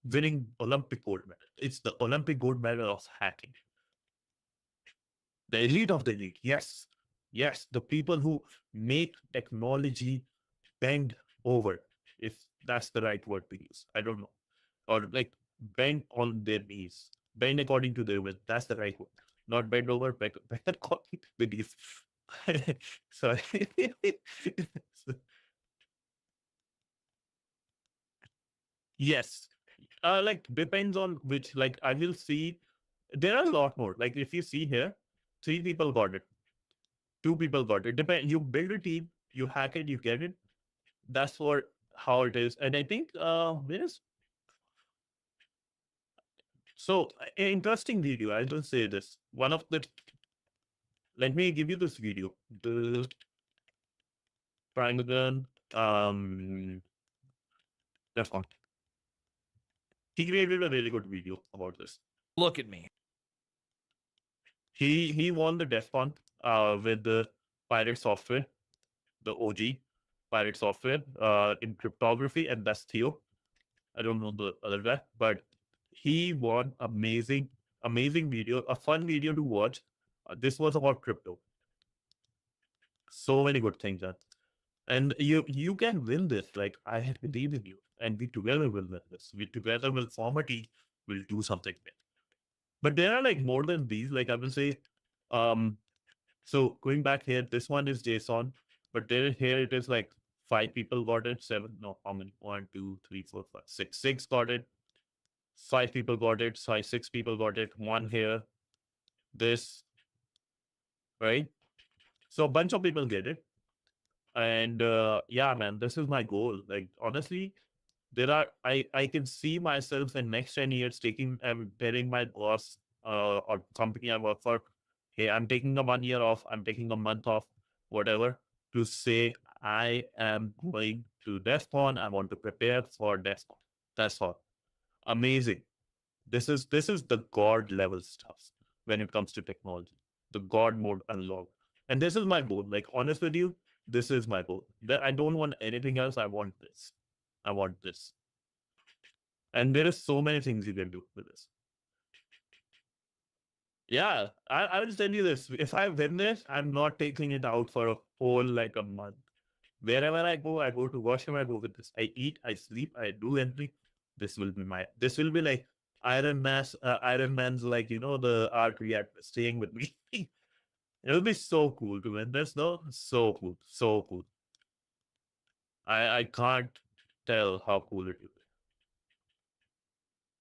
winning Olympic gold medal. It's the Olympic gold medal of hacking. The elite of the elite. Yes. Yes. The people who make technology bend over, if that's the right word to use. I don't know. Or like bend on their knees. Bend according to their will. That's the right word. Not bend over, bend according to the knees. Sorry. So, yes. Like depends on which, like I will see there are a lot more. Like if you see here, 3 people got it, 2 people got it. Depend you build a team, you hack it, you get it. That's what how it is. And I think there's so interesting video. I will say this. One of the let me give you this video. The Triangle that's one. He created a really good video about this. Look at me. He won the DEFCON with the Pirate Software, the OG Pirate Software in cryptography, and that's Theo. I don't know the other guy, but he won amazing video, a fun video to watch. This was about crypto. So many good things, and you can win this. Like I believe in you, and we together will win this. We together will form a team. We'll do something big. But there are like more than these. Like I will say, um, so going back here, this one is JSON, but there here it is like 5 people got it, 7. No, how many? 1, 2, 3, 4, 5, 6. 6 got it. 5 people got it. 6 people got it. 1 here. This, right? So a bunch of people get it. And yeah, man, this is my goal. Like honestly, I can see myself in next 10 years taking telling my boss or company I work for, hey, I'm taking a 1 year off, I'm taking a month off, whatever, to say I am going to DEFCON. I want to prepare for DEFCON. That's all. Amazing. This is the God level stuff when it comes to technology. The God mode unlocked. And this is my goal. Like honest with you, this is my goal. I don't want anything else. I want this. I want this. And there is so many things you can do with this. Yeah, I will tell you this. If I win this, I'm not taking it out for a whole like a month. Wherever I go to washroom, I go with this. I eat, I sleep, I do anything. This will be like Iron Man's like, the art reactor staying with me. It'll be so cool to win this though. So cool. So cool. I can't tell how cool it is.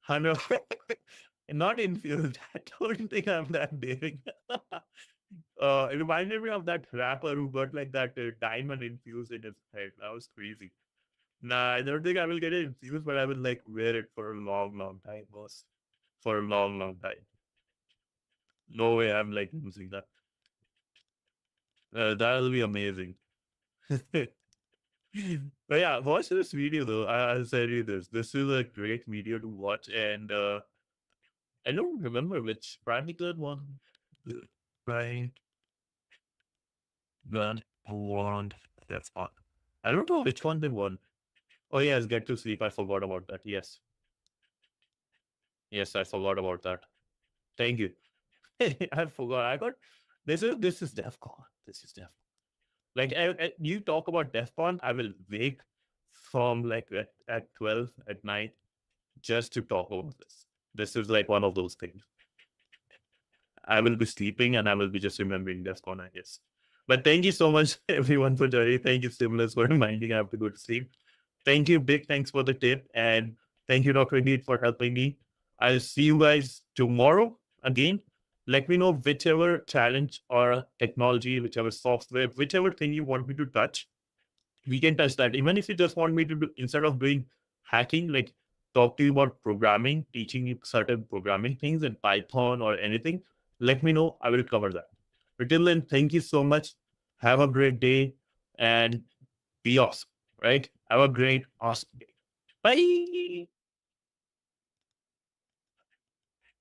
100 not infused. I don't think I'm that daring. It reminded me of that rapper who got like that diamond infused in his head. That was crazy. Nah, I don't think I will get it infused, but I will like wear it for a long, long time, boss. For a long, long time. No way I'm like using that. That'll be amazing. But yeah, watch this video though. I'll tell you this. This is a great video to watch, and I don't remember which practical one. Right. One. That's fun. I don't know which one they won. Oh yes, Get to Sleep. I forgot about that. Yes. Yes, I forgot about that. Thank you. I forgot. I got this is DEFCON. This is DEFCON. Like you talk about DEFCON, I will wake from like at 12 at night just to talk about this. This is like one of those things. I will be sleeping and I will be just remembering DEFCON, I guess. But thank you so much, everyone, for joining. Thank you, Stimulus, for reminding I have to go to sleep. Thank you, big thanks for the tip. And thank you, Dr. Indeed, for helping me. I'll see you guys tomorrow again. Let me know whichever challenge or technology, whichever software, whichever thing you want me to touch. We can touch that. Even if you just want me to do, instead of doing hacking, like talk to you about programming, teaching you certain programming things in Python or anything, let me know. I will cover that. But till then, thank you so much. Have a great day and be awesome, right? Have a great, awesome day. Bye.